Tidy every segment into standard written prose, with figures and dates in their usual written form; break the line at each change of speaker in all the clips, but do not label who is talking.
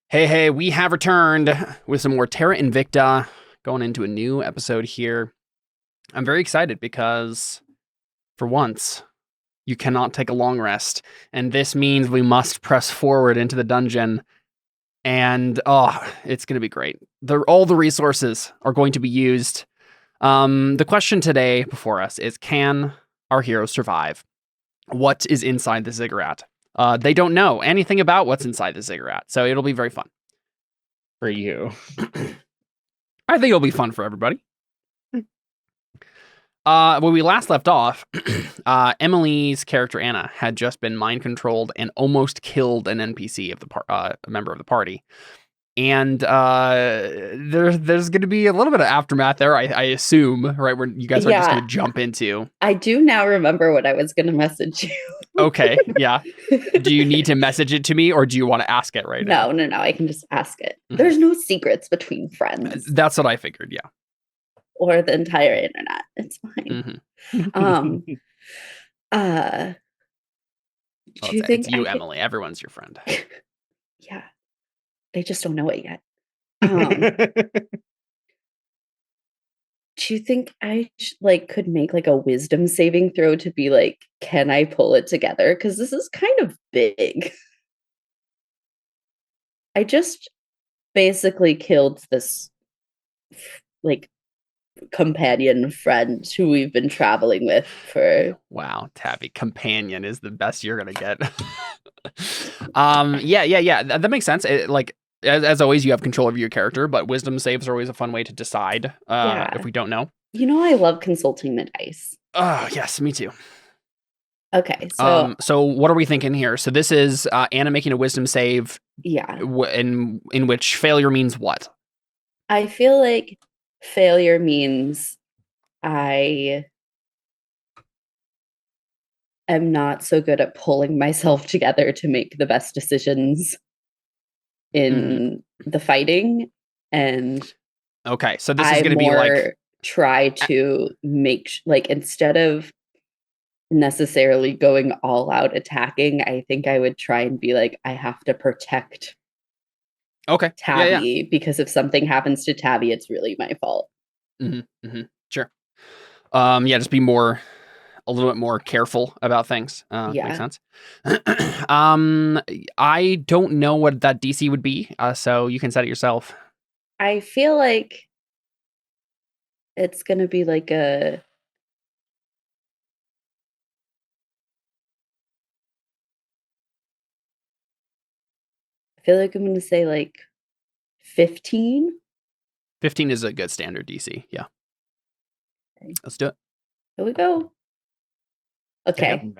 Hey, we have returned with some more Terra Invicta, going into a new episode here. I'm very excited because, for once, you cannot take a long rest, and this means we must press forward into the dungeon, and it's going to be great. All the resources are going to be used. The question today before us is, can our heroes survive? What is inside the Ziggurat? They don't know anything about what's inside the Ziggurat, so it'll be very fun.
For you.
I think it'll be fun for everybody. When we last left off, Emily's character Anna had just been mind controlled and almost killed an NPC of a member of the party. And there's going to be a little bit of aftermath there, I assume, right? Where you guys are just going to jump into.
I do now remember what I was going to message you.
Okay, yeah. Do you need to message it to me, or do you want to ask it right now?
No. I can just ask it. Mm-hmm. There's no secrets between friends.
That's what I figured, yeah.
Or the entire internet. It's fine.
Mm-hmm.
Do you think
it's you, Emily? Everyone's your friend.
Yeah. They just don't know it yet. Do you think I could make a wisdom saving throw to be like, can I pull it together? Because this is kind of big. I just basically killed this companion friend who we've been traveling with for.
Wow, Tabby, companion is the best you're gonna get. Yeah. That makes sense. As always, you have control over your character, but wisdom saves are always a fun way to decide if we don't know.
You know, I love consulting the dice.
Oh, yes, me too.
Okay,
so what are we thinking here? So this is Anna making a wisdom save.
Yeah.
In which failure means what?
I feel like failure means I am not so good at pulling myself together to make the best decisions in the fighting, and
okay, so this is going to be like
try to make instead of necessarily going all out attacking, I think I would try and be like, I have to protect Tabby, because if something happens to Tabby, it's really my fault.
Sure. Just be a little bit more careful about things. Makes sense. I don't know what that DC would be, so you can set it yourself.
I feel like it's gonna be like I feel like I'm gonna say 15.
15 is a good standard DC. Yeah. Okay. Let's do it.
Here we go. Okay.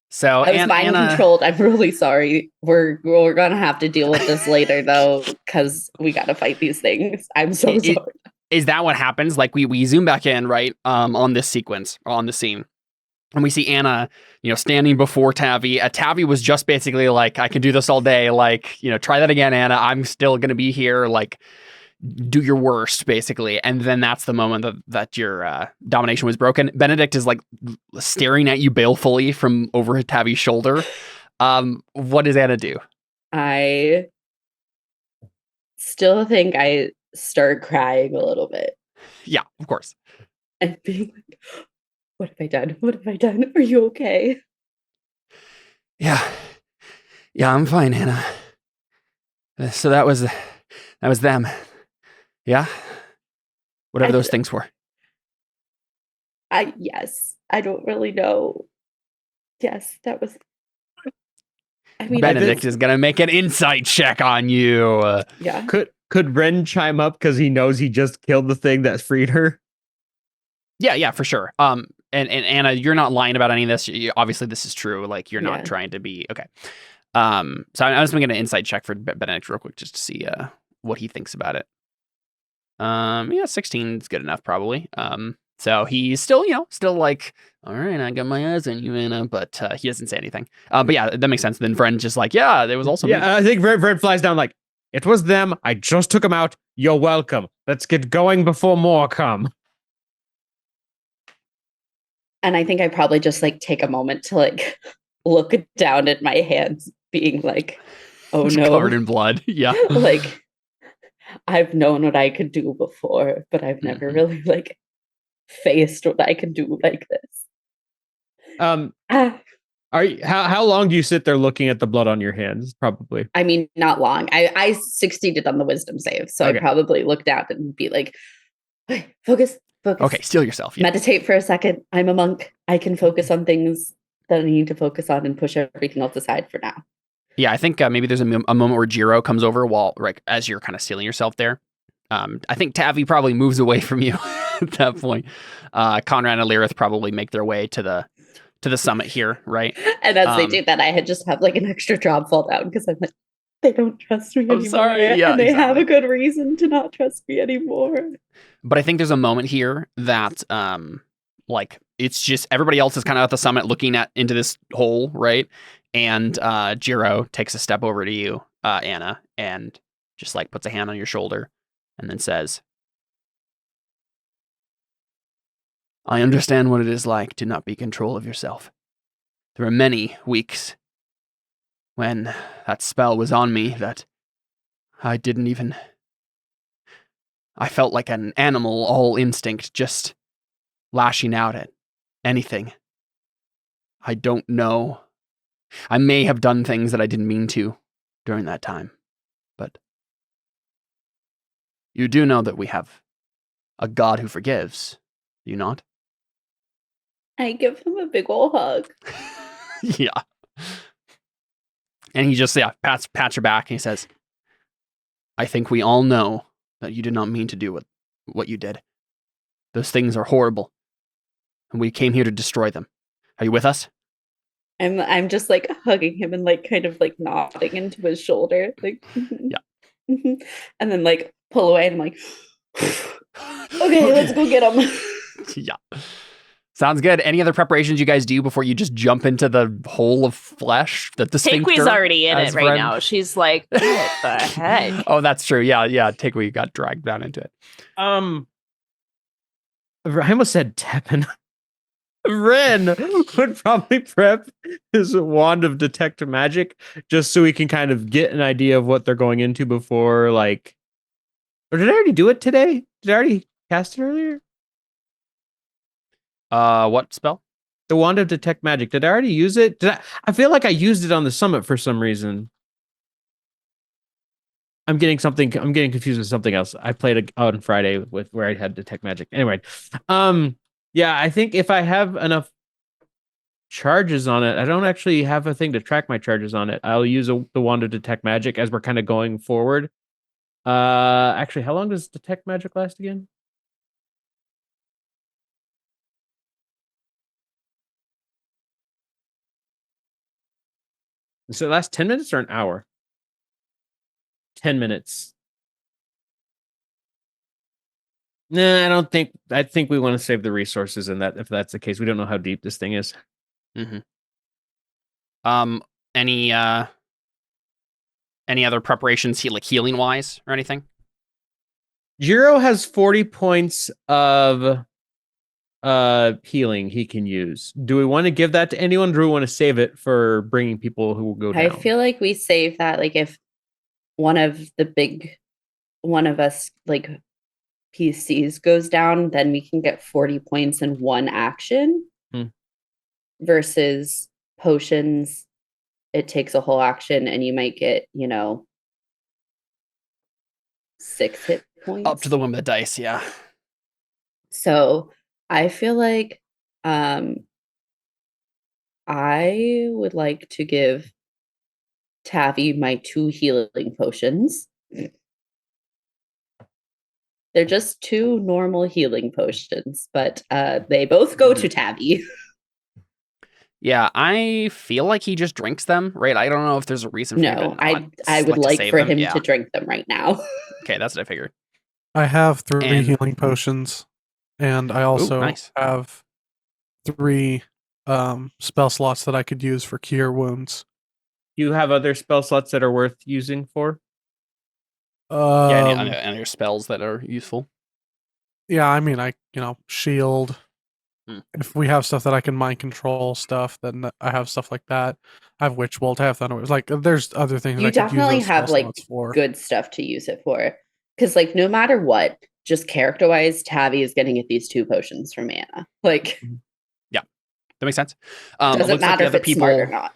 So
I was mind controlled. I'm really sorry. We're gonna have to deal with this later though, because we gotta fight these things. I'm so sorry.
Is that what happens? Like we zoom back in, right? On this sequence, on the scene. And we see Anna, standing before Tavi. Tavi was just basically like, I can do this all day. Try that again, Anna. I'm still going to be here. Do your worst, basically. And then that's the moment that your domination was broken. Benedict is staring at you balefully from over Tavi's shoulder. What does Anna do?
I still think I start crying a little bit.
Yeah, of course.
And being like, what have I done? What have I done? Are you okay?
Yeah, I'm fine, Anna. So that was them. Yeah? Whatever those things were.
Yes. I don't really know. Yes, that was.
Benedict is going to make an insight check on you.
Yeah.
Could Ren chime up because he knows he just killed the thing that freed her?
Yeah, for sure. And Anna, you're not lying about any of this. Obviously, this is true. You're not trying to be okay. So I'm just making an insight check for Benedict real quick just to see what he thinks about it. 16 is good enough probably. So he's still like, all right, I got my eyes on you, Anna, but he doesn't say anything. But yeah, that makes sense. Then Vren's just like, yeah, there was also me.
I think Vren flies down like, it was them. I just took them out. You're welcome. Let's get going before more come.
And I think I probably just take a moment to look down at my hands, being like, oh
It's
no.
covered in blood. Yeah.
Like, I've known what I could do before, but I've never really like faced what I can do like this. Ah,
How long do you sit there looking at the blood on your hands? Probably.
I mean, not long. I succeeded on the wisdom save, so
Okay.
I'd probably look down and be like, "Wait, focus.
Okay, steel yourself. Yeah.
Meditate for a second. I'm a monk. I can focus on things that I need to focus on and push everything else aside for now."
Yeah, I think maybe there's a moment where Jiro comes over while, like, as you're kind of stealing yourself there. I think Tavi probably moves away from you at that point. Conrad and Lyrith probably make their way to the summit here, right?
And as they do that, I had just have like an extra job fall down because I'm like, they don't trust me anymore.
Sorry. Yeah,
and they have
exactly.
a good reason to not trust me anymore.
But I think there's a moment here that, like, it's just everybody else is kind of at the summit looking into this hole, right? And Jiro takes a step over to you, Anna, and just like puts a hand on your shoulder and then says, "I understand what it is like to not be in control of yourself. There were many weeks when that spell was on me that I didn't even... I felt like an animal, all instinct, just lashing out at anything. I don't know. I may have done things that I didn't mean to during that time, but you do know that we have a God who forgives, do you not?"
I give him a big ol' hug.
Yeah. And he just, pats her back and he says, "I think we all know that you did not mean to do what you did. Those things are horrible, and we came here to destroy them. Are you with us?"
I'm just like hugging him and like kind of like nodding into his shoulder. Like,
Yeah.
And then like pull away and I'm like, okay, let's go get him.
Yeah. Sounds good. Any other preparations you guys do before you just jump into the hole of flesh that the
Takewee's
sphincter
already in
has
it right
friend?
now. She's like, what the heck?
Oh, that's true. Yeah. Takewee got dragged down into it.
I almost said Teppan. Ren would probably prep his wand of detect magic just so he can kind of get an idea of what they're going into before, like. Or did I already do it today? Did I already cast it earlier?
What spell?
The wand of detect magic. Did I already use it? I feel like I used it on the summit for some reason. I'm getting confused with something else. I played on Friday with where I had detect magic. Anyway, yeah, I think if I have enough charges on it, I don't actually have a thing to track my charges on it. I'll use the wand of detect magic as we're kind of going forward. Actually, how long does detect magic last again? So it lasts 10 minutes or an hour? 10 minutes. Nah, I think we want to save the resources in that. If that's the case, we don't know how deep this thing is.
Mm-hmm. Any other preparations healing wise or anything?
Jiro has 40 points of healing he can use. Do we want to give that to anyone, or do we want to save it for bringing people who will go down?
I feel like we save that. Like if one of us like PCs goes down, then we can get 40 points in one action. Versus potions, it takes a whole action and you might get, 6 hit points.
Up to the one with the dice, yeah.
So I feel like I would like to give Tavi my 2 healing potions. They're just 2 normal healing potions, but they both go to Tavi.
Yeah, I feel like he just drinks them, right? I don't know if there's a reason for him to
No,
not
I would
to
like
save
for
them.
him
Yeah.
to drink them right now.
Okay, that's what I figured.
I have 3
And-
healing potions, and I also
nice.
have 3 spell slots that I could use for cure wounds.
You have other spell slots that are worth using for?
Yeah, any other spells that are useful?
Yeah, I mean, shield, If we have stuff that I can mind control stuff, then I have stuff like that. I have Witch Bolt, I have Thunder. Like, there's other things
You
I could use
definitely
those
have
spell
like
slots for.
good stuff to use it for. Because like no matter what, just character wise, Tavi is getting at these 2 potions from Anna. Like
That makes sense.
doesn't
Looks like
matter
the
if
other
it's
people,
smart or not.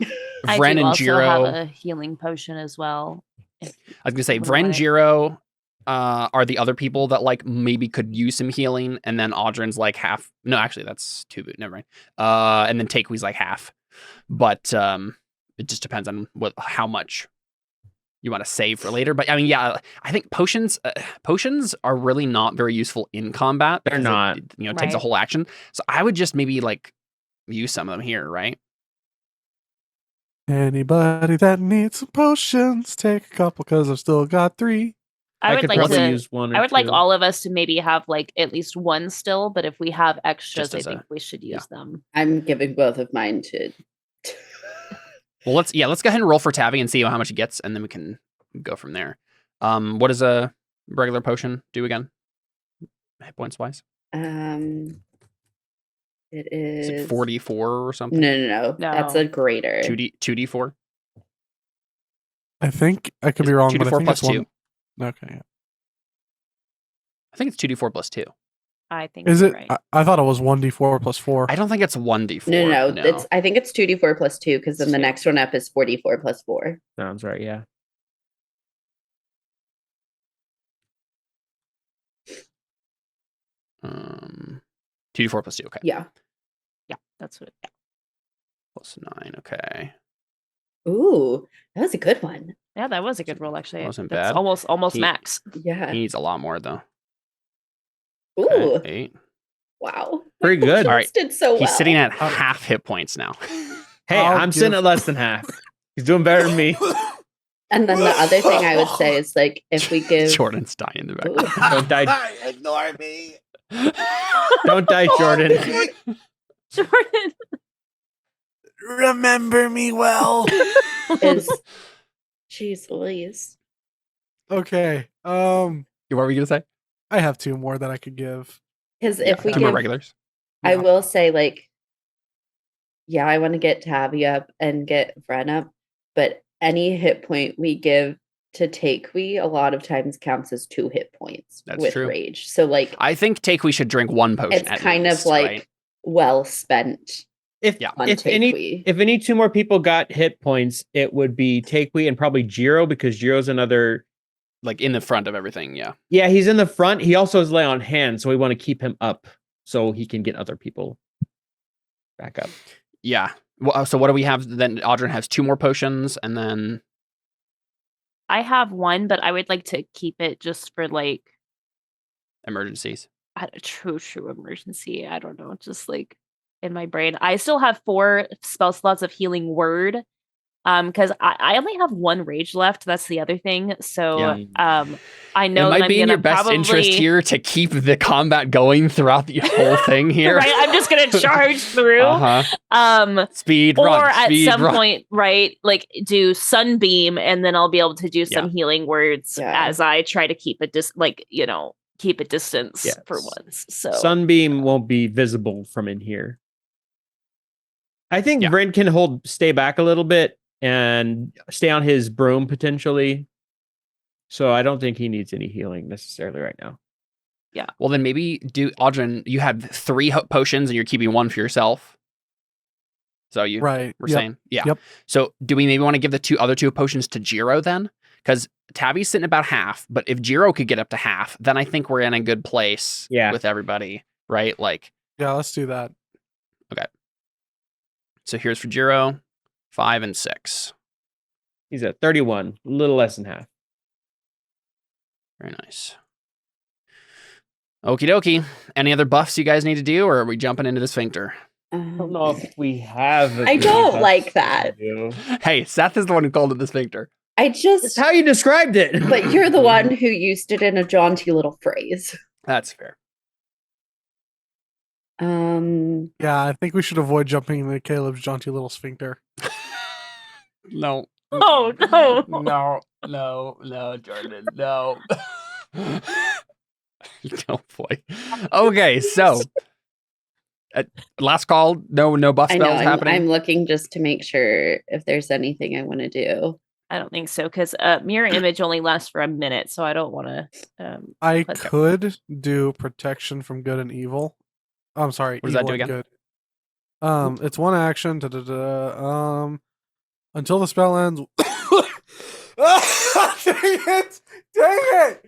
I
Vren
do
and
also
Jiro.
have a healing potion as well.
I was gonna say
What
Vren,
about it?
Jiro are the other people that like maybe could use some healing, and then Audrin's like half. No, actually, that's 2. Never mind. And then Takewee's like half. But it just depends on how much you want to save for later. But I mean, yeah, I think potions are really not very useful in combat.
They're
because
not.
it takes a
Right.
whole action. So I would just maybe like use some of them here, right?
Anybody that needs some potions, take a couple because I've still got 3.
I would
could
like
probably
to.
use 1 or
I would like
2.
all of us to maybe have like at least 1 still, but if we have extras,
Just
I
as a-
think we should use them.
I'm giving both of mine to
Well, let's go ahead and roll for Tavi and see how much it gets, and then we can go from there. What does a regular potion do again? Hit points wise?
it
Is
is
it 44 or something?
No. That's
No.
a greater.
2d4?
I think I could
Is
be
it
wrong,
2
but
to
I
4
think
plus
it's
2?
1. Okay. Yeah.
I think it's 2d4 plus 2.
I think
Is
you're
it?
right.
I thought it was 1d4 plus 4.
I don't think it's 1d4.
No. It's I think it's 2d4 plus 2 because then the
2.
next one up is 44 plus 4.
Sounds right. Yeah.
Um, 2d4 plus 2. Okay.
Yeah.
Yeah, that's what.
Plus 9. Okay.
Ooh, that was a good one.
Yeah, that was a good roll actually.
Wasn't
That's
bad.
almost
He-
max.
Yeah.
He needs a lot more though.
Ooh.
Okay, 8.
Wow.
Pretty
My
good.
potions
All right.
did so well.
He's sitting at half hit points now.
Hey,
I'll
I'm sitting
give-
at less than half. He's doing better than me.
And then the other thing I would say is like if we give
Jordan's dying in the back.
Ooh.
Don't die.
Ignore me.
Don't die, Jordan.
Jordan.
Remember me well.
is jeez Louise.
Okay.
What were we gonna say?
I have 2 more that I could give.
Because if we
2 more
give
regulars.
I
Yeah.
will say, like, yeah, I want to get Tavi up and get Vren up, but any hit point we give to Takewee a lot of times counts as 2 hit points
That's
with
true.
rage. So, like,
I think we should drink 1 potion.
it's
at
kind
least,
of like
right?
well spent
If
Yeah.
on
if any
Takewee.
if any 2 more people got hit points, it would be Takewee and probably Jiro because Jiro's another.
Like in the front of everything. Yeah.
Yeah, he's in the front. He also is lay on hands, so we want to keep him up so he can get other people back up.
Yeah. Well, so what do we have then? Audrin has 2 more potions, and then
I have 1, but I would like to keep it just for like
emergencies.
a true emergency. I don't know, just like in my brain. I still have 4 spell slots of healing word. Because I only have 1 rage left. That's the other thing. So I know
It
that
might
I'm
be in
gonna
your best
probably,
interest here to keep the combat going throughout the whole thing here.
right? I'm just gonna charge through.
Speed
Or
run.
at
Speed
some
run.
point, right? Like do sunbeam, and then I'll be able to do some healing words
Yeah.
as I try to keep it keep a distance
Yes.
for once. So
Sunbeam won't be visible from in here. I think
Yeah.
Vren can stay back a little bit and stay on his broom potentially. So I don't think he needs any healing necessarily right now.
Well, then maybe Audrin, you have 3 potions and you're keeping 1 for yourself. So you
Right.
were
Yep.
saying, yeah.
Yep.
So do we maybe want to give the other two potions to Jiro then? Because Tavi's sitting about half, but if Jiro could get up to half, then I think we're in a good place with everybody, right? Like,
Yeah, let's do that.
so here's for Jiro, 5 and 6.
He's at 31, a little less than half.
Very nice. Okie dokie. Any other buffs you guys need to do, or are we jumping into the sphincter?
I don't know if we have.
I don't like that.
Hey, Seth is the one who called it the sphincter.
I
That's
just
how you described it.
but you're the one who used it in a jaunty little phrase.
That's fair.
Yeah, I think we should avoid jumping into Caleb's jaunty little sphincter.
No.
Oh, no.
No, Jordan, no. Oh boy. Okay, so Last call. No buff
I know.
spells happening.
I'm looking just to make sure if there's anything I want to do.
I don't think so because mirror image only lasts for a minute, so I don't want to.
I
Click it.
could do protection from good and evil. I'm sorry,
What does that
evil
do
and
again?
good. It's one action. Until the spell ends. Dang it! Dang it!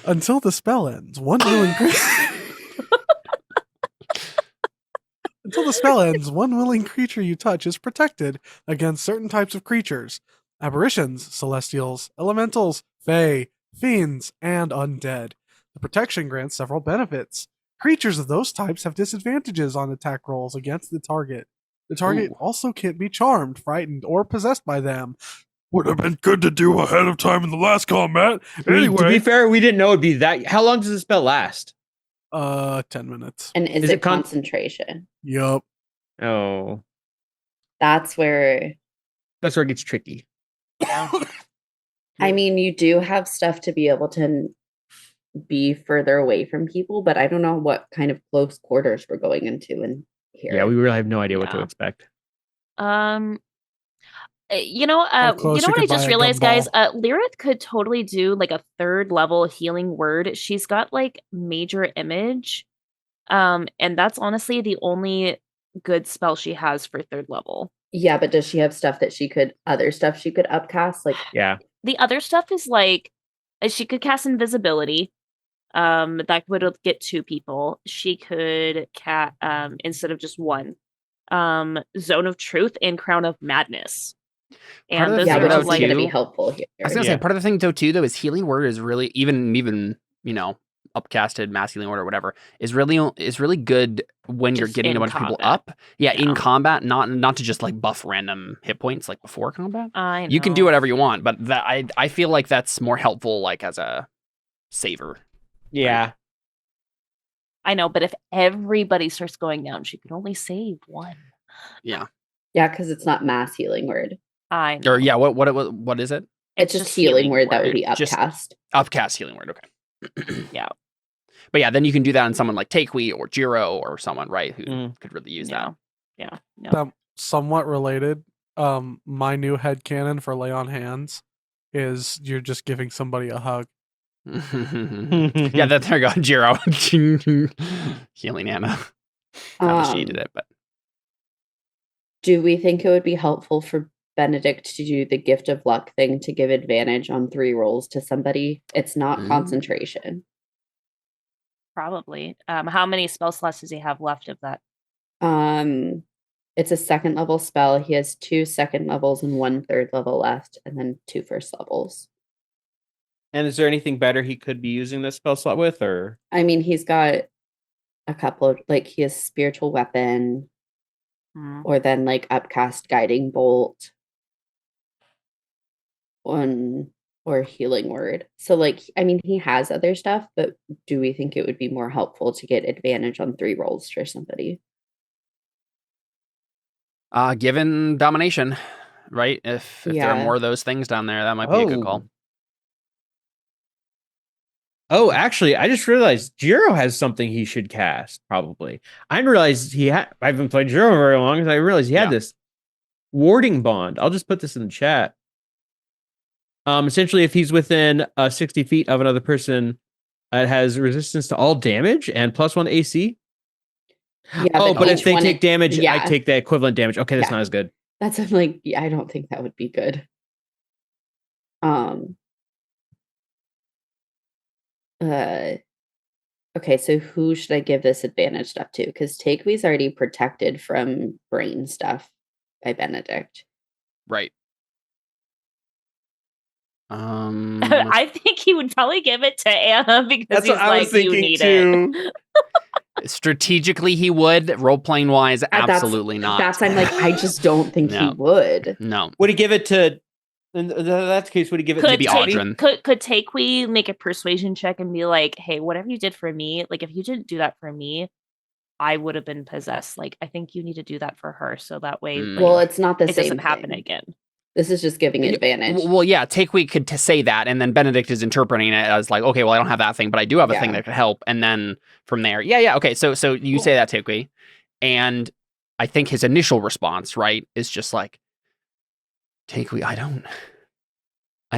Until the spell ends, one willing creature. Until the spell ends, one willing creature you touch is protected against certain types of creatures: apparitions, celestials, elementals, fae, fiends, and undead. The protection grants several benefits. Creatures of those types have disadvantages on attack rolls against the target. The target
Ooh.
also can't be charmed, frightened, or possessed by them. Would have been good to do ahead of time in the last combat.
To be
Anyway,
fair, we didn't know it'd be that. How long does the spell last?
10 minutes.
And is
Is
it
it con-
concentration?
Yup.
Oh,
That's where,
that's where it gets tricky.
I mean, you do have stuff to be able to be further away from people, but I don't know what kind of close quarters we're going into in here.
Yeah, we really have no idea what to
Yeah.
expect.
You know
close you
what I
could buy
just
a
realized,
gumball.
guys? Lyrith could totally do like a 3rd level healing word. She's got like major image. And that's honestly the only good spell she has for 3rd level.
Yeah, but does she have other stuff she could upcast? Like,
Yeah.
The other stuff is like she could cast invisibility. That would get 2 people. She could instead of just 1. Zone of Truth and Crown of Madness.
Part of
And
the
those
yeah,
thing
which
though,
is going to
too-
be helpful here.
I was gonna say part of the thing too though is healing word is really even upcasted mass healing word or whatever is really good when you're
Just
getting a
in
bunch of people
combat.
up. Yeah, in
Yeah.
combat, not to just like buff random hit points like before combat.
I know.
You can do whatever you want, but that I feel like that's more helpful like as a saver.
Yeah.
I know, but if everybody starts going down, she can only save 1.
Yeah.
Yeah, because it's not mass healing word.
I know.
Or yeah, what is it?
It's just healing word that would be
Just-
upcast.
Upcast healing word. Okay.
Yeah.
But yeah, then you can do that on someone like Takewee or Jiro or someone, right, who
Mm.
could really use
Yeah. Yeah. No.
Somewhat related, my new headcanon for lay on hands is you're just giving somebody a hug.
that. Yeah, there you go, Jiro. Healing Anna. Probably she did it, but
Do we think it would be helpful for Benedict to do the gift of luck thing to give advantage on 3 rolls to somebody? It's not concentration.
Probably. How many spell slots does he have left of that?
It's a 2nd level spell. He has 2 2nd levels and 1 3rd level left, and then 2 1st levels.
And is there anything better he could be using this spell slot with, or?
I mean, he's got a couple of, like, he has spiritual weapon, or then like upcast guiding bolt, or healing word. So like, I mean, he has other stuff, but do we think it would be more helpful to get advantage on 3 rolls for somebody?
given domination, right? If there are
Yeah.
more of those things down there, that might be a good call.
Oh, actually, I just realized Jiro has something he should cast, probably. I didn't realize I haven't played Jiro very long, and I realized he had this warding bond. I'll just put this in the chat. Essentially, if he's within 60 feet of another person, it has resistance to all damage and +1 AC.
Yeah,
but if
each
they
one
take damage, I
yeah.
take the equivalent damage. Okay, that's
Yeah.
not as good.
That's I'm like, yeah, I don't think that would be good. Okay, so who should I give this advantage stuff to? Because Takewee's already protected from brain stuff by Benedict.
Right.
I think he would probably give it to Anna because
That's
he's
what I
like,
was thinking
you need
too.
it.
Strategically, he would. Role playing wise, absolutely not.
That's I'm like, I just don't think
No.
he would.
No.
Would he give it to? In that case, would he give it
Could
to
Maybe
Take-
Audrin.
Could Takewee make a persuasion check and be like, hey, whatever you did for me, like if you didn't do that for me, I would have been possessed. Like I think you need to do that for her, so that way
Mm.
like,
Well, it's not the
it
same
doesn't happen
thing.
again.
This is just giving advantage.
Well, yeah, Takewee could say that, and then Benedict is interpreting it as like, okay, well, I don't have that thing, but I do have a thing that could help, and then from there, okay, so you say that, Takewee, and I think his initial response, right, is just like, Takewee, I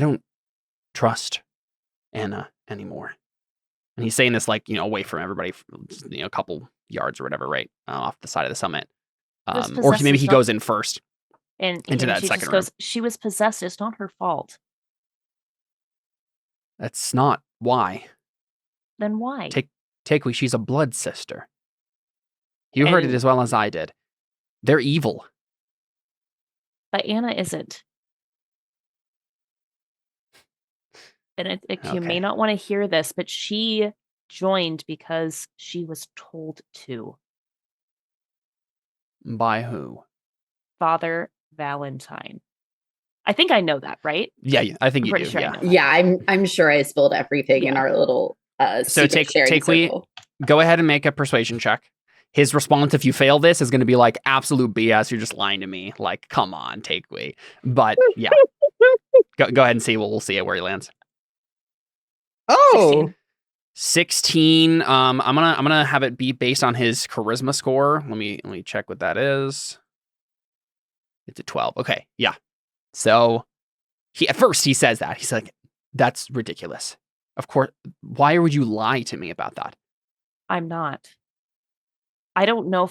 don't trust Anna anymore, and he's saying this like, away from everybody, a couple yards or whatever, right, off the side of the summit, or maybe he goes in first.
And
into that
she
second
just
room.
goes, she was possessed. It's not her fault.
That's not why.
Then why?
Takewee, she's a blood sister. You heard it as well as I did. They're evil.
But Anna isn't. And you may not want to hear this, but she joined because she was told to.
By who?
Father Valentine. I think I know that, right?
Yeah, I think you do.
Sure
Yeah, I'm sure I spilled everything in our little
so Takewee, go ahead and make a persuasion check. His response, if you fail this, is going to be like, absolute BS. You're just lying to me. Like, come on, Takewee. But yeah, go ahead and see. We'll see where he lands.
Oh,
16. I'm gonna have it be based on his charisma score. Let me check what that is. It's a 12. Okay, yeah. So at first he says that. He's like, that's ridiculous. Of course, why would you lie to me about that?
I'm not. I don't know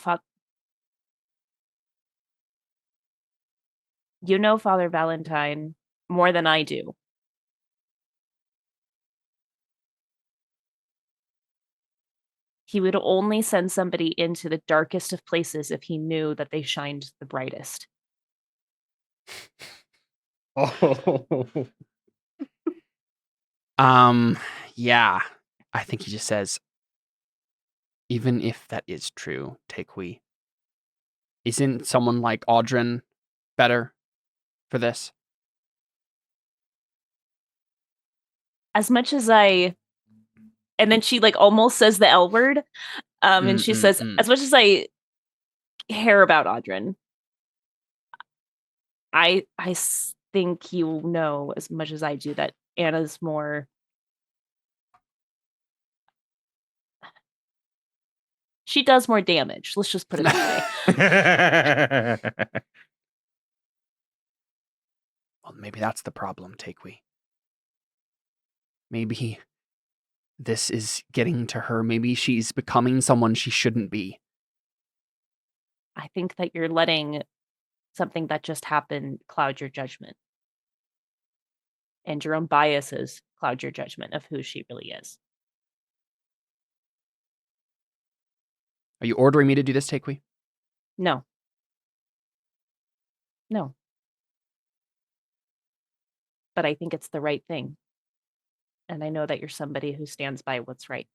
you know Father Valentine more than I do. He would only send somebody into the darkest of places if he knew that they shined the brightest.
Yeah. I think he just says, even if that is true, Takewee, isn't someone like Audrin better for this?
As much as and then she like almost says the L word. And she says, as much as I care about Audrin, I think you know as much as I do that Anna's more. She does more damage. Let's just put it that way.
Well, maybe that's the problem, Takewee. Maybe this is getting to her. Maybe she's becoming someone she shouldn't be.
I think that you're letting something that just happened cloud your judgment. And your own biases cloud your judgment of who she really is.
Are you ordering me to do this, Takewee?
No. But I think it's the right thing. And I know that you're somebody who stands by what's right.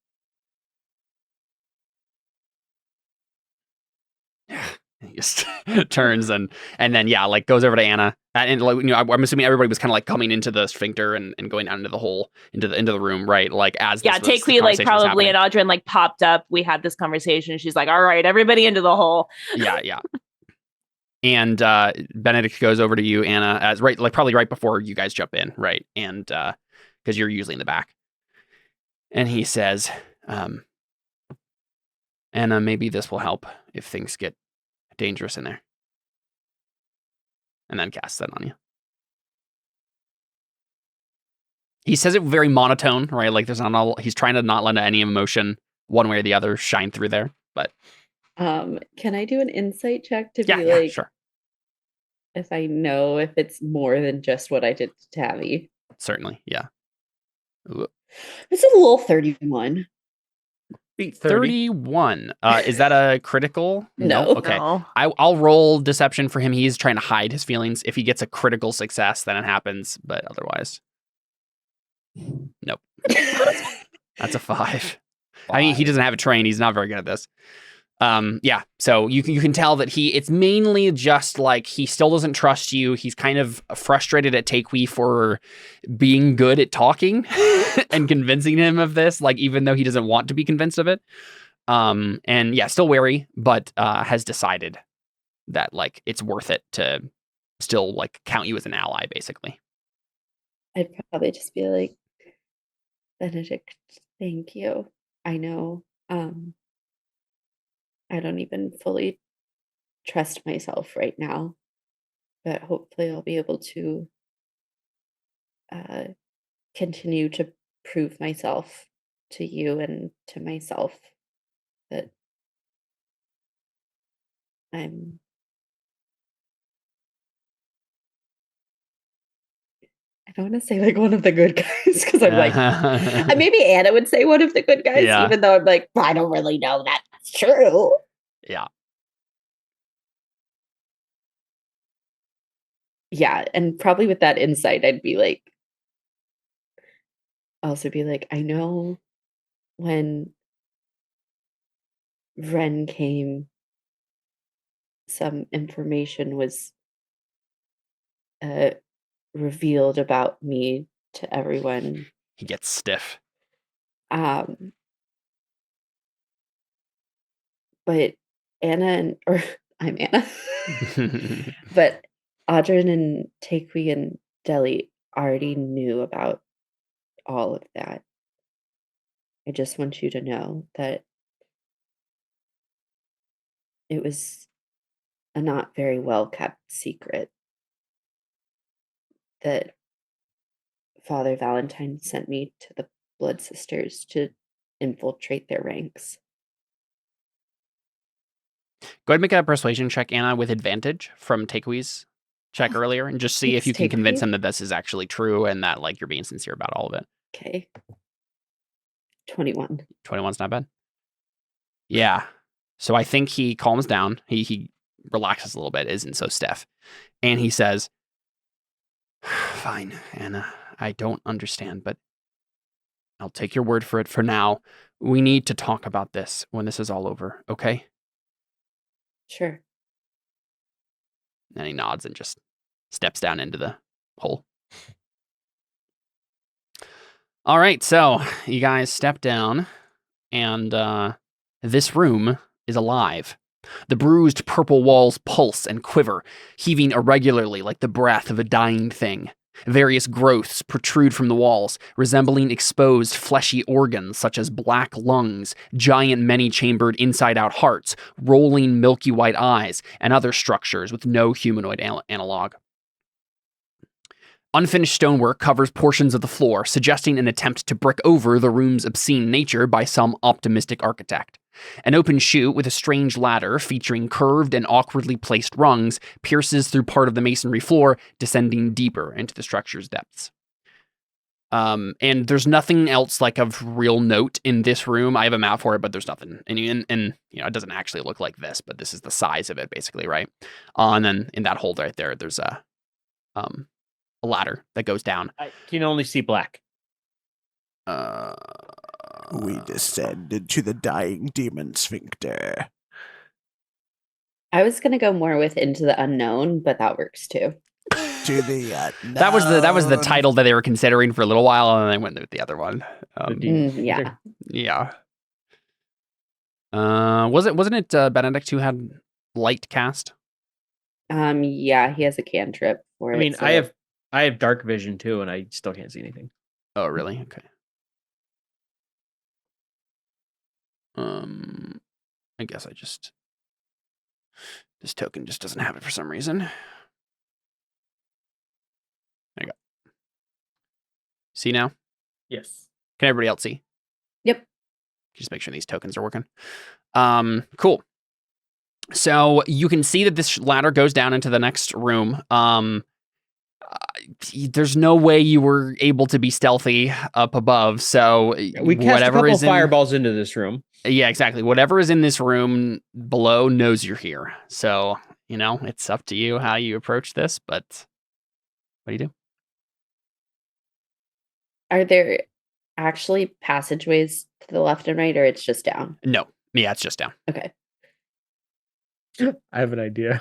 He just turns and then like goes over to Anna, and I'm assuming everybody was kind of like coming into the sphincter and going down into the hole into the room, right? Like as
Takewee like probably and Audrin like popped up. We had this conversation. She's like, "All right, everybody into the hole."
Yeah. And Benedict goes over to you, Anna, as probably right before you guys jump in, right? And because you're usually in the back, and he says, "Anna, maybe this will help if things get dangerous in there," and then casts that on you. He says it very monotone, right? Like he's trying to not let any emotion one way or the other shine through there. But
can I do an insight check to be like,
sure,
if I know if it's more than just what I did to Tabby?
Certainly, yeah. Ooh.
It's a little 31.
31. Is that a critical?
No.
Okay.
No.
I'll roll deception for him. He's trying to hide his feelings. If he gets a critical success, then it happens. But otherwise, nope. That's a 5. I mean, he doesn't have a train. He's not very good at this. Yeah. So you can tell that it's mainly just like he still doesn't trust you. He's kind of frustrated at Takewee for being good at talking and convincing him of this, like even though he doesn't want to be convinced of it. And yeah, still wary, but has decided that like it's worth it to still like count you as an ally, basically.
I'd probably just be like, Benedict, thank you. I know I don't even fully trust myself right now, but hopefully I'll be able to continue to prove myself to you and to myself that I'm I don't want to say like one of the good guys because I'm like maybe Anna would say one of the good guys,
Yeah.
even though I'm like, I don't really know that's true.
Yeah.
Yeah, and probably with that insight, I'd be like, also be like, I know when Ren came, some information was revealed about me to everyone.
He gets stiff.
But I'm Anna, but Audrin and Takui and Deli already knew about all of that. I just want you to know that it was a not very well kept secret that Father Valentine sent me to the Blood Sisters to infiltrate their ranks.
Go ahead and make a persuasion check, Anna, with advantage from Takui's check earlier, and just see if
Thanks,
you can convince
Takui.
him that this is actually true and that like you're being sincere about all of it.
Okay. 21.
21's not bad. Yeah. So I think he calms down. He relaxes a little bit, isn't so stiff. And he says, fine, Anna, I don't understand, but I'll take your word for it for now. We need to talk about this when this is all over, okay?
Sure.
And he nods and just steps down into the hole. All right, so you guys step down, and this room is alive. The bruised purple walls pulse and quiver, heaving irregularly like the breath of a dying thing. Various growths protrude from the walls, resembling exposed fleshy organs such as black lungs, giant many-chambered inside-out hearts, rolling milky white eyes, and other structures with no humanoid analog. Unfinished stonework covers portions of the floor, suggesting an attempt to brick over the room's obscene nature by some optimistic architect. An open chute with a strange ladder featuring curved and awkwardly placed rungs pierces through part of the masonry floor, descending deeper into the structure's depths. And there's nothing else like of real note in this room. I have a map for it, but there's nothing. And you know, it doesn't actually look like this, but this is the size of it, basically, right? And then in that hole right there, there's a ladder that goes down.
I can only see black.
We descended to the dying demon sphincter.
I was gonna go more with Into the Unknown, but that works too.
To the unknown.
That was the title that they were considering for a little while, and then they went with the other one.
Yeah.
Yeah. Wasn't it Benedict who had light cast?
Yeah, he has a cantrip for it.
I mean,
so
I have dark vision too, and I still can't see anything.
Oh, really? Okay. I guess this token just doesn't have it for some reason. There you go. See now?
Yes.
Can everybody else see?
Yep.
Just make sure these tokens are working. Cool. So you can see that this ladder goes down into the next room. There's no way you were able to be stealthy up above. So
We cast a couple of fireballs into this room.
Yeah, exactly. Whatever is in this room below knows you're here. So, you know, it's up to you how you approach this, but what do you do?
Are there actually passageways to the left and right, or it's just down?
No. Yeah, it's just down.
Okay.
I have an idea.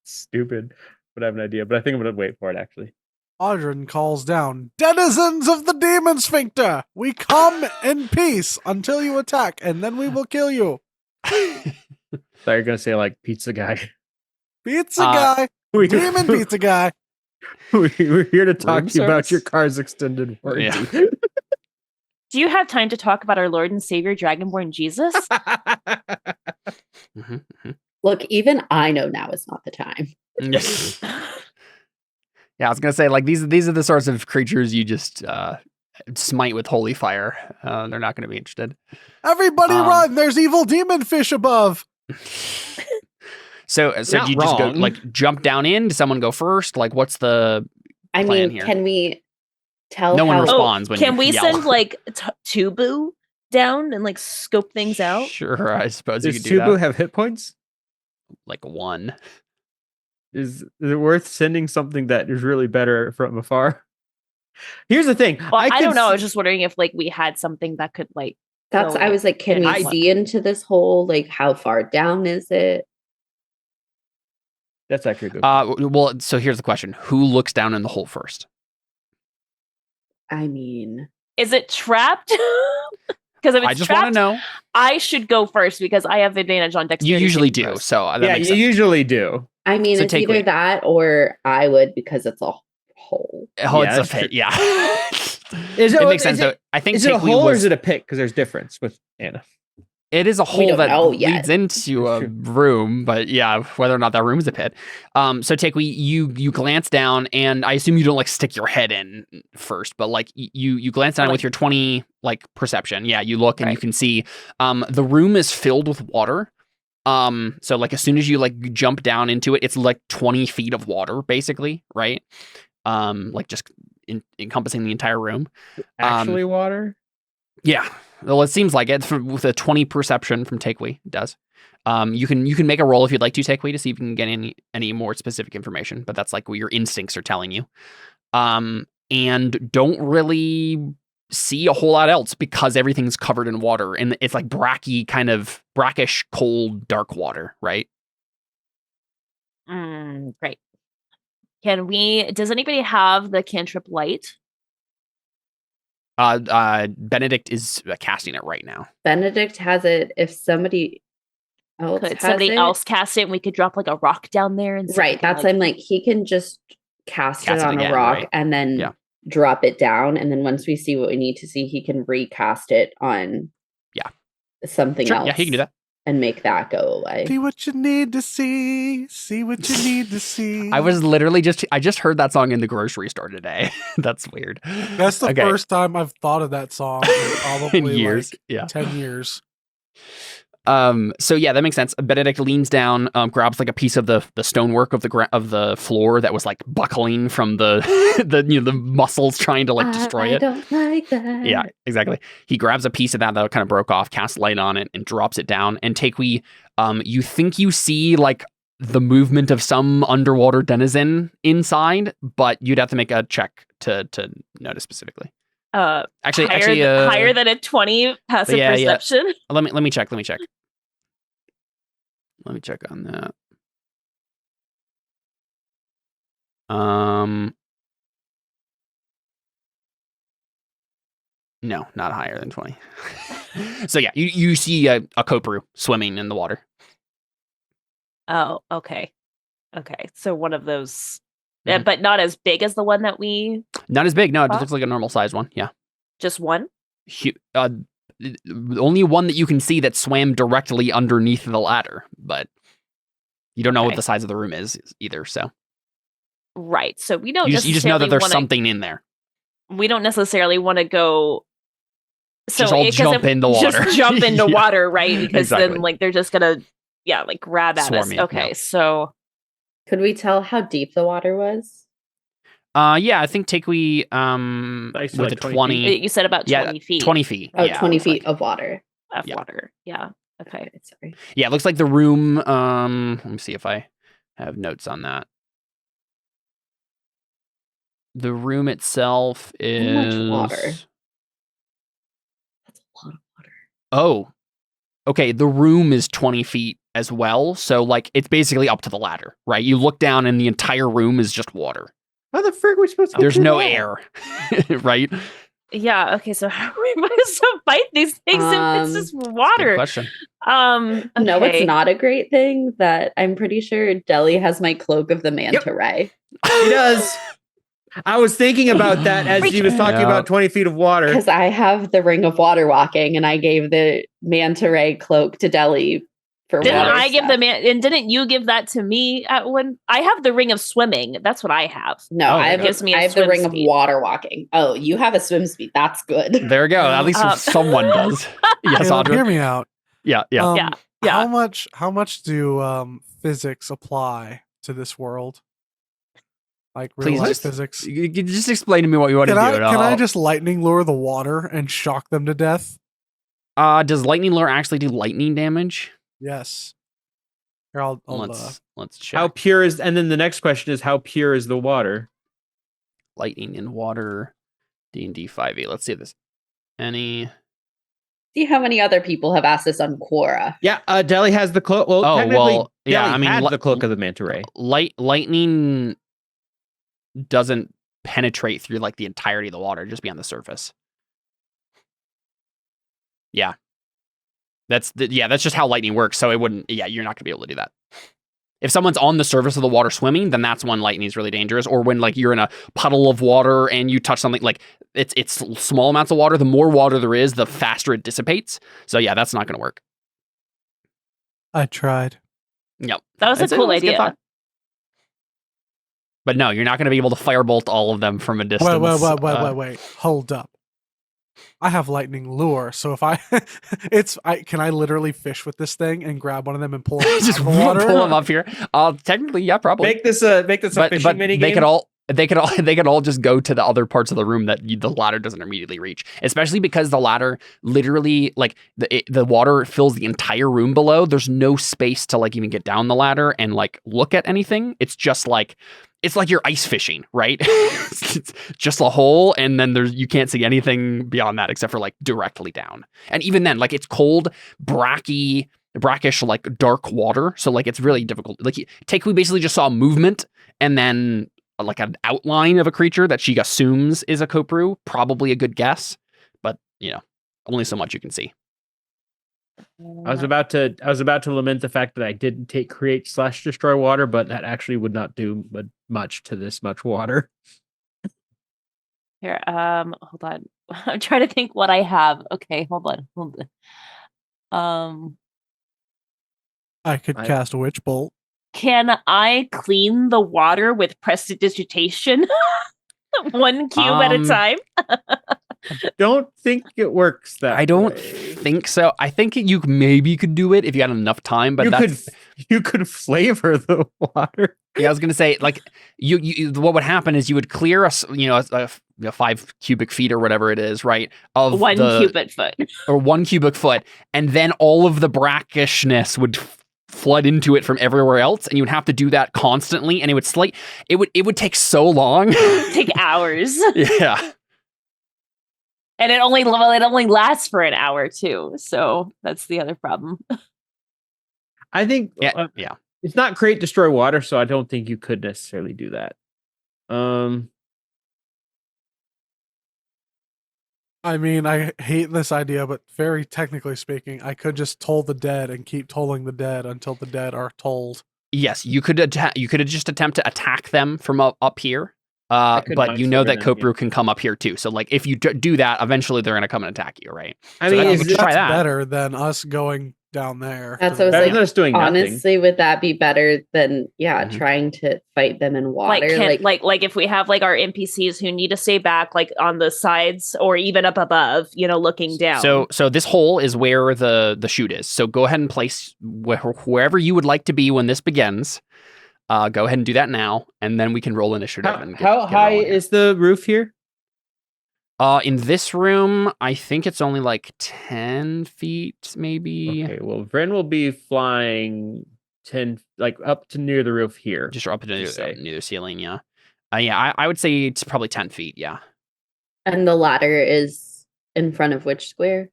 Stupid, but I have an idea. But I think I'm going to wait for it, actually.
Audrin calls down, denizens of the demon sphincter, we come in peace until you attack, and then we will kill you.
Thought you were going to say, like, pizza guy.
Pizza guy. Demon pizza guy.
We're here to talk
Room
to you about
service?
your car's extended warranty.
Yeah.
Do you have time to talk about our Lord and Savior Dragonborn Jesus?
Mhm, mhm.
Look, even I know now is not the time.
Yes. Yeah, I was gonna say like these are the sorts of creatures you just smite with holy fire. They're not gonna be interested.
Everybody run! There's evil demon fish above.
So
Not
do you just go
wrong.
like jump down in? Does someone go first? Like what's the
I
plan
mean,
here?
can we tell
No one
how
responds when
can
you
we
yell.
send like Tubu down and like scope things out?
Sure, I suppose you
Does
could do
Tubu
that.
have hit points?
Like one.
Is it worth sending something that is really better from afar? Here's the thing.
Well, I don't know. I was
s-
just wondering if like we had something that could like.
that's
go
I was like, can
in
we
and look.
see into this hole? Like how far down is it?
That's actually a good.
Well, so here's the question: who looks down in the hole first?
I mean,
Is it trapped? Because if it's
I just want
trapped,
to know.
I should go first because I have advantage on
You
dexterity.
usually
saving
do,
throws.
so that
yeah,
makes
you
sense.
usually do.
I mean,
So
it's
take
either
wait.
that or I would because it's a hole.
Oh,
Yeah,
it's a
that's
pit.
true.
Yeah,
Is it-
it makes
is
sense.
it-
Though I think
Is it a
Takeaway
hole or
was-
is it a pit? Because there's difference with Anna.
It is a hole
don't
that
know yet.
leads into
That's
a
true.
room, but yeah, whether or not that room is a pit. So Takewee, you glance down, and I assume you don't like stick your head in first, but like you glance down
Like-
with your 20 like perception. Yeah, you look and you
Right.
can see the room is filled with water. So like as soon as you like jump down into it, it's like 20 feet of water, basically, right? Like just encompassing the entire room.
Actually, water.
Yeah. Well, it seems like it with a 20 perception from Takewee. It does. You can make a roll if you'd like to, Takewee, to see if you can get any more specific information, but that's like what your instincts are telling you. And don't really see a whole lot else because everything's covered in water and it's like brackish, cold, dark water, right?
Great. Does anybody have the cantrip light?
Benedict is casting it right now.
Benedict has it. If somebody else
Could
has
somebody
it,
else cast it and we could drop like a rock down there and see if we
right?
can,
That's I'm like he can just cast it
Cast it
on
again,
a rock
right?
and then
Yeah.
drop it down, and then once we see what we need to see, he can recast it on something
Sure,
else.
yeah, he can do that.
and make that go away.
See what you need to see. See what you need to see.
I was literally I just heard that song in the grocery store today. That's weird.
That's the
Okay.
first time I've thought of that song in probably
in years.
like
Yeah.
10 years.
So yeah, that makes sense. Benedict leans down, grabs like a piece of the stonework of the floor that was like buckling from the the muscles trying to like destroy
I
it.
don't like that.
Yeah, exactly. He grabs a piece of that kind of broke off, casts light on it, and drops it down. And Takewee, you think you see like the movement of some underwater denizen inside, but you'd have to make a check to notice specifically. Actually,
higher than a 20 passive
yeah.
perception.
let me check. Let me check on that. No, not higher than 20. So yeah, you see a Kopru swimming in the water.
Oh, okay. So one of those,
Mhm.
but not as big as the one that we
Not as big. No, it
Huh?
looks like a normal sized one. Yeah.
just one.
Only one that you can see that swam directly underneath the ladder, but you don't know what
Okay.
the size of the room is either. So
Right. So we don't
you just know that
necessarily
there's
wanna-
something in there.
We don't necessarily want to go. So
Just all
'cause
jump
if-
in the water.
Just jump into
Yeah.
water, right? Because
Exactly.
then like they're just gonna like grab at
Swarm
us.
you,
Okay,
yeah.
so
Could we tell how deep the water was?
Yeah, I think Takewee
Nice,
with
like
a
20
20
you said about 20 feet
20 feet.
Oh,
yeah,
20
looks like.
feet of water.
of
yeah.
water. Yeah. Okay.
Okay, sorry.
Yeah, it looks like the room. Let me see if I have notes on that. The room itself is
much water? That's a lot of water.
Oh, okay. The room is 20 feet as well, so like it's basically up to the ladder, right? You look down, and the entire room is just water.
How the frick are we supposed to?
There's
get
no
that?
air, right?
Yeah. Okay. So how are we supposed to fight these things if it's just
Good
water?
question.
No, it's
Okay.
not a great thing that I'm pretty sure Deli has my cloak of the manta ray.
He does. I was thinking about that as she was talking
Yeah.
about 20 feet of water.
Because I have the ring of water walking, and I gave the manta ray cloak to Deli for
Didn't
water
I give
stuff.
the man? And didn't you give that to me at one? I have the ring of swimming. That's what I have.
No,
Oh,
I
it
have,
gives me a
I have the
swim
ring
speed.
of water walking. Oh, you have a swim speed. That's good.
There we go. At least someone does. Yes,
Caleb, hear
Audra.
me out.
Yeah.
Yeah.
How much do physics apply to this world? Like real
Please
life
just-
physics.
You just explain to me what you want to do.
Can
and
I
I'll-
just lightning lure the water and shock them to death?
Does lightning lure actually do lightning damage?
Yes. Here, I'll
Let's check.
How pure is, and then the next question is, how pure is the water?
Lightning in water, D&D 5e. Let's see this. Any?
See how many other people have asked this on Quora.
Yeah, Deli has the cloak. Well,
Oh,
technically,
well, yeah,
Deli
I mean,
had
li-
the cloak of the manta ray.
Lightning doesn't penetrate through like the entirety of the water, just be on the surface. Yeah. That's just how lightning works. So it wouldn't, you're not gonna be able to do that. If someone's on the surface of the water swimming, then that's when lightning is really dangerous. Or when like you're in a puddle of water and you touch something like it's small amounts of water. The more water there is, the faster it dissipates. So yeah, that's not gonna work.
I tried.
Yep.
That was a
It's
cool
it's good
idea.
thought. But no, you're not gonna be able to firebolt all of them from a distance.
Wait. Hold up. I have lightning lure, so if I can I literally fish with this thing and grab one of them and pull them
Just
out of the water?
pull them up here. Technically, yeah, probably.
Make this a fishing mini
they
game.
they could all just go to the other parts of the room that the ladder doesn't immediately reach. Especially because the ladder literally like the water fills the entire room below. There's no space to like even get down the ladder and like look at anything. It's just like you're ice fishing, right? It's just a hole, and then you can't see anything beyond that except for like directly down. And even then, like it's cold, brackish, like dark water. So like it's really difficult. Like we basically just saw movement and then like an outline of a creature that she assumes is a Kopru. Probably a good guess, but only so much you can see.
I was about to lament the fact that I didn't take create/destroy water, but that actually would not do much to this much water.
Here, hold on. I'm trying to think what I have. Okay, hold on.
I could cast a witch bolt.
Can I clean the water with prestidigitation? 1 cube at a time?
Don't think it works that
I don't
way.
think so. I think you maybe could do it if you had enough time, but
you could flavor the water.
Yeah, I was gonna say like you what would happen is you would clear a 5 cubic feet or whatever it is, right? Of
1 cubic foot.
Or 1 cubic foot, and then all of the brackishness would flood into it from everywhere else, and you would have to do that constantly, and it would take so long.
Take hours.
Yeah.
And it only lasts for an hour too. So that's the other problem.
I think
Yeah.
it's not create destroy water, so I don't think you could necessarily do that.
I mean, I hate this idea, but very technically speaking, I could just toll the dead and keep tolling the dead until the dead are tolled.
Yes, you could just attempt to attack them from up here.
could
But you know that
mind flavor them,
Kopru can come up here too. So like if you do that, eventually they're gonna come and attack you, right?
I
So
mean,
that's-
is
let's try
That's
that.
better than us going down there.
That's
to
what I was
the-
better
like,
than us doing nothing.
honestly, would that be better than
Mhm.
trying to fight them in water?
Like if we have like our NPCs who need to stay back, like on the sides or even up above, looking down.
So this hole is where the chute is. So go ahead and place wherever you would like to be when this begins. Go ahead and do that now, and then we can roll initiative.
How high is the roof here?
In this room? I think it's only like 10 feet, maybe.
Okay, well, Vren will be flying 10, like up to near the roof here.
Just up
you say?
near the ceiling, yeah. I would say it's probably 10 feet, yeah.
and the ladder is in front of which square?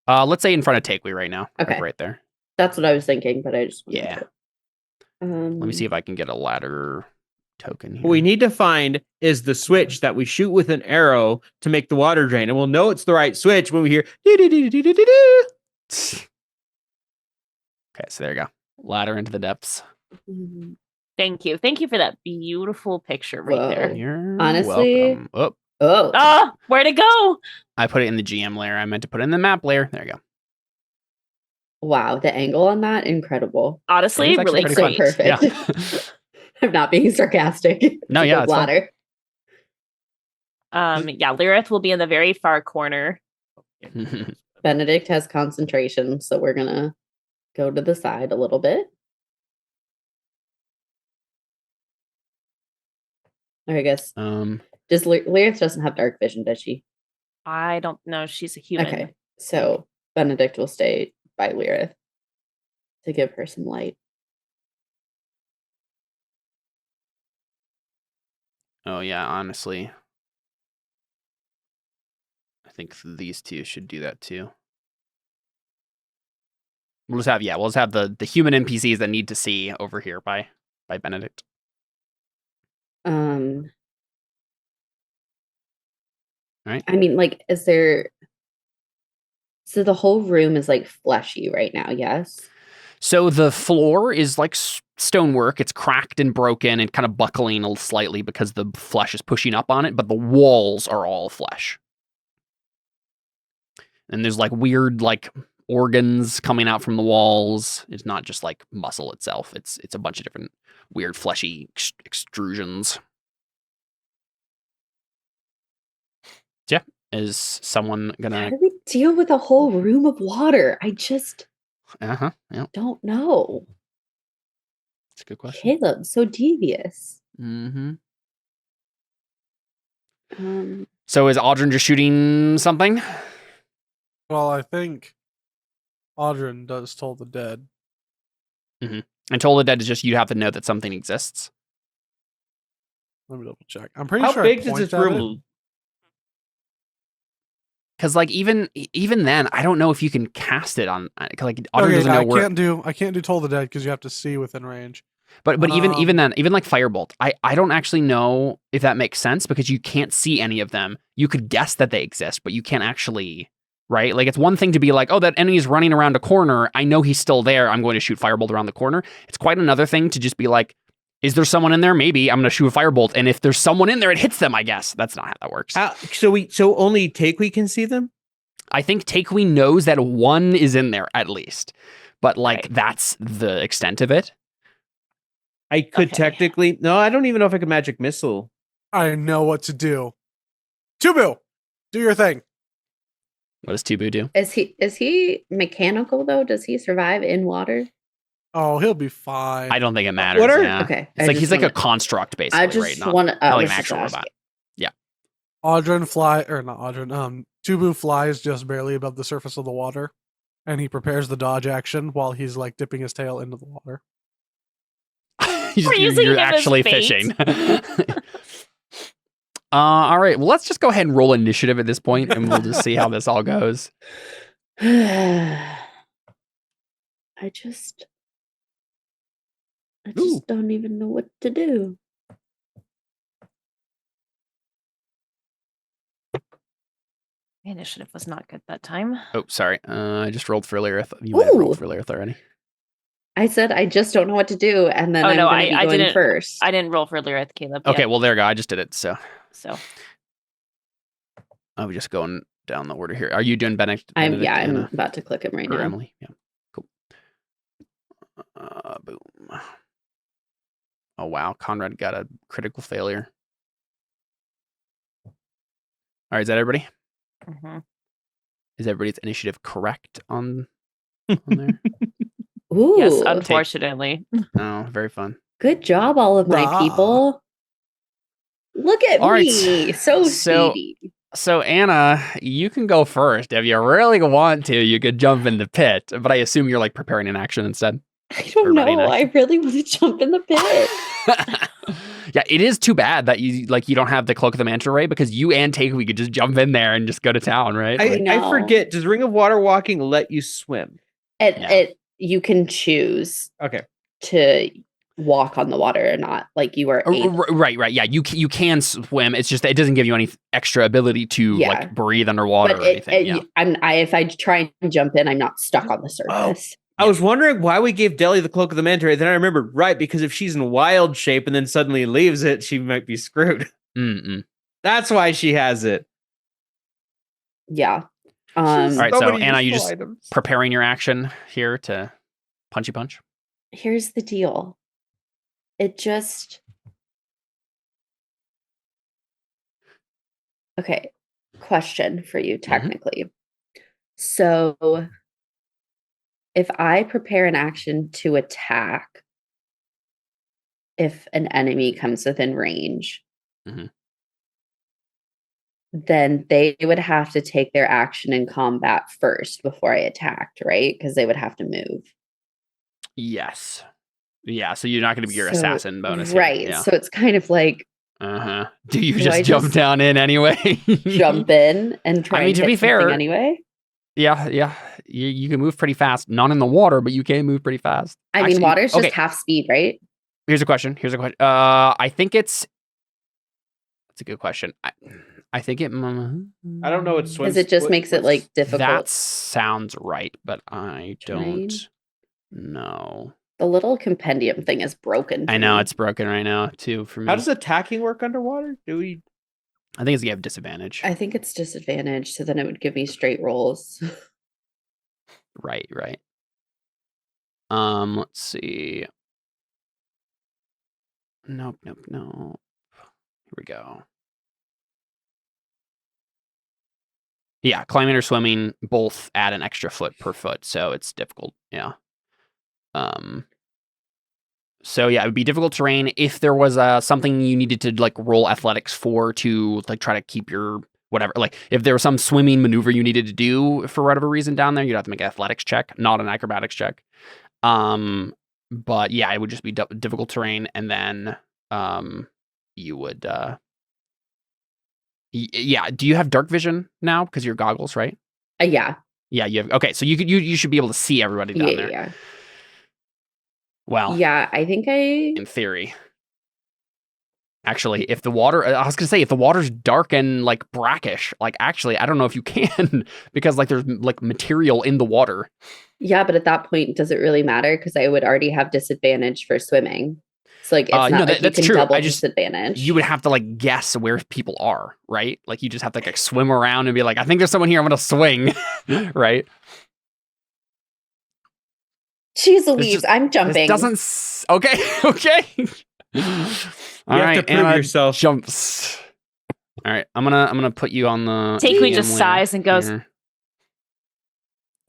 Let's say in front of Takewee right now.
Okay.
Like right there.
That's what I was thinking, but I just
Yeah.
Let
Let me see if I can get a ladder token here.
What we need to find is the switch that we shoot with an arrow to make the water drain, and we'll know it's the right switch when we hear do-do-do-do-do-do-do.
Okay, so there you go. Ladder into the depths.
Mhm.
Thank you. Thank you for that beautiful picture right there.
Whoa.
You're
Honestly-
welcome. Oh,
Oh,
Ah, where'd it go?
I put it in the GM layer. I meant to put it in the map layer. There you go.
wow. The angle on that, incredible.
Honestly,
It is actually
really
pretty
great.
fun.
Perfect.
Yeah.
I'm not being sarcastic.
No,
It's a
yeah,
good
it's fun.
ladder.
Yeah, Lyrith will be in the very far corner.
Benedict has concentration, so we're gonna go to the side a little bit. Or I guess does Lyrith doesn't have dark vision, does she?
I don't know. She's a human.
Okay, so Benedict will stay by Lyrith to give her some light.
Oh yeah, honestly. I think these two should do that too. We'll just have the human NPCs that need to see over here by Benedict. Right.
I mean, like, is there? So the whole room is like fleshy right now. Yes.
So the floor is like stonework. It's cracked and broken and kind of buckling slightly because the flesh is pushing up on it, but the walls are all flesh. And there's like weird like organs coming out from the walls. It's not just like muscle itself. It's a bunch of different weird fleshy extrusions. Yeah. Is someone
How
gonna?
do we deal with a whole room of water? I just
Yeah.
don't know.
It's a good question.
Caleb, so devious.
Mm-hmm.
Um,
So is Audryn just shooting something?
Well, I think Audryn does Toll the Dead.
And Toll the Dead is just you have to know that something exists.
Let me double check. I'm pretty
How
sure.
big
I
does this
point at it.
room?
Because like even then, I don't know if you can cast it on. Like Audryn
Okay,
doesn't know
I
where.
can't do Toll the Dead because you have to see within range.
But even
Um,
then, even like Firebolt, I don't actually know if that makes sense because you can't see any of them. You could guess that they exist, but you can't actually, right? Like it's one thing to be like, oh, that enemy is running around a corner. I know he's still there. I'm going to shoot Firebolt around the corner. It's quite another thing to just be like, is there someone in there? Maybe I'm going to shoot a Firebolt, and if there's someone in there, it hits them. I guess that's not how that works.
So only Takewee can see them?
I think Takewee knows that one is in there at least, but like
Right.
that's the extent of it.
I could
Okay.
technically. No, I don't even know if I could magic missile.
I know what to do. Tubu, do your thing.
What does Tubu do?
is he mechanical though? Does he survive in water?
Oh, he'll be fine.
I don't think it matters.
What are-
Yeah.
Okay,
It's like he's like a construct basically,
I
right?
just
Not,
want to.
not like an actual robot.
Audryn fly or not Audryn. Tubu flies just barely above the surface of the water, and he prepares the dodge action while he's like dipping his tail into the water.
We're using
you're
him as
actually
bait.
fishing. All right. Well, let's just go ahead and roll initiative at this point, and we'll just see how this all goes.
I just
Ooh.
don't even know what to do.
My initiative was not good that time.
Oh, sorry. I just rolled for Lyrith. You might have rolled
Ooh.
for Lyrith already.
I said I just don't know what to do, and then
Oh,
I'm
no,
going to be
I
going
didn't-
first.
I didn't roll for Lyrith, Caleb.
Okay.
yet,
Well, there you go. I just did it. So
so
I'm just going down the order here. Are you doing Benedict?
I'm
Benedict,
I'm
Anna,
about to click him right
or
now.
Emily? Yeah. Cool. Boom. Oh wow, Conrad got a critical failure. All right, is that everybody?
mhm.
Is everybody's initiative correct on there?
Ooh,
Yes, unfortunately.
Oh, very fun.
good job, all of my
Ah.
people. Look at
All right,
me, so
so-
speedy.
So Anna, you can go first if you really want to. You could jump in the pit, but I assume you're like preparing an action instead.
I don't
Everybody
know.
next.
I really want to jump in the pit.
Yeah, it is too bad that you don't have the Cloak of the Manta Ray because you and Takewee could just jump in there and just go to town, right?
I,
I know.
I forget. Does Ring of Water Walking let you swim?
It
Yeah.
you can choose
Okay.
to walk on the water or not. Like you are able.
Right. Yeah, you can swim. It's just that it doesn't give you any extra ability to
Yeah.
like breathe underwater
But
or anything. Yeah.
if I try and jump in, I'm not stuck on the surface.
I was wondering why we gave Deli the Cloak of the Manta. Then I remembered, right, because if she's in wild shape and then suddenly leaves it, she might be screwed.
Mm-mm.
That's why she has it.
Yeah.
All right, so
Nobody
Anna, you
useful
just
items.
preparing your action here to punchy punch.
Here's the deal. It just. Okay. Question for you, technically. So if I prepare an action to attack, if an enemy comes within range,
Mhm.
then they would have to take their action in combat first before I attacked, right? Because they would have to move.
Yes. Yeah, so you're not going to be your
So-
assassin bonus here.
Right.
Yeah.
So it's kind of like
Uh-huh. Do you
Do
just
I
jump
just
down in anyway?
jump in and try
I mean,
and
to
hit
be
something
fair,
anyway.
Yeah. You can move pretty fast. Not in the water, but you can move pretty fast.
I mean,
Actually,
water's just
okay,
half speed, right?
here's a question. I think that's a good question. I think it.
I don't know what swim.
Because it just makes it like difficult.
That sounds right, but I
Terrain?
don't know.
The little compendium thing is broken.
I
for
know
me.
it's broken right now too for me.
How does attacking work underwater? Do we?
I think it's you have disadvantage.
I think it's disadvantage, so then it would give me straight rolls.
Right. Let's see. Nope. Here we go. Yeah, climbing or swimming both add an extra foot per foot, so it's difficult. Yeah. So yeah, it would be difficult terrain if there was something you needed to like roll athletics for to like try to keep your whatever. Like if there was some swimming maneuver you needed to do for whatever reason down there, you'd have to make an athletics check, not an acrobatics check. But yeah, it would just be difficult terrain, and then you would yeah. Do you have dark vision now because your goggles, right?
Yeah.
Yeah, you have. Okay, so you should be able to see everybody down there.
Yeah.
Well,
Yeah, I think
in theory. Actually, if the water, I was gonna say, if the water's dark and like brackish, like actually, I don't know if you can because like there's like material in the water.
Yeah, but at that point, does it really matter? Because I would already have disadvantage for swimming. So like it's not
No,
like
that's
you can
true.
double
I just
disadvantage.
you would have to like guess where people are, right? Like you just have to like swim around and be like, I think there's someone here. I'm gonna swing, right?
Jeez Louise, I'm jumping.
This doesn't. Okay. All
have
right,
to prove
Anna
yourself.
Jumps. All right, I'm gonna put you on the.
Take me
GM
just
wheel
sighs and goes,
here.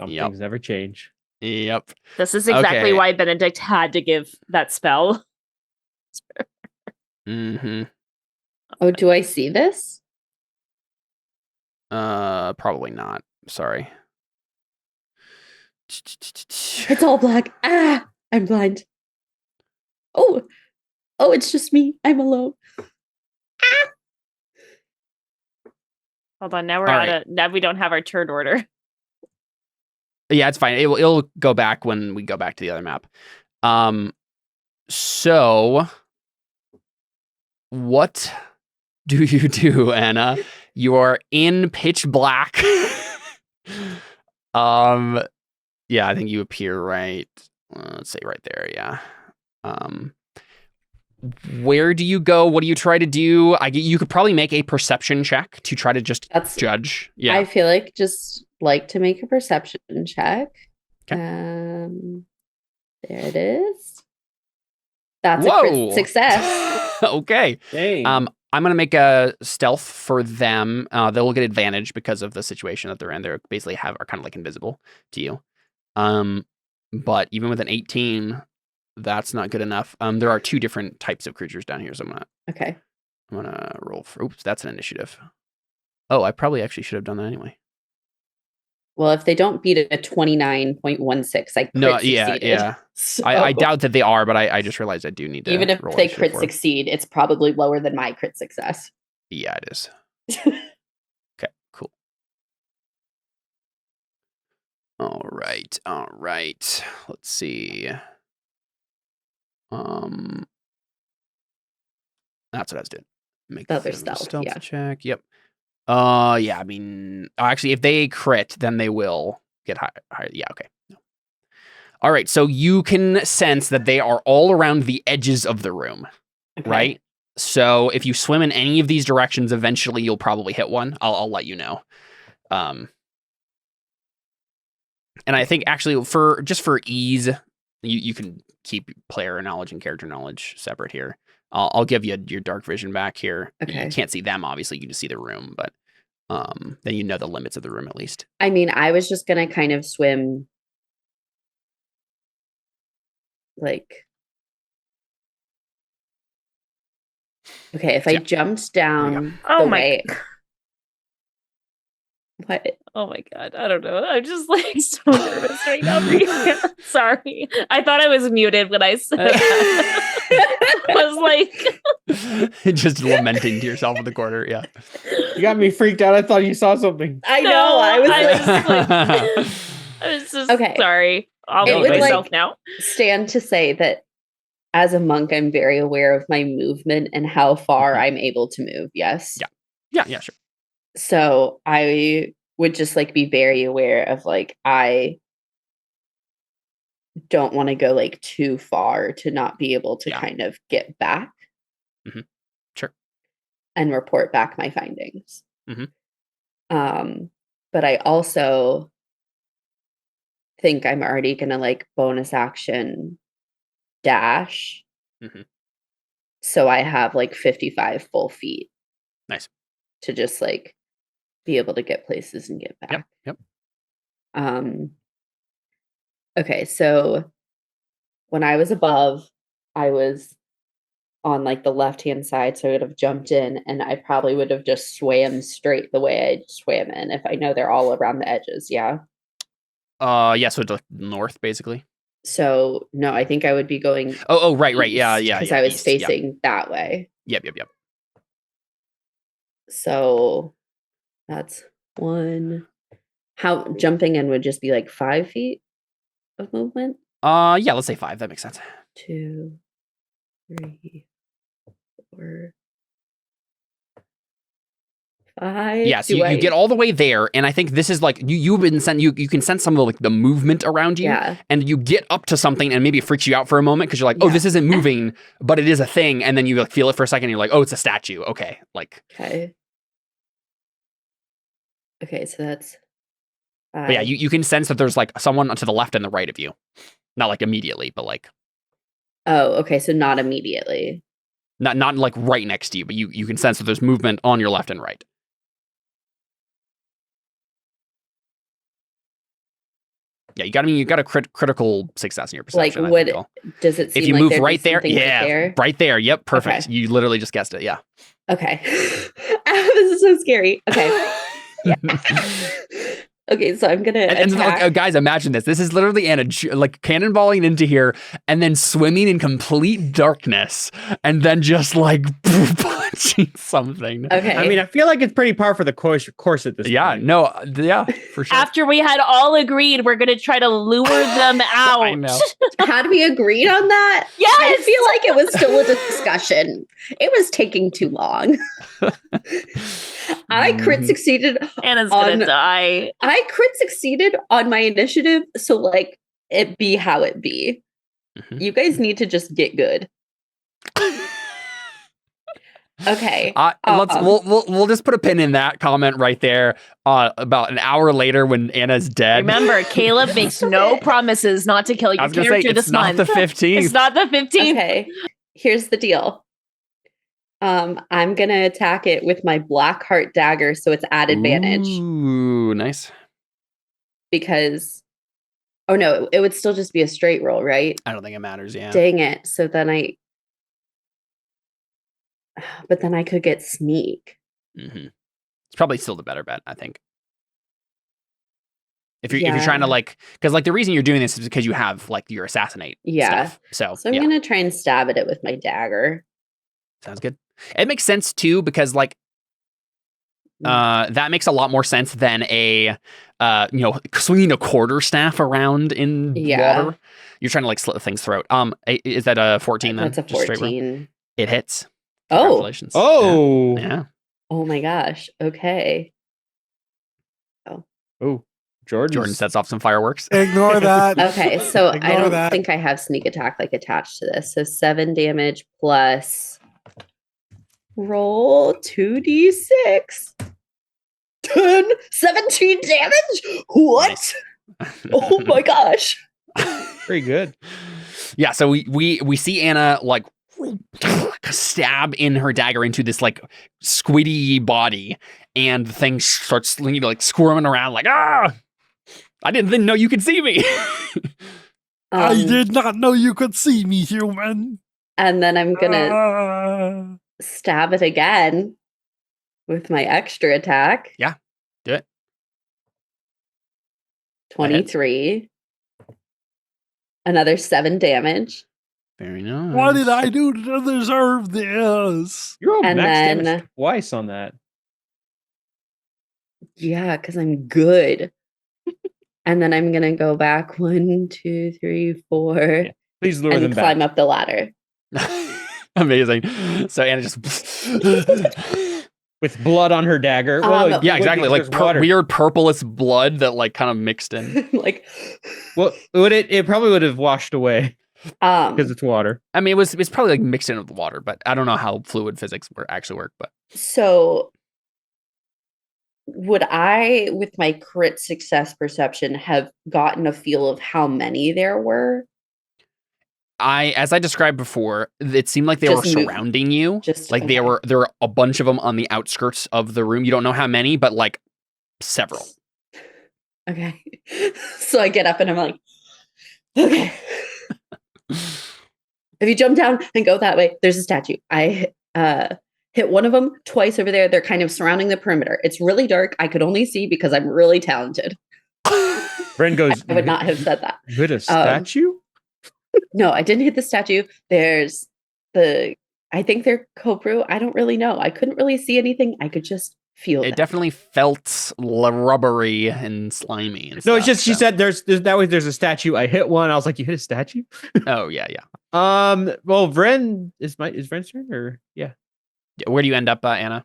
Some
Yep.
things never change.
Yep.
this is exactly
Okay.
why Benedict had to give that spell.
Mm-hmm.
Oh, do I see this?
Probably not. Sorry.
It's all black. Ah, I'm blind. Oh, it's just me. I'm alone.
Hold on, now we're
All
out
right.
of now we don't have our turn order.
Yeah, it's fine. It'll go back when we go back to the other map. So what do you do, Anna? You are in pitch black. Yeah, I think you appear right. Let's say right there. Yeah. Where do you go? What do you try to do? You could probably make a perception check to try to just
That's
judge. Yeah.
I feel just like to make a perception check.
Okay.
There it is. That's a
Whoa.
crit success.
Okay.
Dang.
I'm gonna make a stealth for them. They'll get advantage because of the situation that they're in. They're basically are kind of like invisible to you. But even with an 18, that's not good enough. There are two different types of creatures down here, so
Okay.
I'm gonna roll for. Oops, that's an initiative. Oh, I probably actually should have done that anyway.
Well, if they don't beat it at 29.16, I crit succeeded.
Yeah.
So,
I doubt that they are, but I just realized I do need to.
even if
roll
they
initiative
crit
for 'em.
succeed, it's probably lower than my crit success.
Yeah, it is. Okay, cool. All right. Let's see. That's what I was doing. Make
Other
a
stealth,
stealth
yeah.
check. Yep. Yeah. I mean, actually, if they crit, then they will get higher. Yeah. Okay. No. All right. So you can sense that they are all around the edges of the room,
Okay.
right? So if you swim in any of these directions, eventually you'll probably hit one. I'll let you know. And I think actually for ease, you can keep player knowledge and character knowledge separate here. I'll give you your dark vision back here.
Okay.
You can't see them, obviously. You can just see the room, but then you know the limits of the room at least.
I mean, I was just gonna kind of swim like. Okay, if I
Yeah.
jumped
you go.
down
Oh
the
my
way. What?
Oh my god, I don't know. I'm just like so nervous right now for you. Sorry. I thought I was muted when I said that. I was like
Just lamenting to yourself in the corner. Yeah.
You got me freaked out. I thought you saw something.
I
No,
know. I was like,
I was just
Okay.
sorry. I'll
It
mute
would,
myself
like-
now.
stand to say that as a monk, I'm very aware of my movement and how far
Mhm.
I'm able to move. Yes.
Yeah. Yeah. Sure.
So I would just like be very aware of like I don't want to go like too far to not be able to
Yeah.
kind of get back.
Mhm. Sure.
And report back my findings.
Mhm.
But I also think I'm already gonna like bonus action dash.
Mhm.
So I have like 55 full feet.
Nice.
To just like be able to get places and get back.
Yep.
Okay, so when I was above, I was on like the left-hand side, so I would have jumped in and I probably would have just swam straight the way I swam in if I know they're all around the edges, yeah.
Yeah. So to north, basically.
So no, I think I would be going
Oh, right. Yeah.
because
Yeah.
I was
east, yeah.
facing that way.
Yep.
So that's one. How jumping in would just be like 5 feet of movement?
Yeah. Let's say 5. That makes sense.
2, 3, 4, 5.
Yes, you get all the way there, and I think this is like you've been sent. You can sense some of the movement around you,
Yeah.
and you get up to something, and maybe it freaks you out for a moment because you're like, oh,
Yeah.
this isn't moving, but it is a thing, and then you like feel it for a second, and you're like, oh, it's a statue. Okay, like.
Okay. Okay, so that's 5.
But yeah, you can sense that there's like someone to the left and the right of you, not like immediately, but like
Oh, okay, so not immediately.
not like right next to you, but you can sense that there's movement on your left and right. Yeah, you got a critical success in your perception.
Like,
I
would
think, I'll-
does it seem
if you
like
move
there'd be
right there,
something
yeah, right there, yep, perfect.
Okay.
You literally just guessed it. Yeah.
Okay. This is so scary. Okay. Yeah. Okay, so I'm gonna
And
attack.
like, guys, imagine this. This is literally Anna like cannonballing into here and then swimming in complete darkness and then just like punching something.
Okay.
I mean, I feel like it's pretty par for the course at this
Yeah,
point.
no, yeah, for sure.
After we had all agreed we're gonna try to lure them out.
I know.
Had we agreed on that?
Yes!
I feel like it was still a discussion. It was taking too long. I crit succeeded.
Anna's
On-
gonna die.
I crit succeeded on my initiative, so like it be how it be.
Mhm.
You guys need to just get good. Okay.
We'll just put a pin in that comment right there. About an hour later, when Anna's dead.
Remember, Caleb makes no promises not to kill
I
your
was gonna say
character
it's
this
not
month.
the 15th.
It's not the 15th.
Okay. Here's the deal. I'm gonna attack it with my black heart dagger, so it's at advantage
Ooh, nice.
because. Oh no, it would still just be a straight roll, right?
I don't think it matters. Yeah.
Dang it! So then but then I could get sneak.
Mm-hmm. It's probably still the better bet, I think. If you're
Yeah.
trying to like, because like the reason you're doing this is because you have like your assassinate
Yeah.
stuff. So
So I'm
yeah,
gonna try and stab at it with my dagger.
sounds good. It makes sense too because like That makes a lot more sense than a, swinging a quarterstaff around in
Yeah.
water. You're trying to like slit the thing's throat. Is that a 14 then?
That's a
Just straight roll?
14.
It hits.
Oh.
Congratulations.
Oh.
Yeah.
Oh my gosh. Okay.
Oh,
Jordan sets off some fireworks.
Ignore that.
Okay, so I
Ignore
don't
that.
think I have sneak attack like attached to this. So 7 damage plus roll 2d6. 10, 17 damage? What? Oh my gosh.
very good.
Yeah, so we see Anna like stab in her dagger into this like squiddy body, and the thing starts like squirming around like, I didn't know you could see me.
I did not know you could see me, human.
And then I'm gonna stab it again with my extra attack.
Yeah, do it.
23. Another 7 damage.
Very nice.
What did I do to deserve this?
You rolled
And
max
then-
damage twice on that.
Yeah, because I'm good. And then I'm gonna go back 1, 2, 3, 4,
Yeah, please lure
and
them
climb
back.
up the ladder.
Amazing. So Anna just
With blood on her dagger.
yeah, exactly. Like
there's water.
weird purplish blood that like kind of mixed in.
Like,
Well, it probably would have washed away because it's water.
I mean, it's probably like mixed in with the water, but I don't know how fluid physics actually work. But
so would I, with my crit success perception, have gotten a feel of how many there were?
as I described before, it seemed like they were
Just move.
surrounding you.
Just
Like there were a bunch of them on the outskirts of the room. You don't know how many, but like several.
Okay. So I get up and I'm like, okay. If you jump down and go that way, there's a statue. I hit one of them twice over there. They're kind of surrounding the perimeter. It's really dark. I could only see because I'm really talented.
Bren goes,
I would not have said that.
hit a statue?
No, I didn't hit the statue. There's I think they're Cobru. I don't really know. I couldn't really see anything. I could just feel
It
them.
definitely felt rubbery and slimy. And
No, it's
stuff,
just she
so-
said there's a statue. I hit one. I was like, you hit a statue?
Oh yeah.
Well, Vren is Vren's turn or yeah.
Where do you end up, Anna?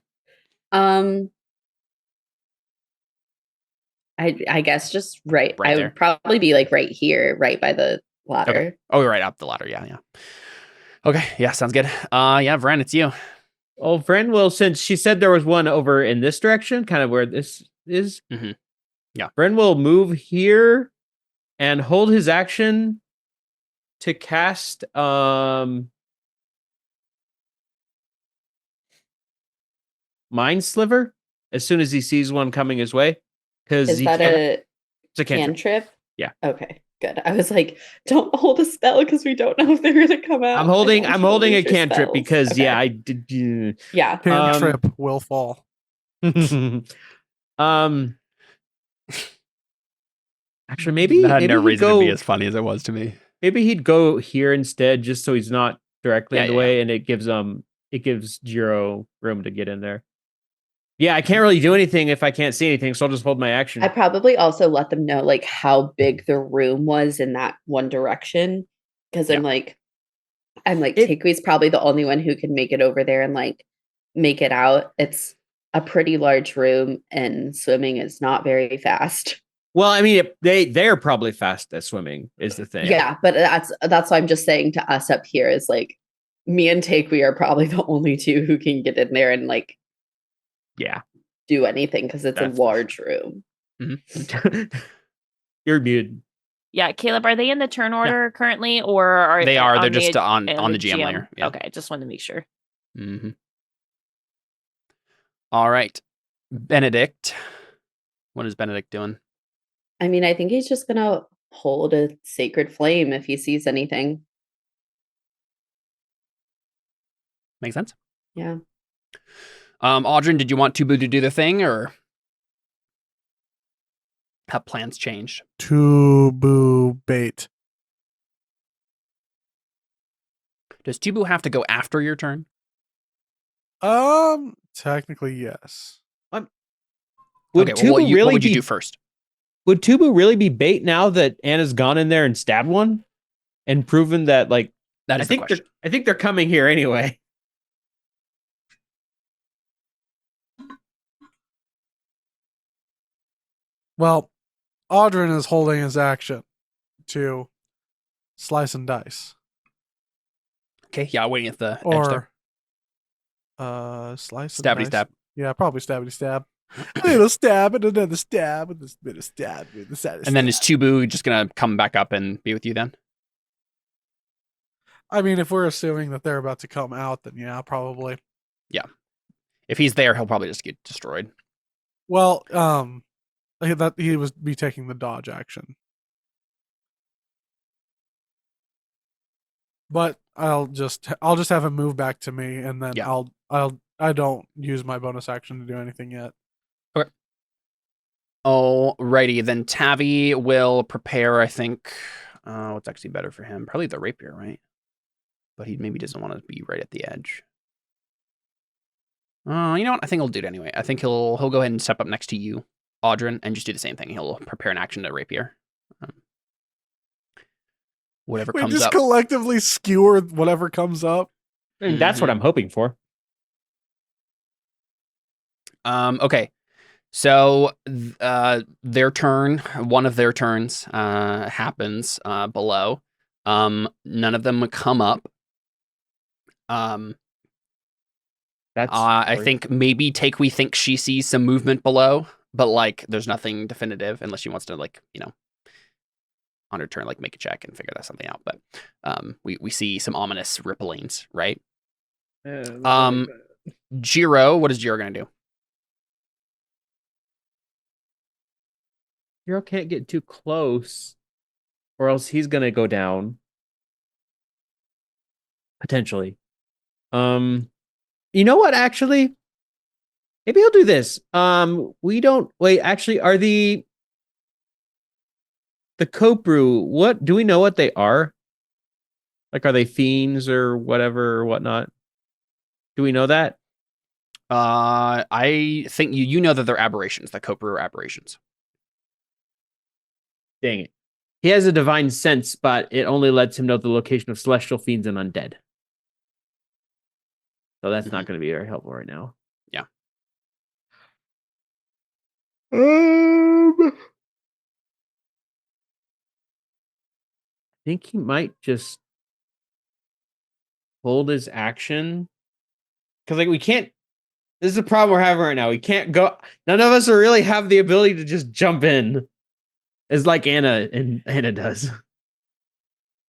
I guess just right.
Right
I
there.
would probably be like right here, right by the ladder.
Okay. Oh, you're right up the ladder. Yeah. Okay. Yeah. Sounds good. Yeah, Vren, it's you.
Oh, Vren will, since she said there was one over in this direction, kind of where this is.
Mhm. Yeah.
Vren will move here and hold his action to cast Mind Sliver as soon as he sees one coming his way. Because
Is that a
it's a cantrip.
cantrip?
Yeah.
Okay, good. I was like, don't hold a spell because we don't know if they're going to come out.
I'm holding
I don't wanna
a
lose your
cantrip
spells.
because
Okay.
I did.
Yeah.
Cantrip will fall.
Actually, maybe
That had no
he'd
reason
go.
to be as funny as it was to me.
Maybe he'd go here instead, just so he's not directly
Yeah,
in the
yeah,
way, and it gives Jiro room to get in there. Yeah, I can't really do anything if I can't see anything, so I'll just hold my action.
I probably also let them know like how big the room was in that one direction because I'm like Takewe's probably the only one who can make it over there and like make it out. It's a pretty large room and swimming is not very fast.
Well, I mean, they're probably fast at swimming, is the thing.
Yeah, but that's why I'm just saying to us up here is like me and Takewee are probably the only two who can get in there and like do anything because it's
That's
a
for
large room.
You're muted.
Yeah, Caleb, are they in the turn order currently, or are
They are. They're
on
just
the,
on the GM layer. Yeah.
Okay, I just wanted to make sure.
Mm-hmm. All right, Benedict. What is Benedict doing?
I mean, I think he's just gonna hold a sacred flame if he sees anything.
Make sense?
Yeah.
Audryn, did you want Tubu to do the thing, or have plans changed?
Tubu bait.
Does Tubu have to go after your turn?
Technically, yes.
Would
Okay, well,
Tubu
what
really
would you
be
do first?
Would Tubu really be bait now that Anna's gone in there and stabbed one and proven that like
That is the question.
I think they're coming here anyway.
Well, Audrin is holding his action to slice and dice.
Okay, yeah, waiting at the edge there.
Or slice and
Stabby
dice.
stab.
Yeah, probably stabby stab. A little stab and another stab and this bit of stab and the side of
And then is
stab.
Tubu just gonna come back up and be with you then?
I mean, if we're assuming that they're about to come out, then yeah, probably.
If he's there, he'll probably just get destroyed.
Well, that he was be taking the dodge action. But I'll just have him move back to me, and then
Yeah.
I don't use my bonus action to do anything yet.
Alrighty, then Tavi will prepare, I think. What's actually better for him? Probably the rapier, right? But he maybe doesn't want to be right at the edge. You know what? I think he'll do it anyway. I think he'll go ahead and step up next to you, Audrin, and just do the same thing. He'll prepare an action to rapier. Whatever
We
comes
just
up.
collectively skewer whatever comes up.
I mean, that's what I'm hoping for.
Okay. So their turn, one of their turns happens below. None of them come up.
That's
I think maybe we think she sees some movement below, but like there's nothing definitive unless she wants to like, you know, on her turn, like make a check and figure that something out. But we see some ominous ripplings, right? Jiro, what is Jiro gonna do?
Hero can't get too close, or else he's gonna go down. Potentially. You know what? Actually, maybe he'll do this. We don't wait. Actually, are the Kopru? What do we know what they are? Like, are they fiends or whatever or whatnot? Do we know that?
I think you know that they're aberrations. The Kopru are aberrations.
Dang it. He has a divine sense, but it only lets him know the location of celestial fiends and undead. So that's not going to be very helpful right now.
Yeah.
I think he might just hold his action. Because like we can't. This is a problem we're having right now. We can't go. None of us really have the ability to just jump in. It's like Anna does.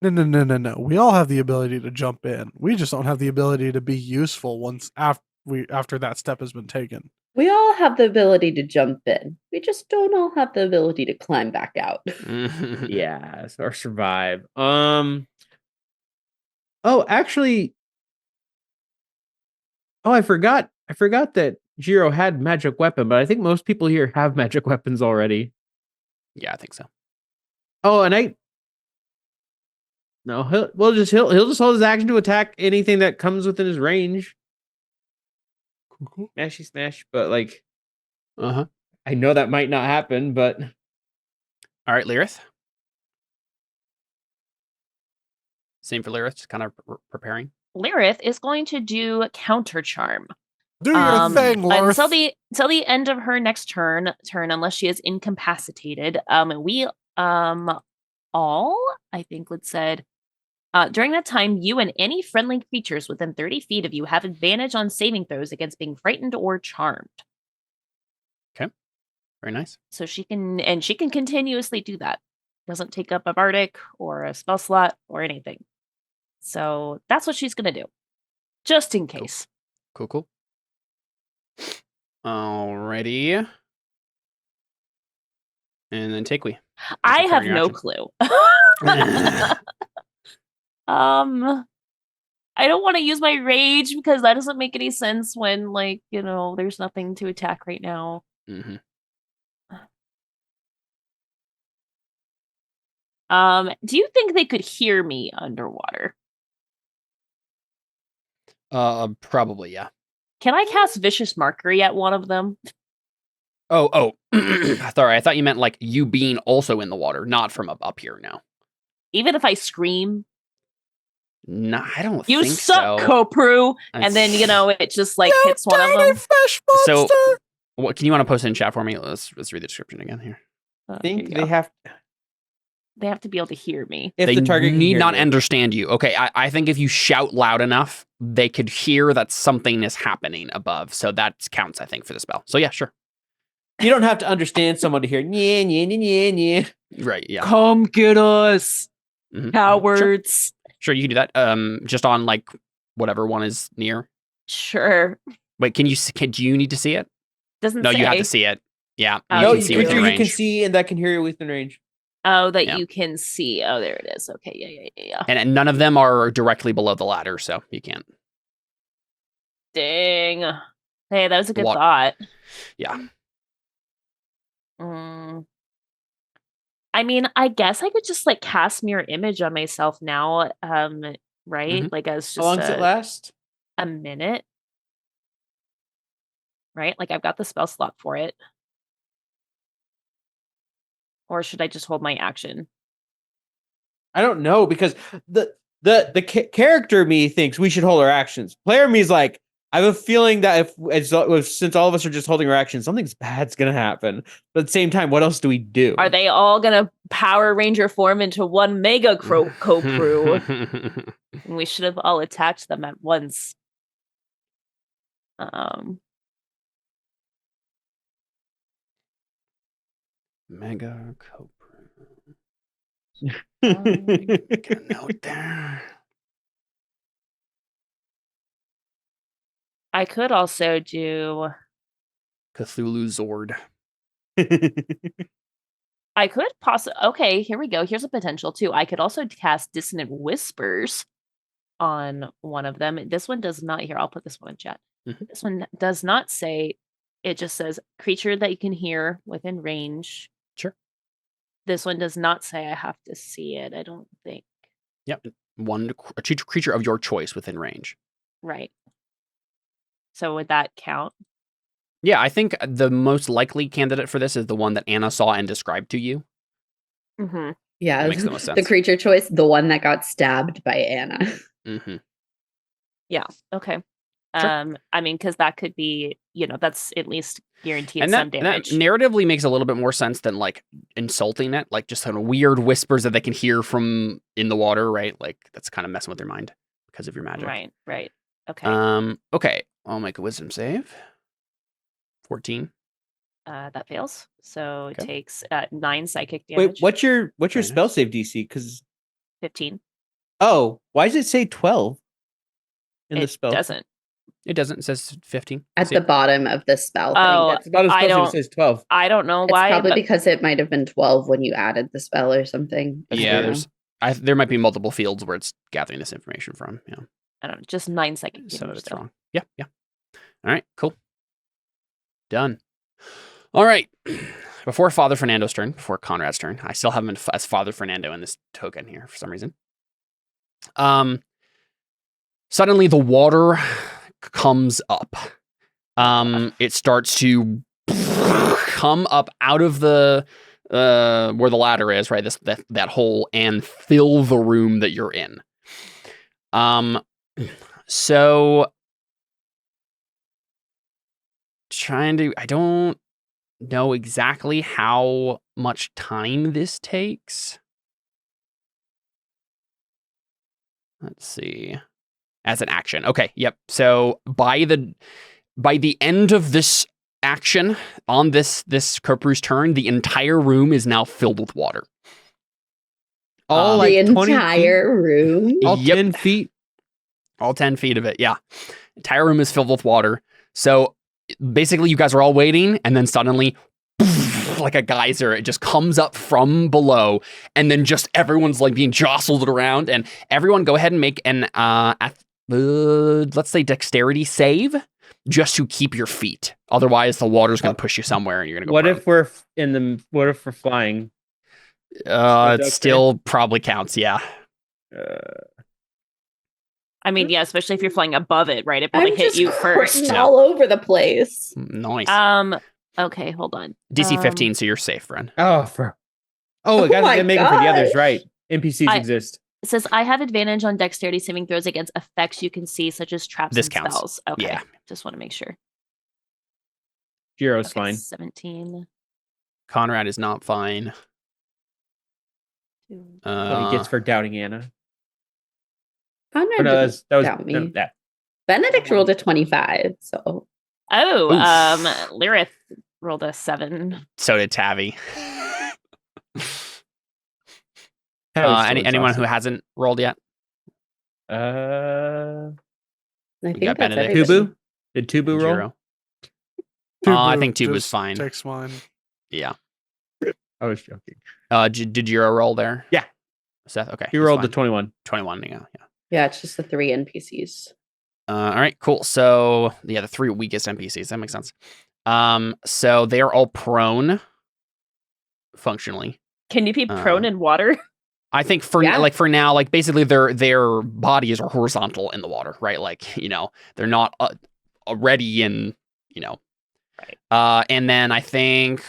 No. We all have the ability to jump in. We just don't have the ability to be useful once after that step has been taken.
We all have the ability to jump in. We just don't all have the ability to climb back out.
Yeah, or survive. Oh, actually. Oh, I forgot that Jiro had magic weapon, but I think most people here have magic weapons already.
Yeah, I think so.
Oh, and he'll just hold his action to attack anything that comes within his range.
Cool.
Smashy smash, but like,
I
know that might not happen, but
all right, Lyrith. Same for Lyrith, just kind of preparing.
Lyrith is going to do counter charm.
Do your thing, Lurth.
Until the end of her next turn, unless she is incapacitated. We all, I think, said during that time, you and any friendly creatures within 30 feet of you have advantage on saving throws against being frightened or charmed.
Okay, very nice.
So she can continuously do that. Doesn't take up a bardic or a spell slot or anything. So that's what she's gonna do, just in case.
Cool. Alrighty. And then Takewee.
I have no clue. I don't want to use my rage because that doesn't make any sense when, like, you know, there's nothing to attack right now.
Mm-hmm.
Do you think they could hear me underwater?
Probably, yeah.
Can I cast Vicious Mockery at one of them?
Oh. Sorry, I thought you meant like you being also in the water, not from up here. No.
Even if I scream,
No, I don't
you
think
suck,
so.
Kopru, and then it just like hits one of them.
Fish
So,
monster!
what can you want to post it in chat for me? Let's read the description again here.
I
Here
think
you
they
go.
have
They have to be able to hear me.
if
They
the target can
need
hear
not
you.
understand you. Okay, I think if you shout loud enough, they could hear that something is happening above. So that counts, I think, for the spell. So yeah, sure.
You don't have to understand someone to hear. Yeah, yeah, yeah, yeah.
Right, yeah.
Come get us,
Mhm.
cowards.
Sure, you can do that. Just on like whatever one is near.
Sure.
Wait, do you need to see it?
Doesn't
No,
say.
you have to see it. Yeah,
Oh,
you
No,
can see
creature
within
you
range.
can see and that can hear you within range.
Oh, that
Yeah.
you can see. Oh, there it is. Okay, yeah.
And none of them are directly below the ladder, so you can't.
Dang. Hey, that was a good
What?
thought.
Yeah.
I mean, I guess I could just like cast mirror image on myself now. Right?
Mhm.
Like as
How long
just
does it last?
a minute. Right? Like I've got the spell slot for it. Or should I just hold my action?
I don't know because the character me thinks we should hold our actions. Player me is like, I have a feeling that since all of us are just holding our actions, something's bad's gonna happen. But at the same time, what else do we do?
Are they all gonna Power Ranger form into one mega Kopru? And we should have all attacked them at once.
Mega Cobra. Get a note there.
I could also do.
Cthulhu Zord.
I could possibly. Okay, here we go. Here's a potential too. I could also cast Dissonant Whispers on one of them. This one does not. Here, I'll put this one in chat.
Mhm.
This one does not say. It just says creature that you can hear within range.
Sure.
This one does not say I have to see it. I don't think.
Yep. A creature of your choice within range.
Right. So would that count?
Yeah, I think the most likely candidate for this is the one that Anna saw and described to you.
Mm-hmm.
Yeah,
That makes the most
the
sense.
creature choice, the one that got stabbed by Anna.
Mm-hmm.
Yeah. Okay.
Sure.
I mean, because that could be, that's at least guaranteed
And
some
that
damage.
narratively makes a little bit more sense than like insulting it, like just kind of weird whispers that they can hear from in the water, right? Like that's kind of messing with their mind because of your magic.
Right. Okay.
Okay. I'll make a wisdom save. 14.
That fails. So it
Okay.
takes 9 psychic damage.
Wait, what's your
Very
spell
nice.
save DC? Because
15.
why does it say 12 in the
It
spell?
doesn't.
It doesn't. It says 15.
At
See?
the bottom of the spell
Oh,
thing.
It's about as
I
spell save,
don't-
it says 12.
I don't know
It's
why.
probably
but
because it might have been 12 when you added the spell or something. I
Yeah,
don't know.
there might be multiple fields where it's gathering this information from. Yeah.
I don't know. Just 9 psychic
So
damage.
that it's
though.
wrong. Yeah. All right, cool. Done. All right. Before Father Fernando's turn, before Conrad's turn, I still have him as Father Fernando in this token here for some reason. Suddenly the water comes up. It starts to come up out of the where the ladder is, right? That hole, and fill the room that you're in. So I don't know exactly how much time this takes. Let's see. As an action. Okay, yep. So by the end of this action on this Kopru's turn, the entire room is now filled with water.
All
The
like 20
entire room.
feet? All
Yep.
10 feet?
All 10 feet of it, yeah. Entire room is filled with water. So basically you guys are all waiting, and then suddenly, like a geyser, it just comes up from below, and then just everyone's like being jostled around, and everyone go ahead and make an, let's say dexterity save, just to keep your feet. Otherwise the water's going to push you somewhere and you're going to go
What
prone.
if we're flying?
It
okay?
still probably counts, yeah.
I mean, yeah, especially if you're flying above it, right? It probably
I'm
hit
just
you first.
squirting all over the place.
Nice.
Okay, hold on.
DC 15, so you're safe, friend.
Oh,
Oh
it got
my
to make it for the others,
gosh.
right? NPCs
I-
exist.
It says I have advantage on dexterity saving throws against effects you can see, such as traps
This
and
counts.
spells. Okay,
Yeah.
just want to make sure.
Jiro's
Okay,
fine.
17.
Conrad is not fine.
What he gets for doubting Anna.
Conrad
Or no,
didn't
that was
doubt me.
that.
Benedict rolled a 25, so
Oh,
Oof.
Lyrith rolled a 7.
So did Tavi.
That was so
Anyone who
exhausted.
hasn't rolled yet?
I think
got
that's
Benedict.
everybody.
Tubu? Did Tubu roll?
Jiro. I think Tubu's
just
fine.
Takes mine.
Yeah.
I was joking.
Did Jiro roll there?
Yeah.
Seth? Okay.
He
he's
rolled the
fine.
21.
21, yeah.
Yeah, it's just the 3 NPCs.
All right, cool. So, yeah, the 3 weakest NPCs. That makes sense. So they are all prone, functionally.
Can you be prone in water?
I think for
Yeah.
now, like basically their bodies are horizontal in the water, right? Like, they're not already in,
Right.
And then I think,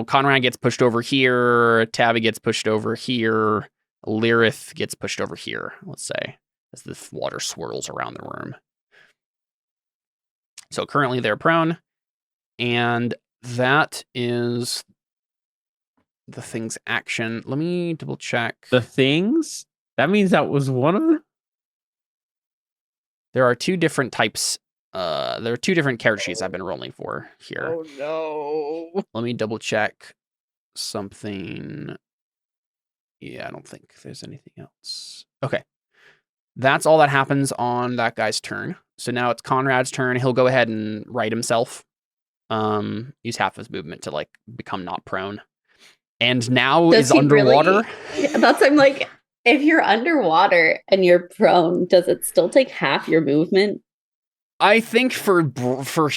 Conrad gets pushed over here, Tabby gets pushed over here, Lyrith gets pushed over here, let's say, as the water swirls around the room. So currently they're prone, and that is the thing's action. Let me double check.
The things? That means that was one of them?
There are 2 different types. There are 2 different character sheets I've been rolling for here.
Oh, no.
Let me double check something. Yeah, I don't think there's anything else. Okay. That's all that happens on that guy's turn. So now it's Conrad's turn. He'll go ahead and right himself. Use half his movement to like become not prone. And now
Does
is
he
underwater.
really? I'm like, if you're underwater and you're prone, does it still take half your movement?
I think for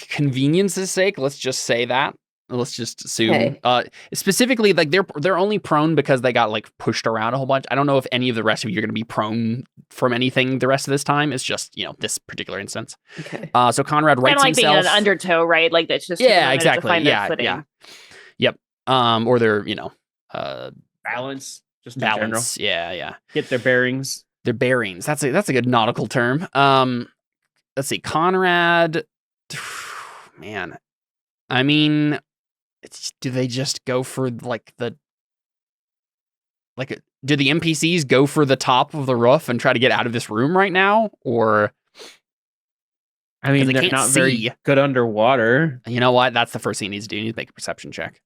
convenience's sake, let's just say that. Let's just assume.
Okay.
Specifically, like they're only prone because they got like pushed around a whole bunch. I don't know if any of the rest of you are going to be prone from anything the rest of this time. It's just this particular instance.
Okay.
So Conrad
Kind
rights
of like being in
himself.
an undertow, right? Like that's just
Yeah,
to
exactly.
find their
Yeah,
footing.
yeah. Yep. Or their
Balance. Just in general.
balance. Yeah.
Get their bearings.
Their bearings. That's a good nautical term. Let's see. Conrad. Man, I mean, do they just go for like do the NPCs go for the top of the roof and try to get out of this room right now? Or
I mean,
they
they're
can't
not
see.
very good underwater.
You know what? That's the first thing he needs to do. He needs to make a perception check.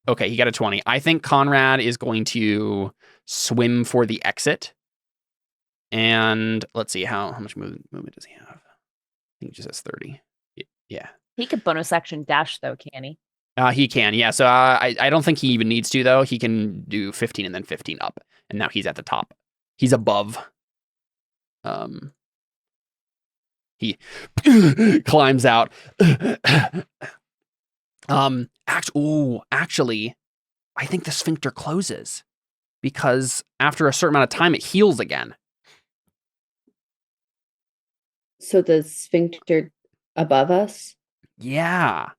Okay, he got a 20. I think Conrad is going to swim for the exit. And let's see, how much movement does he have? I think he just has 30. Yeah.
He could bonus action dash though, can he?
He can, yeah. So I don't think he even needs to, though. He can do 15 and then 15 up. And now he's at the top. He's above. He climbs out. Actually, I think the sphincter closes because after a certain amount of time, it heals again.
So the sphincter above us?
Yeah.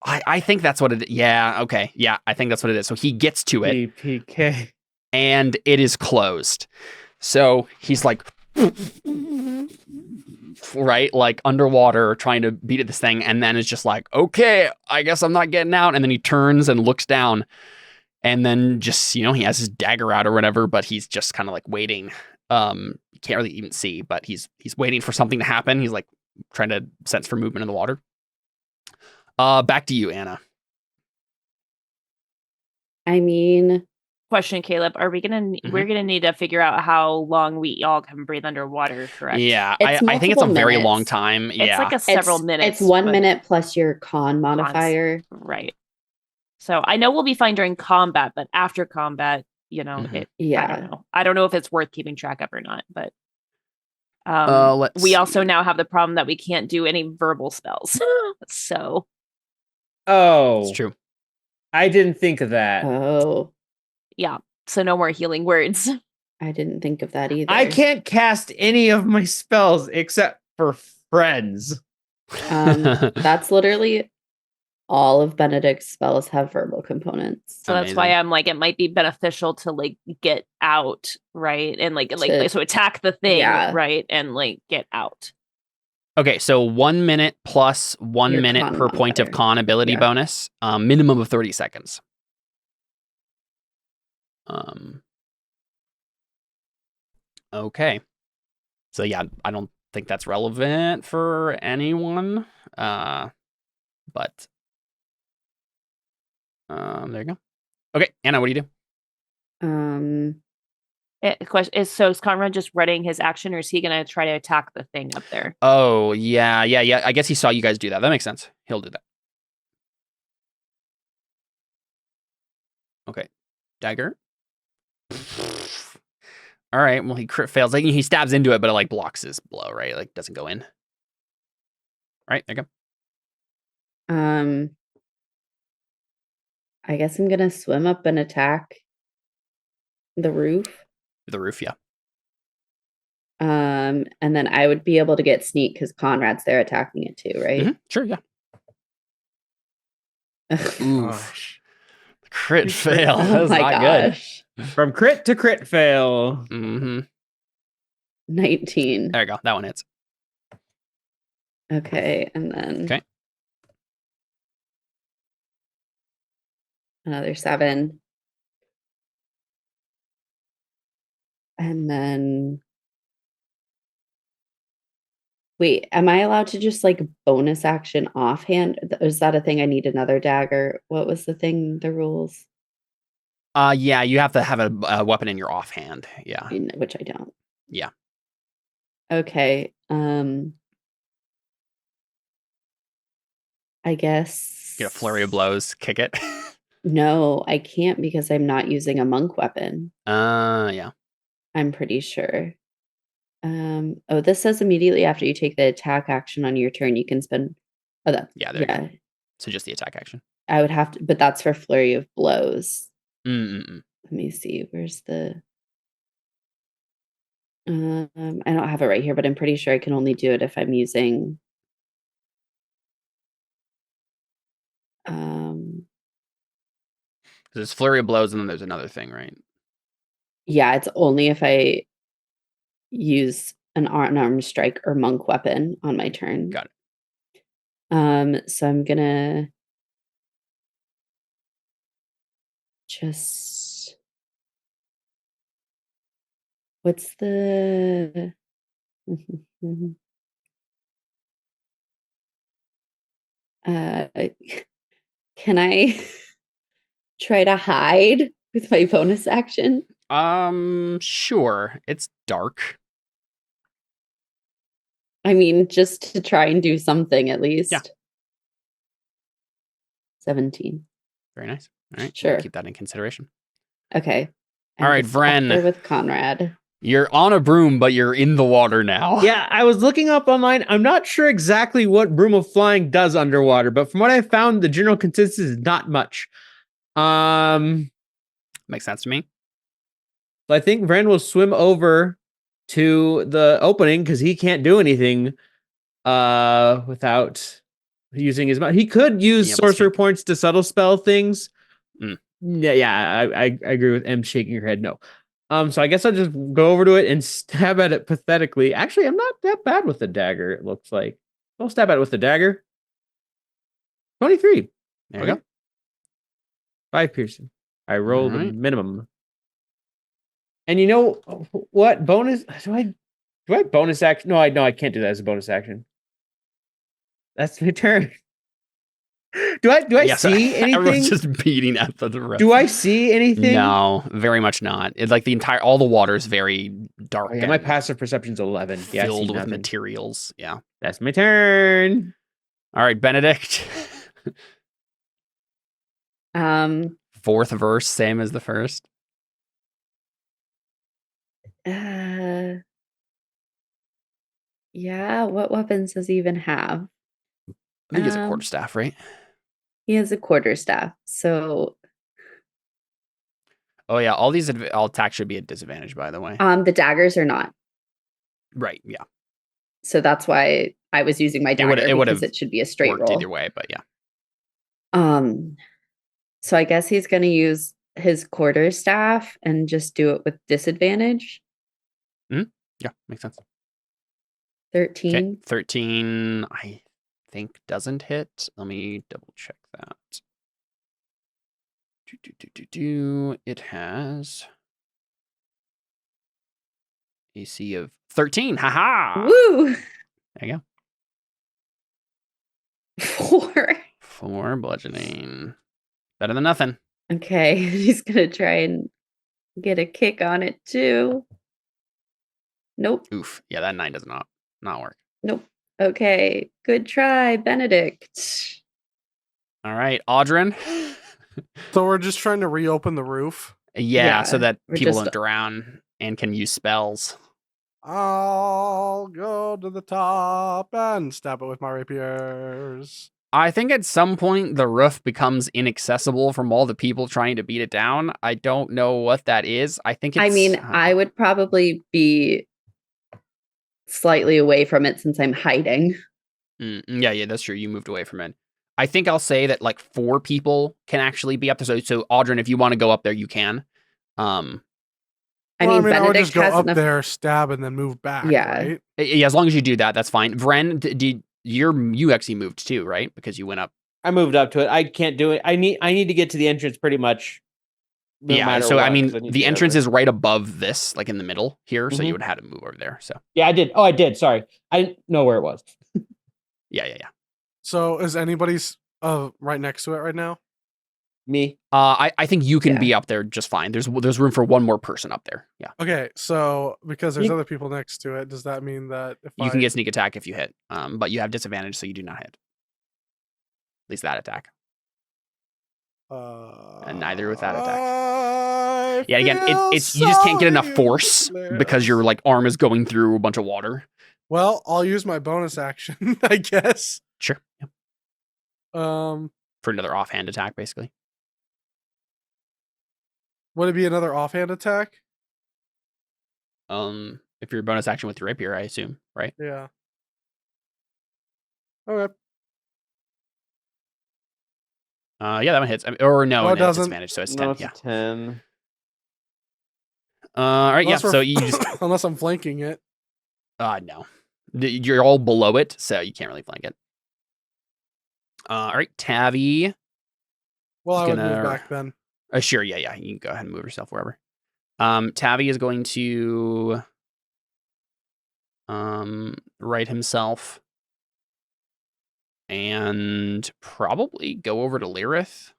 I think that's what it is. Yeah, okay. Yeah, I think that's what it is. So he gets to it.
PK.
And it is closed. So he's like, right, like underwater trying to beat at this thing, and then it's just like, okay, I guess I'm not getting out. And then he turns and looks down, and then just, he has his dagger out or whatever, but he's just kind of like waiting. You can't really even see, but he's waiting for something to happen. He's like trying to sense for movement in the water. Back to you, Anna.
I mean,
Question, Caleb. Are we gonna? We're gonna need to figure out how long we all can breathe underwater. Correct?
Yeah,
It's
I think it's a
multiple
very
minutes.
long time.
It's
Yeah,
like several minutes.
It's 1
but-
minute plus your con modifier.
Right. So I know we'll be fine during combat, but after combat,
Mhm.
I
Yeah.
don't know. I don't know if it's worth keeping track of or not, but
let's
we
see.
also now have the problem that we can't do any verbal spells. So
Oh,
It's true.
I didn't think of that.
Oh,
yeah. So no more healing words.
I didn't think of that either.
I can't cast any of my spells except for friends.
That's literally all of Benedict's spells have verbal components.
So that's why
Amazing.
I'm like, it might be beneficial to like get out, right? And like
To-
so attack the thing,
Yeah.
right? And like get out.
Okay, so 1 minute plus 1
Your
minute
con
per point of
modifier.
con ability
Yeah.
bonus. Minimum of 30 seconds. Okay. So yeah, I don't think that's relevant for anyone. But there you go. Okay, Anna, what do you do?
Question is, so is Conrad just running his action, or is he gonna try to attack the thing up there?
Oh, yeah. I guess he saw you guys do that. That makes sense. He'll do that. Okay. Dagger. All right. Well, he crit fails. Like he stabs into it, but it like blocks his blow, right? Like doesn't go in. All right, there you go.
I guess I'm gonna swim up and attack the roof.
The roof, yeah.
And then I would be able to get sneak because Conrad's there attacking it too, right?
Mhm, sure, yeah. Oof.
Gosh.
Crit fail.
Oh
That's
my
not
gosh.
From crit to crit fail.
good. Mm-hmm.
19.
There you go. That one hits.
Okay, and then
Okay.
another 7. And then wait, am I allowed to just like bonus action offhand? Is that a thing? I need another dagger. What was the thing, the rules?
Yeah, you have to have a weapon in your offhand. Yeah.
Which I don't.
Yeah.
Okay. I guess
Get a flurry of blows, kick it.
No, I can't because I'm not using a monk weapon.
Yeah.
I'm pretty sure. Oh, this says immediately after you take the attack action on your turn, you can spend. Oh, that.
Yeah, there you
Yeah,
go. So just the attack action.
I would have to, but that's for flurry of blows.
Mm-mm.
Let me see. Where's the? I don't have it right here, but I'm pretty sure I can only do it if I'm using.
There's flurry of blows, and then there's another thing, right?
Yeah, it's only if I use an unarmed strike or monk weapon on my turn.
Got
it. So I'm gonna just what's the can I try to hide with my bonus action?
Sure. It's dark.
I mean, just to try and do something at least.
Yeah.
17.
Very nice. All right.
Sure.
Keep that in consideration.
Okay.
All right,
just up there
Vren.
with Conrad.
You're on a broom, but you're in the water now.
Yeah, I was looking up online. I'm not sure exactly what Broom of Flying does underwater, but from what I found, the general consensus is not much.
Makes sense to me.
I think Vren will swim over to the opening because he can't do anything without using his mouth. He could use
Yeah,
sorcerer points to subtle spell things.
Mm.
Yeah, I agree with M shaking her head no. So I guess I'll just go over to it and stab at it pathetically. Actually, I'm not that bad with the dagger, it looks like. I'll stab at it with the dagger. 23.
There you go.
5 piercing. I roll the
Alright.
minimum. And you know what? Bonus? Do I bonus action? No, I can't do that as a bonus action. That's my turn. Do I
Yeah, so
see
Everyone's
anything?
just beating at the rest.
Do I see anything?
No, very much not. It's like all the water is very dark.
Oh, yeah, my
and
passive perception's 11. Yeah, I see
filled with
nothing.
materials. Yeah.
That's my turn.
All right, Benedict. Fourth verse, same as the first.
Yeah, what weapons does he even have?
I think it's a quarterstaff, right?
He has a quarterstaff, so
Oh yeah, all attacks should be at disadvantage, by the way.
the daggers are not.
Right. Yeah.
So that's why I was using my
It would-
dagger
it would
because
have
it should be a straight
Worked
roll.
either way, but yeah.
So I guess he's going to use his quarterstaff and just do it with disadvantage.
Yeah, makes sense.
13.
Okay, 13, I think doesn't hit. Let me double check that. It has AC of 13. Haha!
Woo!
There you go.
4.
4 bludgeoning. Better than nothing.
Okay, he's going to try and get a kick on it too. Nope.
Oof. Yeah, that 9 does not work.
Nope. Okay, good try, Benedict.
All right, Audrin.
So we're just trying to reopen the roof.
Yeah, so that
we're
people
just-
don't drown and can use spells.
I'll go to the top and stab it with my rapiers.
I think at some point the roof becomes inaccessible from all the people trying to beat it down. I don't know what that is. I think it's...
I mean, I would probably be slightly away from it since I'm hiding.
Yeah, that's true. You moved away from it. I think I'll say that like 4 people can actually be up there. So Audrin, if you want to go up there, you can.
I
I would
Benedict
just go
has
up
enough.
there, stab, and then move back.
Yeah.
Right?
Yeah, as long as you do that, that's fine. Vren, you actually moved too, right? Because you went up.
I moved up to it. I can't do it. I need to get to the entrance pretty much. no
Yeah,
matter
so
what,
I mean,
'cause need to
the
get
entrance
over.
is right above this, like in the middle here. So
Mhm.
you would have to move over there. So
Yeah, I did. Oh, I did. Sorry, I didn't know where it was.
yeah.
So is anybody's right next to it right now?
Me.
I think you can
Yeah.
be up there just fine. There's room for one more person up there. Yeah,
Okay, so because there's
You-
other people next to it, does that mean that if
you can get sneak attack if you hit. But you have disadvantage, so you do not hit. At least that attack. And neither with that attack. Yeah, again, it's you just can't get enough force because your like arm is going through a bunch of water.
Well, I'll use my bonus action, I guess.
Sure. Yeah. For another offhand attack, basically.
Would it be another offhand attack?
If your bonus action with your rapier, I assume, right?
Yeah. Okay.
Yeah, that one hits. Or no,
Oh, it
it's
doesn't.
disadvantage, so it's 10.
No, it's
Yeah.
a 10.
All right, yeah.
Unless we're-
So you just
unless I'm flanking it.
no, you're all below it, so you can't really flank it. All right, Tavi.
Well, I would
gonna-
move back then.
Sure, yeah. You can go ahead and move yourself wherever. Tavi is going to right himself and probably go over to Lyrith,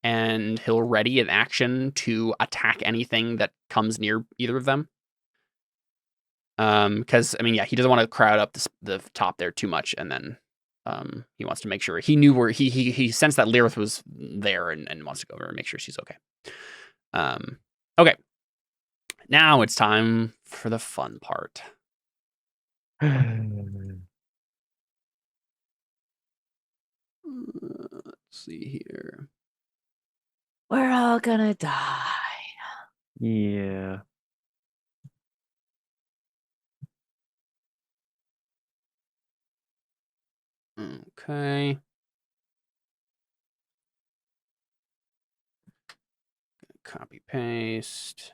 and he'll ready an action to attack anything that comes near either of them. Because I mean, yeah, he doesn't want to crowd up the top there too much, and then he wants to make sure he knew where he sensed that Lyrith was there and wants to go over and make sure she's okay. Okay. Now it's time for the fun part. Let's see here.
We're all gonna die.
Yeah.
Okay. Copy paste.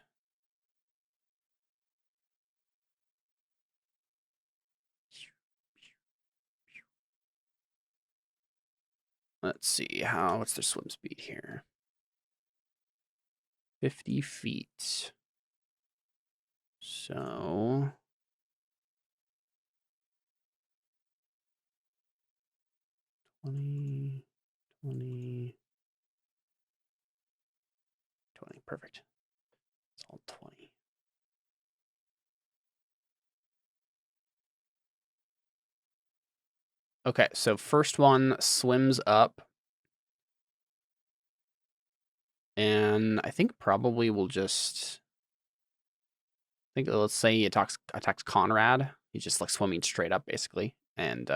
Let's see what's their swim speed here? 50 feet. So 20, 20, 20. Perfect. It's all 20. Okay, so first one swims up. And I think probably we'll just let's say he attacks Conrad. He's just like swimming straight up basically. And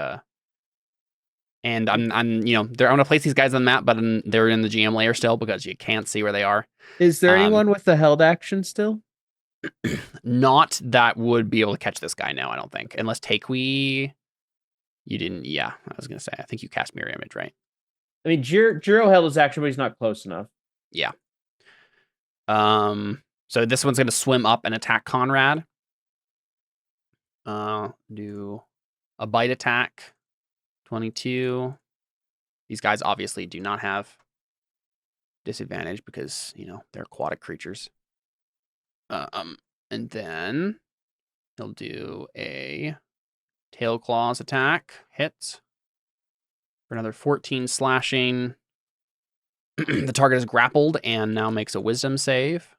I'm I'm gonna place these guys on the map, but they're in the GM layer still because you can't see where they are.
Is there anyone with the held action still?
Not that would be able to catch this guy now, I don't think. Unless Takui You didn't. Yeah, I was gonna say. I think you cast mirror image, right?
I mean, Jiro held his action, but he's not close enough.
Yeah. So this one's gonna swim up and attack Conrad. Do a bite attack. 22. These guys obviously do not have disadvantage because they're aquatic creatures. And then he'll do a tail claws attack. Hit for another 14 slashing. The target is grappled and now makes a wisdom save.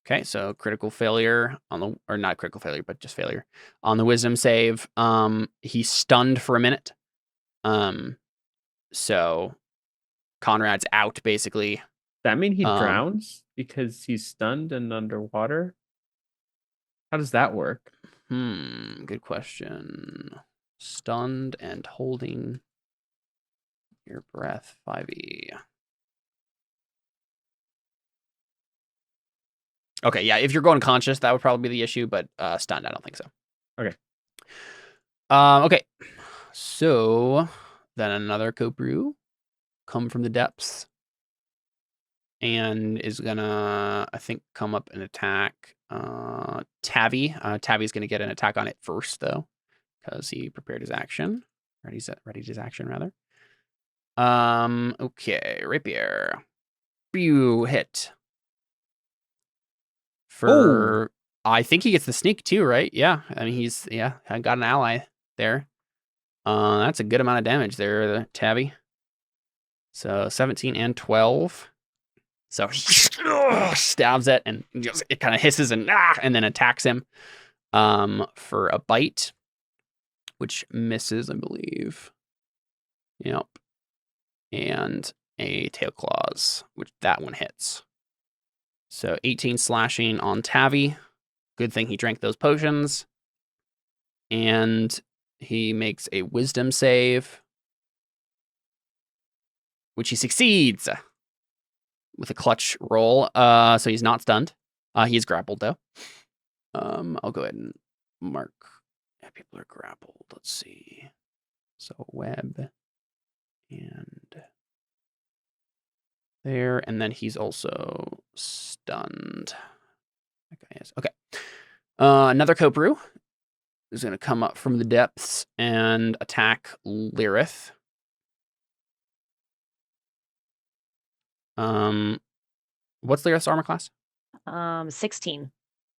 Okay, so critical failure on the, or not critical failure, but just failure on the wisdom save. He's stunned for a minute. So Conrad's out basically.
Does that mean he drowns because he's stunned and underwater? How does that work?
Good question. Stunned and holding your breath, 5e. Okay, yeah, if you're going conscious, that would probably be the issue, but stunned, I don't think so.
Okay.
Okay. So then another Copru come from the depths and is gonna, I think, come up and attack Tavi. Tavi's gonna get an attack on it first, though, because he prepared his action. Readied his action, rather. Okay, rapier. Pew, hit. For I think he gets the sneak too, right? Yeah. I mean I got an ally there. That's a good amount of damage there, Tabby. So 17 and 12. So he stabs it and it kind of hisses and then attacks him for a bite, which misses, I believe. Yep. And a tail claws, which that one hits. So 18 slashing on Tavi. Good thing he drank those potions. And he makes a wisdom save, which he succeeds with a clutch roll. So he's not stunned. He is grappled, though. I'll go ahead and mark. Yeah, people are grappled. Let's see. So web and there, and then he's also stunned. Okay. Another Copru is going to come up from the depths and attack Lyrith. What's Lyrith's armor class?
16.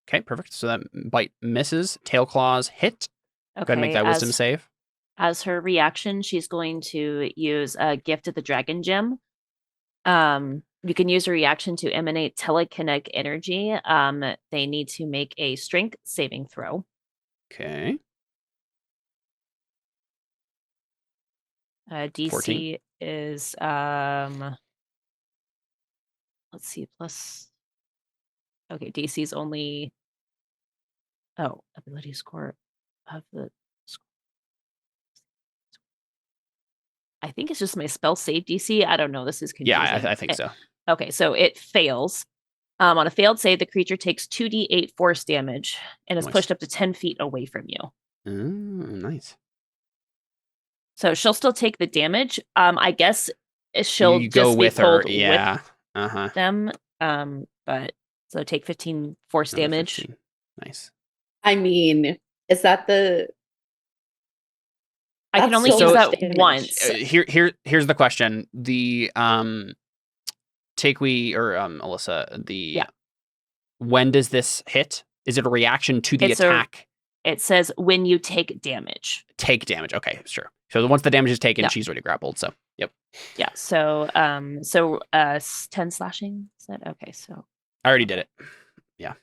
Okay, perfect. So that bite misses. Tail claws hit.
Okay,
Go ahead and make that wisdom save.
As her reaction, she's going to use a gift of the dragon gem. You can use a reaction to emanate telekinetic energy. They need to make a strength saving throw.
Okay.
DC
14.
is let's see, plus. Okay, DC is only. Oh, ability score of the. I think it's just my spell save DC. I don't know. This is confusing.
Yeah, I think so.
Okay, so it fails. On a failed save, the creature takes 2d8 force damage and is pushed up to 10 feet away from you.
Nice.
So she'll still take the damage. I guess she'll
you
just
go
be
with her.
pulled
Yeah.
with them. But so take 15 force
Another
damage.
15. Nice.
I mean, is that the?
I can
That's
only
so
use
much
that
damage.
once.
Here's the question. The Takewee or Alyssa, when does this hit? Is it a reaction to the attack?
It says when you take damage.
Take damage. Okay, sure. So once the damage is taken, she's already grappled. So yep.
Yeah. So 10 slashing. Is that okay? So
I already did it. Yeah.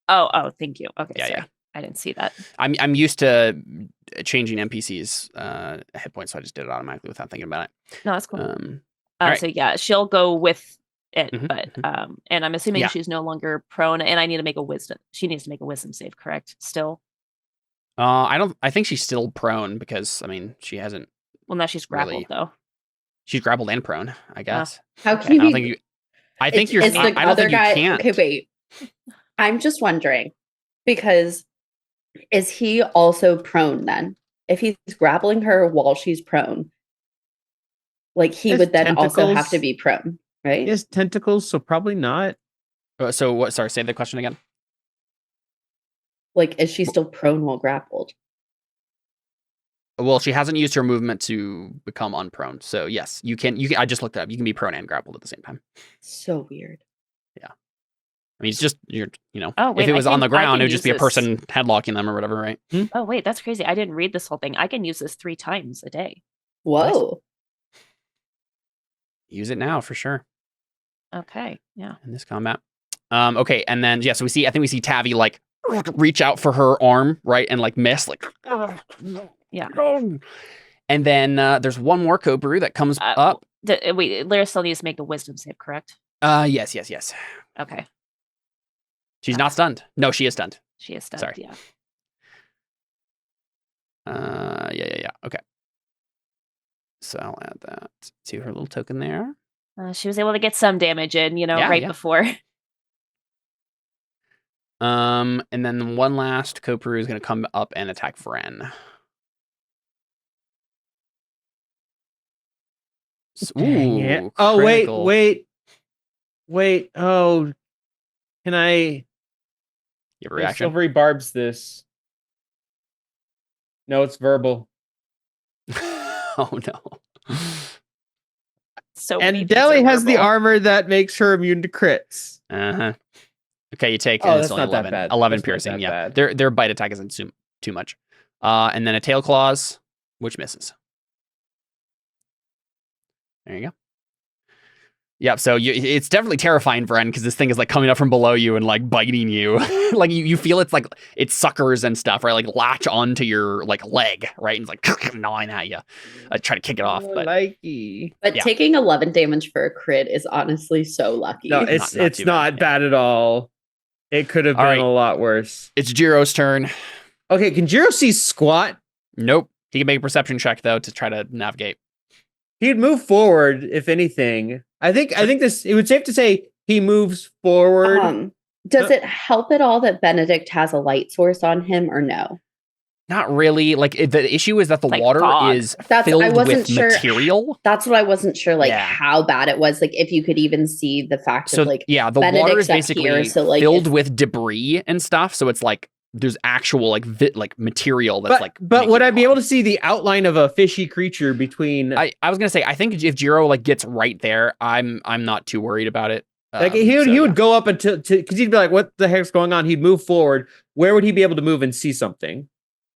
Oh, thank you. Okay,
yeah,
sorry.
yeah.
I didn't see that.
I'm used to changing NPCs hit points, so I just did it automatically without thinking about it.
No, that's cool.
right.
So yeah, she'll go with it,
Mhm,
but and I'm assuming she's no longer prone, and I need to make a wisdom. She needs to make a wisdom save, correct? Still.
I think she's still prone because I mean she hasn't.
Well, now she's grappled though.
She's grappled and prone, I guess.
How can you?
I don't think you. I think you're. I don't think you can.
Okay, wait. I'm just wondering because Is he also prone then? If he's grappling her while she's prone, like he
Has
would then also have to
tentacles.
be prone, right?
He has tentacles, so probably not.
So what? Sorry, say the question again.
Like, is she still prone while grappled?
Well, she hasn't used her movement to become unprone. So yes, you can. I just looked it up. You can be prone and grappled at the same time.
So weird.
I mean, it's just you know.
Oh, wait,
if it
I
was on
can-
the
I
ground,
can
it would just be a
use
person headlocking them or whatever, right?
Oh, wait, that's crazy. I didn't read this whole thing. I can use this 3 times a day.
Whoa.
Use it now for sure
Okay. Yeah.
in this combat. Okay, and then yeah, so I think we see Tavi like reach out for her arm, right, and like miss, like
Yeah.
And then there's one more Kobaru that comes up.
Wait, Lyra still needs to make a wisdom save, correct?
Yes.
Okay.
She's not stunned. No, she is stunned.
She is stunned.
Sorry.
Yeah.
Yeah. Okay. So I'll add that to her little token there.
She was able to get some damage in,
Yeah,
right
yeah.
before.
And then one last Kobaru is going to come up and attack Vren.
Dang it.
Ooh,
Oh,
critical.
wait. Oh, can I?
You have a reaction?
Silvery barbs this. No, it's verbal.
Oh no.
So many
And
things
Deli
are
has the
verbal.
armor that makes her immune to crits.
Uh-huh. Okay, you take
Oh,
and it's
that's
only
not that
11.
bad.
11
That's not
piercing,
that
yeah.
bad.
Their bite attack isn't too much. And then a tail claws, which misses. There you go. Yep, so it's definitely terrifying, Vren, because this thing is like coming up from below you and like biting you. Like you feel it's like it suckers and stuff, right? Like latch onto your like leg, right? And it's like gnawing at you. I try to kick it off, but
Likey.
But
Yeah.
taking 11 damage for a crit is honestly so lucky.
No,
not
it's
too bad, yeah.
bad at all. It could have
All
been
right.
a lot worse.
it's Jiro's turn.
Okay, can Jiro see squat?
Nope. He can make a perception check though to try to navigate.
He'd move forward, if anything. I think this. It would safe to say he moves forward.
Does it help at all that Benedict has a light source on him or no?
Not really. Like the issue is that the
Like
water
fog.
is
I
filled
wasn't
with
sure.
material.
That's what I wasn't sure, like
Yeah.
how bad it was. Like if you could even see the fact
So
of like
yeah, the water
Benedict's
is
up
basically
here, so, like,
filled
if-
with debris and stuff. So it's like there's actual like material that's
but would I be able to see the outline of a fishy creature between?
I was gonna say I think if Jiro like gets right there, I'm not too worried about it.
Like he would go up until because he'd be like, "What the heck's going on?" He'd move forward. Where would he be able to move and see something?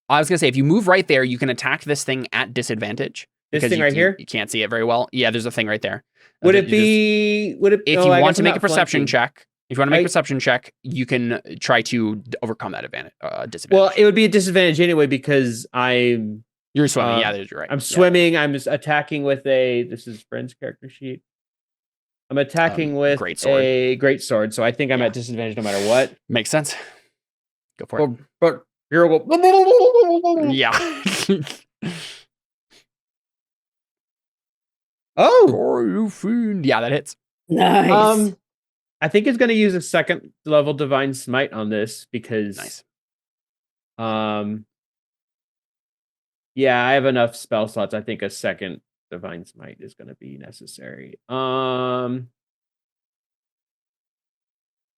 I was gonna say if you move right there, you can attack this thing at disadvantage.
This
because
thing
you-
right
you-
here?
You can't see it very well. Yeah, there's a thing right there.
Would
that
it
you just-
be? Would it?
if
no,
you
I
want
guess
to
I'm
make a
not
perception
flanking.
check, if you want to make a
Right.
perception check, you can try to overcome that disadvantage.
Well, it would be a disadvantage anyway because I'm
You're swimming.
uh,
Yeah, you're right.
I'm
Yeah.
swimming. I'm just attacking with a. This is Brent's character sheet. I'm attacking with
greatsword.
a great sword, so I think I'm
Yeah.
at disadvantage no matter what.
Makes sense. Go for it.
But here we go.
Yeah.
Oh,
Oh, you fiend. Yeah, that hits.
Nice.
I think it's going to use a second level divine smite on this because
Nice.
Yeah, I have enough spell slots. I think a second divine smite is going to be necessary. That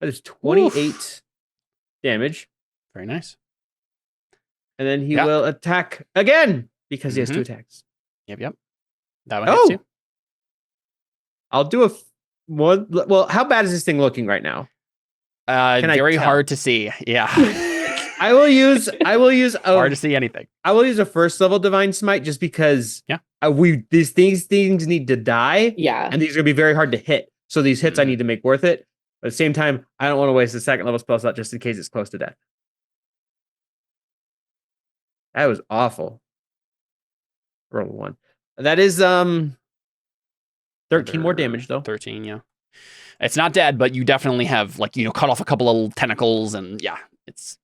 is 28 damage,
Very nice.
and then he
Yeah.
will attack again because he has 2
Mhm.
attacks.
Yep. That one hits you.
I'll do one. Well, how bad is this thing looking right now? Can I
Very
tell?
hard to see. Yeah.
I will use
Hard to see anything.
I will use a first level divine smite just because
Yeah.
these things need to die,
Yeah.
and these are gonna be very hard to hit. So these hits I
Mhm.
need to make worth it. But at the same time, I don't want to waste a second level spell slot just in case it's close to death. That was awful. Roll 1. That is 13 more damage though.
13, yeah. It's not dead, but you definitely have cut off a couple of little tentacles and yeah, it's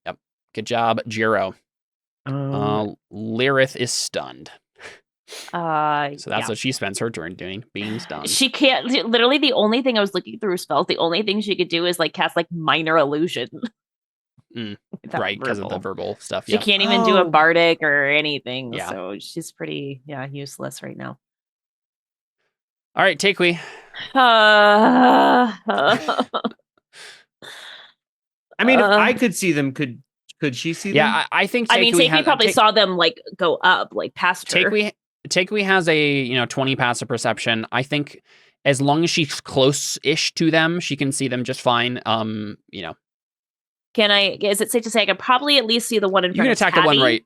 Yep. Good job, Jiro. Lyrith is stunned. So that's what she spends her turn doing, being stunned.
She can't. Literally, the only thing I was looking through spells, the only thing she could do is cast minor illusion. without
Right, because of the
verbal.
verbal stuff.
She
Yeah.
can't even do a
Oh.
bardic or anything.
Yeah.
So she's pretty, useless right now.
All right, Takui.
I mean, if I could see them, could she see them?
Yeah, I think
I mean,
Takui
Takui probably saw them like go up, like past her.
Takui has a 20 passive perception. I think as long as she's close-ish to them, she can see them just fine.
Can I? Is it safe to say I could probably at least see the one in
You
front
can
of
attack
Tabby?
the one right.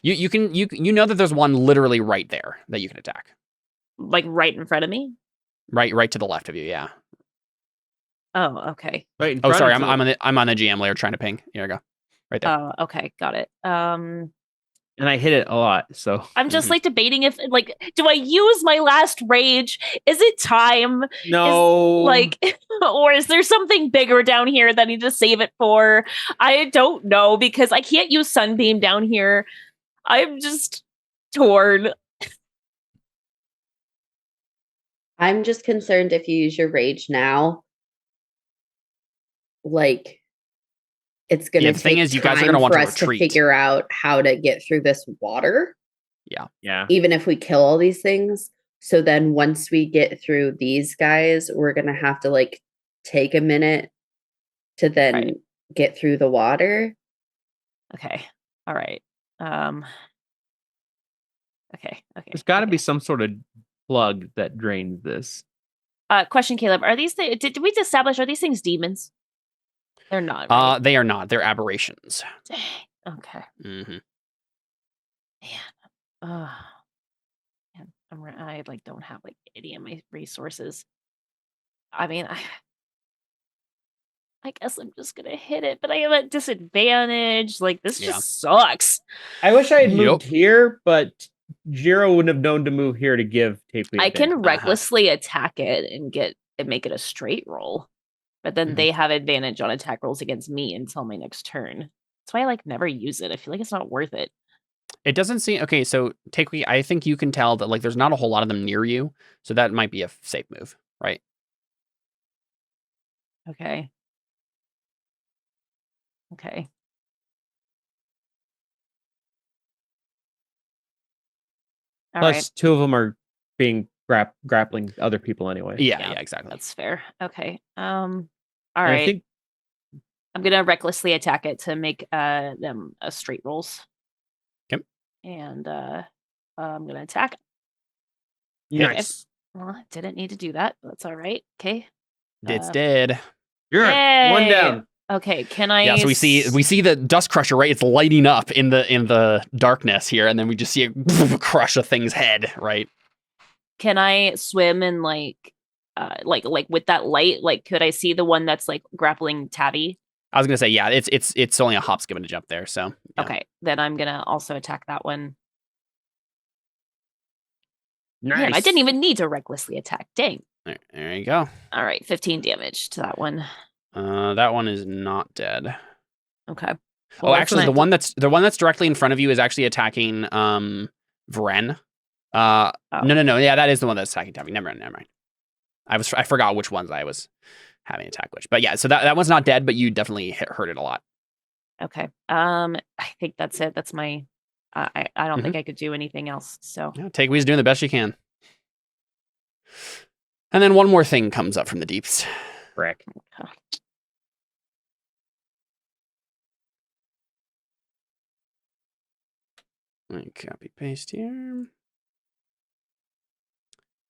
You know that there's one literally right there that you can attack.
Like right in front of me?
Right to the left of you. Yeah.
Oh, okay.
Right in
Oh,
front
sorry.
of
I'm on the GM layer trying to ping. Here I go. Right there.
Oh, okay, got it.
and I hit it a lot. So
I'm just like debating if do I use my last rage? Is it time?
no,
Or is there something bigger down here that I need to save it for? I don't know because I can't use Sunbeam down here. I'm just torn.
I'm just concerned if you use your rage now, like it's going to
the thing
take
is, you guys are
time
gonna want
for
to
us to
retreat.
figure out how to get through this water,
yeah.
even if we kill all these things. So then once we get through these guys, we're going to have to like take a minute to then
Right.
get through the water.
Okay. All right. Okay.
There's got to be some sort of plug that drains this.
Question, Caleb. Are these did we establish, are these things demons? They're not, right?
They are not. They're aberrations.
Dang. Okay.
Mm-hmm.
Man. I don't have like any of my resources. I mean, I guess I'm just gonna hit it, but I have a disadvantage. Like this just sucks.
I wish I had
Yep.
moved here, but Jiro wouldn't have known to move here to give Takui.
I can
advantage.
recklessly attack it and make it a straight roll, but then
Mhm.
they have advantage on attack rolls against me until my next turn. That's why I never use it. I feel like it's not worth it.
It doesn't seem okay. So Takui, I think you can tell that there's not a whole lot of them near you, so that might be a safe move, right?
Okay. Okay. All
Plus,
right.
2 of them are being grappling other people anyway.
Yeah, exactly.
That's fair. Okay. All
And
right.
I think
I'm gonna recklessly attack it to make them straight rolls.
Okay.
And I'm gonna attack.
nice.
Well, I didn't need to do that. But that's all right. Okay.
It's dead.
You're one
Yay!
down.
Okay. Can I?
Yeah, so we see the dust crusher, right? It's lighting up in the darkness here, and then we just see it crush a thing's head, right?
Can I swim and like with that light? Like, could I see the one that's grappling Tabby?
I was gonna say, yeah, it's only a hop, skip, and a jump there. So yeah.
Okay, then I'm gonna also attack that one.
Nice.
Man, I didn't even need to recklessly attack. Dang.
There you go.
All right, 15 damage to that one.
That one is not dead.
Okay.
Oh, actually, the one that's directly in front of you is actually attacking Vren. No. Yeah, that is the one that's attacking Tabby. Never mind. I forgot which ones I was having attack which. But yeah, so that one's not dead, but you definitely hurt it a lot.
Okay. I think that's it. That's my. I don't think I could do anything else. So
Yeah, Takeaways doing the best she can. And then one more thing comes up from the deeps.
Frick.
Copy paste here.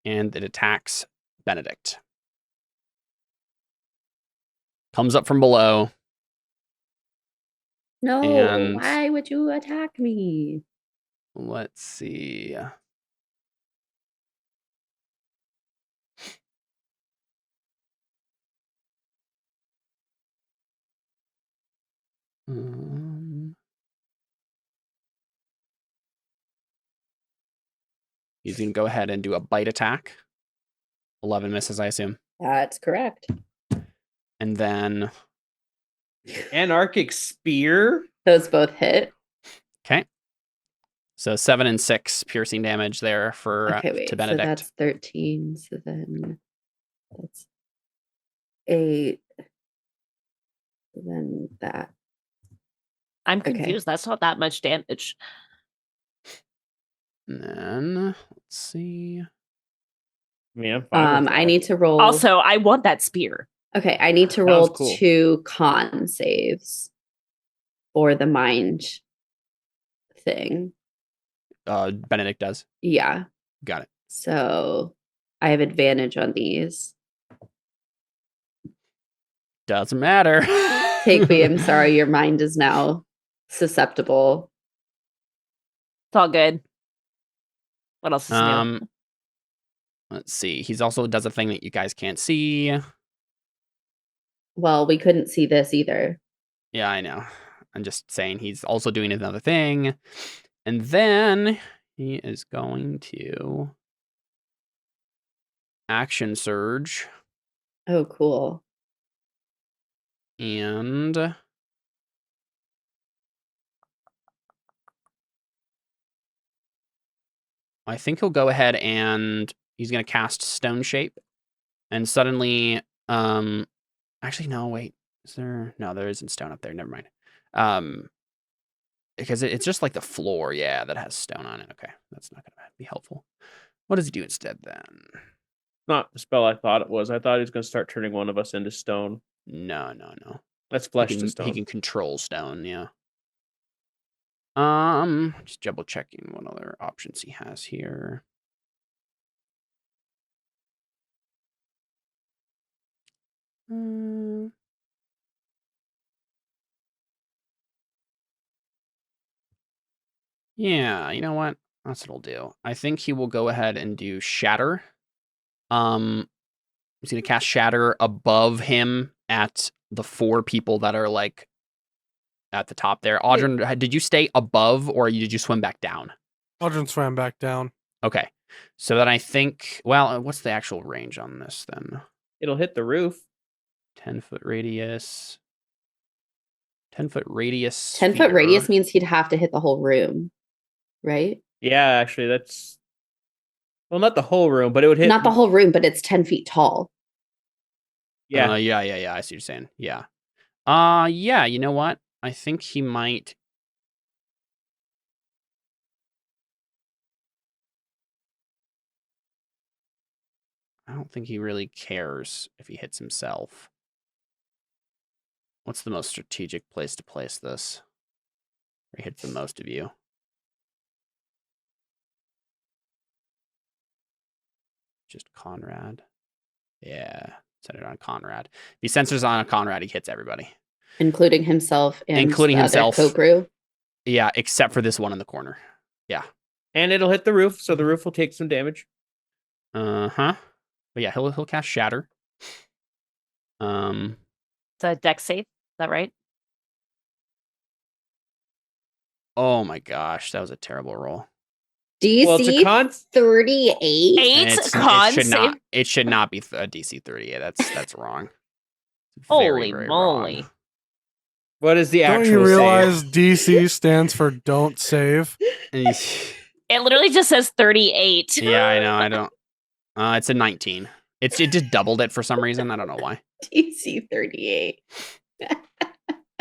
And it attacks Benedict. Comes up from below.
No,
And-
why would you attack me?
Let's see. He's going to go ahead and do a bite attack. 11 misses, I assume.
That's correct.
And then,
Anarchic spear.
Those both hit.
okay. So 7 and 6 piercing damage there for
Okay, wait.
to
So
Benedict.
that's 13. So then that's 8. Then that.
I'm
Okay.
confused. That's not that much damage.
And then let's see.
I mean, I'm fine with
I
that.
need to roll.
Also, I want that spear.
Okay, I need to
Sounds
roll
cool.
2 con saves for the mind thing.
Benedict does.
Yeah.
Got it.
So I have advantage on these.
Doesn't matter.
Takeby, I'm sorry, your mind is now susceptible.
It's all good. What else is new?
Let's see. He's also does a thing that you guys can't see.
Well, we couldn't see this either.
Yeah, I know. I'm just saying he's also doing another thing. And then he is going to action surge.
Oh, cool.
And I think he'll go ahead and he's going to cast Stone Shape. And suddenly, actually, no, wait. Is there? No, there isn't stone up there. Never mind. Because it's just like the floor, yeah, that has stone on it. Okay, that's not going to be helpful. What does he do instead then?
Not the spell I thought it was. I thought he was going to start turning one of us into stone.
No.
That's flesh
He
to
can,
stone.
he can control stone, yeah. Just double checking what other options he has here. Yeah, you know what? That's what he'll do. I think he will go ahead and do Shatter. He's gonna cast Shatter above him at the 4 people that are like at the top there. Audrey, did you stay above or did you swim back down?
Aldrin swam back down.
Okay. So then I think, well, what's the actual range on this then?
It'll hit the roof.
10-foot radius. 10-foot radius.
10-foot radius
sphere.
means he'd have to hit the whole room, right?
Yeah, actually, that's... Well, not the whole room, but it would hit...
Not the whole room, but it's 10 feet tall.
Yeah.
Yeah. I see what you're saying. Yeah. Yeah, you know what? I think he might. I don't think he really cares if he hits himself. What's the most strategic place to place this? Where he hits the most of you? Just Conrad. Yeah, set it on Conrad. If he censors on a Conrad, he hits everybody.
Including himself and
Including
the
himself.
other co-brew.
Yeah, except for this one in the corner. Yeah.
And it'll hit the roof, so the roof will take some damage.
Uh-huh. But yeah, he'll cast Shatter.
It's a dex save. Is that right?
Oh my gosh, that was a terrible roll.
DC
Well, it's a con...
38?
Eight
And
con
it should
save.
not. It should not be a DC 38. That's wrong. It's very,
Holy
very
moly.
wrong.
What is the
Don't
actual
you realize
save?
DC stands for don't save?
It literally just says 38.
Yeah, I know. I don't. It's a 19. It just doubled it for some reason. I don't know why.
DC 38.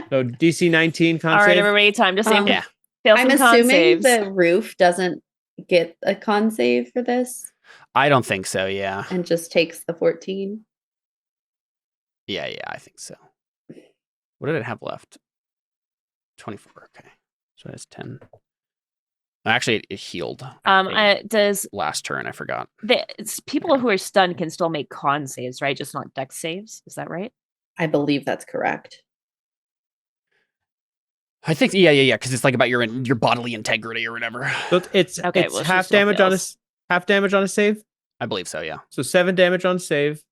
So DC 19 con
All right,
save?
everybody, time to save.
Yeah.
Fail
I'm
some con
assuming
saves.
the roof doesn't get a con save for this
I don't think so. Yeah.
and just takes the 14.
Yeah. I think so. What did it have left? 24. Okay. So that's 10. Actually, it healed.
Does
Last turn, I forgot.
people who are stunned can still make con saves, right? Just not dex saves. Is that right?
I believe that's correct.
I think yeah, because it's like about your bodily integrity or whatever.
So it's
Okay,
it's
well, she
half
still
damage on a
fails.
half damage on a save.
I believe so. Yeah.
So 7 damage on save.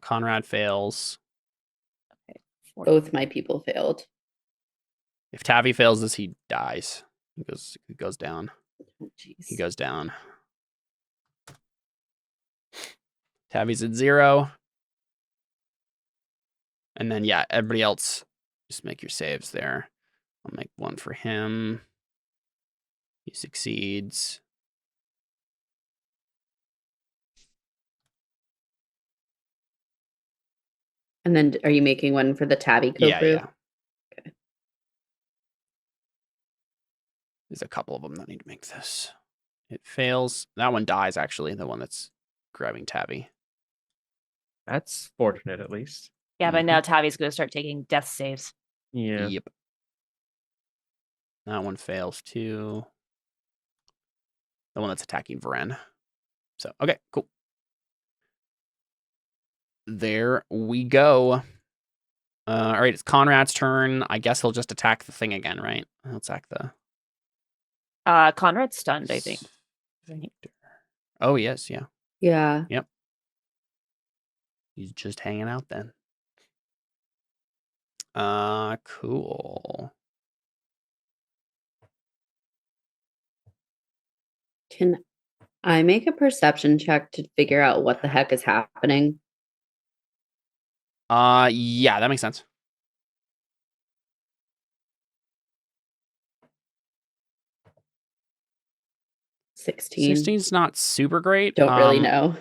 Conrad fails.
Both my people failed.
If Tavi fails this, he dies. He goes down.
Oh, jeez.
He goes down. Tavi's at 0. And then, yeah, everybody else, just make your saves there. I'll make one for him. He succeeds.
And then are you making one for the tabby co
Yeah,
crew?
yeah.
Okay.
There's a couple of them that need to make this. It fails. That one dies, actually, the one that's grabbing Tabby.
That's fortunate, at least.
Yeah, but now Tavi's going to start taking death saves.
Yeah.
Yep. That one fails, too. The one that's attacking Vren. So, okay, cool. There we go. All right, it's Conrad's turn. I guess he'll just attack the thing again, right? He'll attack the...
Conrad's stunned, I think.
Oh, yes, yeah.
Yeah.
He's just hanging out then. Cool.
Can I make a perception check to figure out what the heck is happening?
Yeah, that makes sense.
16.
16's not super great.
Don't really know.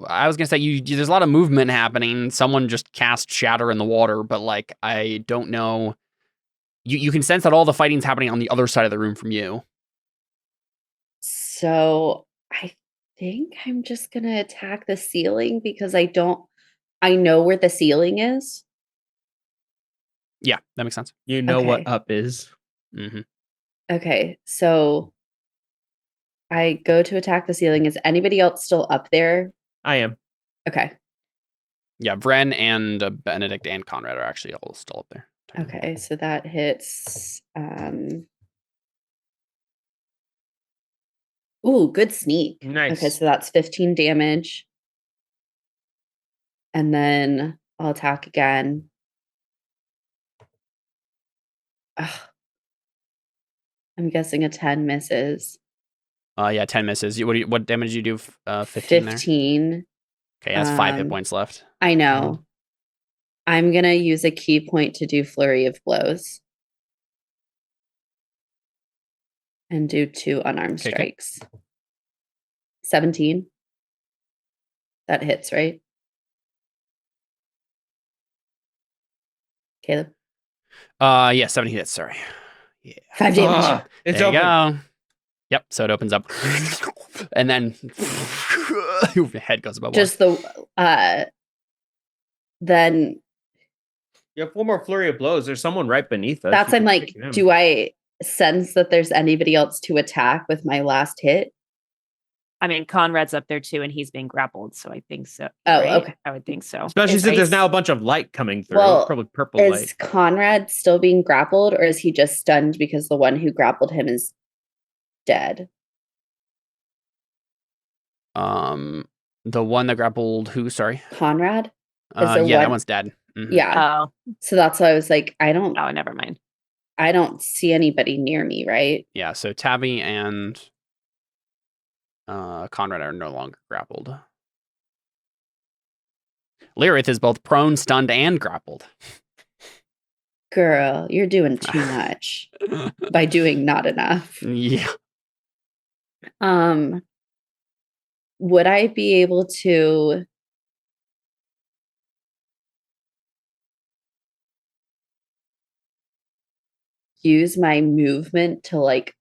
I was gonna say there's a lot of movement happening. Someone just cast shatter in the water, but like I don't know. You can sense that all the fighting's happening on the other side of the room from you.
So I think I'm just gonna attack the ceiling because I know where the ceiling is.
Yeah, that makes sense.
You know
Okay.
what up is.
Mm-hmm.
Okay, so I go to attack the ceiling. Is anybody else still up there?
I am.
Okay.
Yeah, Vren and Benedict and Conrad are actually all still up there.
Okay, so that hits ooh, good sneak.
Nice.
Okay, so that's 15 damage. And then I'll attack again. Ugh. I'm guessing a 10 misses.
Yeah, 10 misses. What damage do you do? 15 there?
15.
Okay, that's 5 hit points left.
I know. I'm going to use a key point to do flurry of blows. And do 2 unarmed
Okay,
strikes. 17. That hits, right? Caleb?
Yeah, 70 hits, sorry. Yeah.
5 damage.
It's
There
open.
you go. Yep, so it opens up. And then your head goes above water.
Just the then
You have 4 more flurry of blows. There's someone right beneath us.
that's
You
I'm
can
like,
take him.
do I sense that there's anybody else to attack with my last hit?
I mean, Conrad's up there too, and he's being grappled, so I think so.
Oh,
right?
okay.
I would think so.
Especially
Is
since there's
Ice-
now a bunch of light coming through.
Well,
Probably purple
Is
light.
Conrad still being grappled, or is he just stunned because the one who grappled him is dead?
The one that grappled who? Sorry.
Conrad?
Yeah,
there
that
one-
one's dead. Mhm.
Yeah.
Oh,
So that's why I was like, I don't
never mind.
see anybody near me, right?
Yeah, so Tabby and Conrad are no longer grappled. Lyrith is both prone, stunned, and grappled.
Girl, you're doing too much by doing not enough.
Yeah.
Would I be able to use my movement to like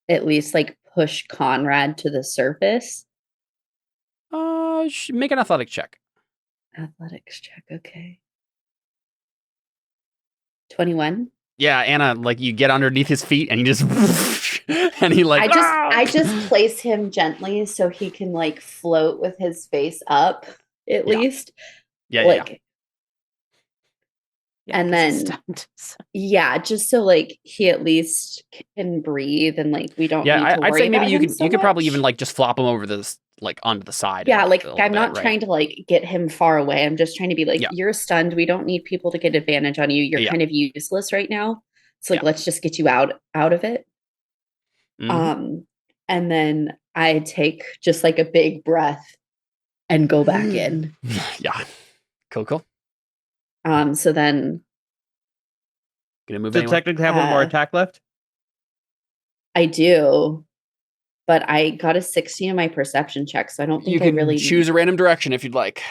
at least like push Conrad to the surface?
Make an athletic check.
Athletics check, okay. 21.
Yeah, Anna, like you get underneath his feet and you just and he like
I just place him gently so he can like float with his face up at
Yeah.
least.
yeah,
Like
Yeah,
And
'cause he's
then-
stunned, so-
yeah, just so like he at least can breathe and like we don't need
yeah.
to
I'd
worry
say maybe
about
you
him
could
so
you could probably
much.
even like just flop him over this like onto the side.
Yeah, like
a little
I'm not
bit, right?
trying to like get him far away. I'm just trying to be like,
Yeah.
you're stunned. We don't need people to get advantage on you. You're
Yeah.
kind of useless right now. So like
Yeah.
let's just get you out of it.
Mhm.
And then I take just like a big breath and go back in.
Yeah. Cool.
So then
Gonna move
So
anyone?
technically have one more
Uh,
attack left?
I do, but I got a 16 on my perception check, so I don't think
You
I
can
really
choose a random direction if you'd like.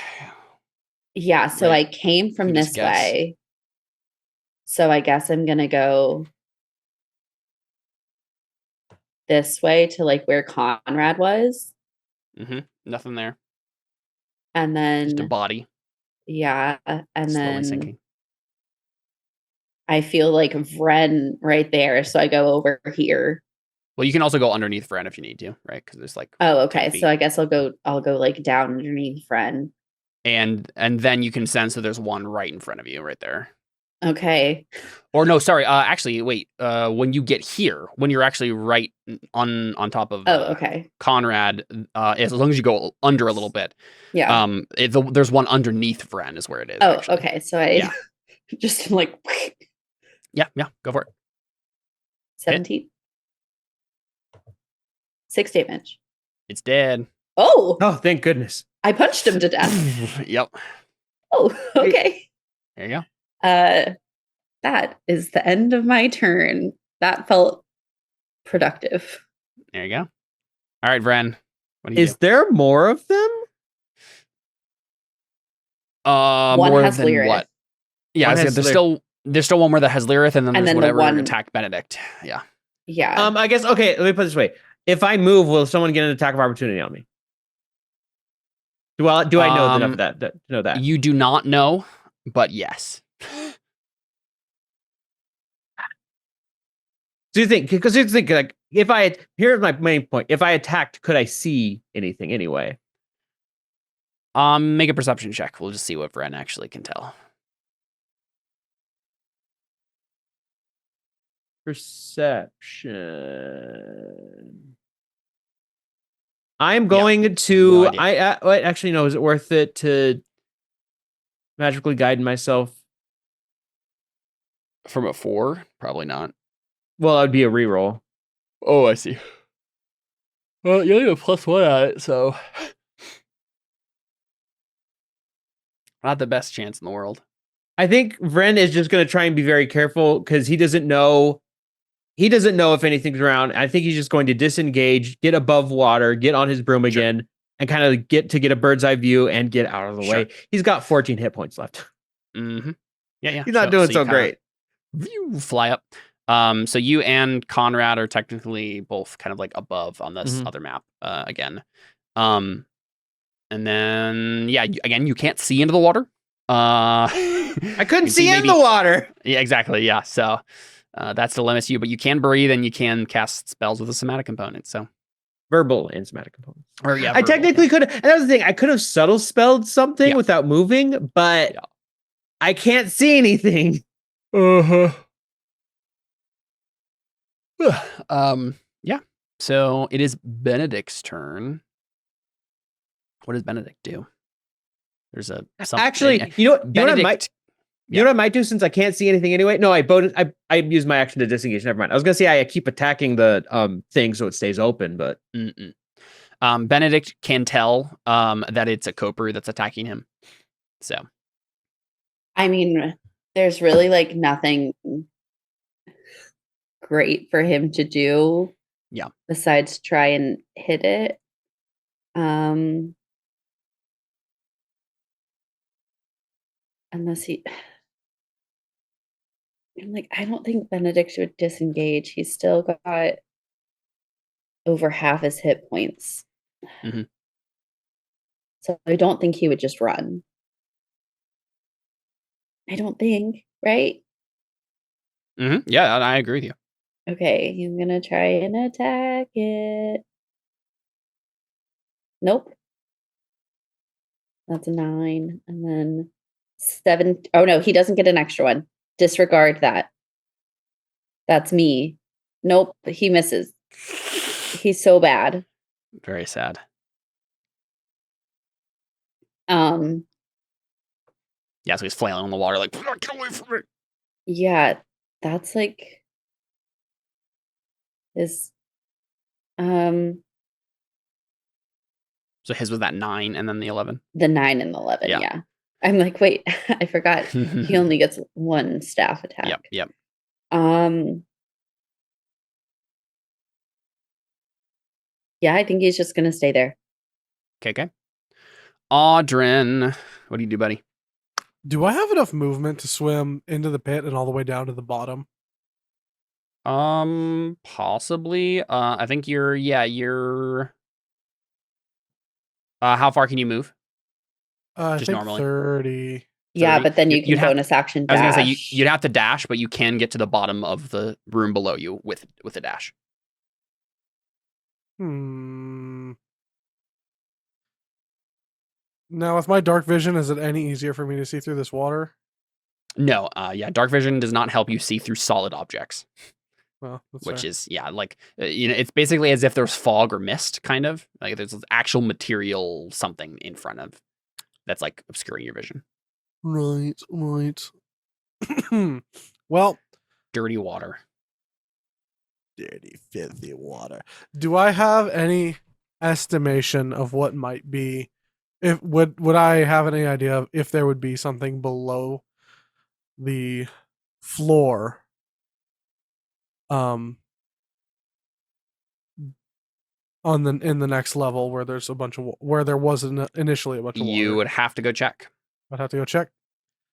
Yeah, so
Right.
I came from
You just
this
guess.
way. So I guess I'm gonna go this way to like where Conrad was.
Nothing there.
And
Just a
then
body
yeah, and
slowly
then
sinking.
I feel like Vren right there, so I go over here.
Well, you can also go underneath Vren if you need to, right? Because there's like
Oh,
10
okay.
feet.
So I guess I'll go like down underneath Vren.
and then you can sense that there's one right in front of you, right there.
Okay.
Or no, sorry. Actually, wait. When you get here, when you're actually right on top of
Oh, okay.
Conrad, as long as you go under a little bit,
Yeah.
there's one underneath Vren is where it is.
Oh,
actually.
okay. So I
Yeah.
just like
Yeah, go for it.
17. 6 damage.
It's dead.
Oh,
Oh, thank goodness.
I punched him to death.
Yep.
Oh, okay.
There you go.
That is the end of my turn. That felt productive.
There you go. All right, Vren. What do you
Is there more of them?
do?
One
More
has
than
Lyrith.
what? Yeah,
One has
there's still one more that has Lyrith, and then
And
there's
then the
whatever
one-
attack Benedict. Yeah.
Yeah.
I guess, okay, let me put it this way. If I move, will someone get an attack of opportunity on me? Do I know enough of that to know that?
You do not know, but yes.
Do you think, because you think, like, here's my main point. If I attacked, could I see anything anyway?
Make a perception check. We'll just see what Vren actually can tell.
Perception. I'm
Yeah,
going to.
no idea.
Wait, actually, no. Is it worth it to magically guide myself?
From a 4? Probably not.
Well, that would be a reroll.
Oh, I see. Well, you only have +1 at it, so not the best chance in the world.
I think Vren is just going to try and be very careful because he doesn't know. He doesn't know if anything's around. I think he's just going to disengage, get above water, get on his broom again, and kind of get a bird's eye view and get out of the way. He's got 14 hit points left.
Mm-hmm. Yeah.
He's not doing
you
so
kinda
great.
Fly up. So you and Conrad are technically both kind of like above on this other map again. And then again, you can't see into the water.
I couldn't see in the water.
Yeah, exactly. Yeah. So that still limits you, but you can breathe and you can cast spells with a somatic component. So
verbal and somatic components.
Or yeah,
I technically could. And that was the thing. I could have subtle spelled something without moving, but I can't see anything.
Yeah. So it is Benedict's turn. What does Benedict do? There's
Actually, you know what I might do since I can't see anything anyway. No, I use my action to disengage. Never mind. I was gonna say I keep attacking the thing so it stays open, but
Benedict can tell that it's a Koperu that's attacking him. So
I mean, there's really like nothing great for him to do.
Yeah.
Besides try and hit it. Unless I'm like, I don't think Benedict would disengage. He's still got over half his hit points.
Mm-hmm.
So I don't think he would just run. I don't think, right?
Mm-hmm. Yeah, I agree with you.
Okay, he's gonna try and attack it. Nope. That's a 9. And then 7. Oh no, he doesn't get an extra one. Disregard that. That's me. Nope, he misses. He's so bad.
Very sad. Yeah, so he's flailing on the water like, get away from me.
Yeah, that's like his
So his was that 9 and then the 11.
the 9 and the 11,
Yeah.
yeah. I'm like, wait, I forgot. He only gets one staff attack.
Yep.
Yeah, I think he's just gonna stay there.
Okay. Audrin, what do you do, buddy?
Do I have enough movement to swim into the pit and all the way down to the bottom?
Possibly. I think you're. How far can you move?
I
Just
think
normally.
30.
Yeah,
30?
but then you
You'd
can
have-
bonus action
I was
dash.
gonna say you'd have to dash, but you can get to the bottom of the room below you with a dash.
Now, with my dark vision, is it any easier for me to see through this water?
No, yeah, dark vision does not help you see through solid objects,
Well, that's
which
fair.
is like it's basically as if there's fog or mist, kind of like there's actual material something in front of that's like obscuring your vision.
Right. Well,
Dirty water.
Dirty, filthy water.
do I have any estimation of what might be? If would I have any idea of if there would be something below the floor? In the next level where there's a bunch of where there wasn't initially a bunch of water.
You would have to go check.
I'd have to go check.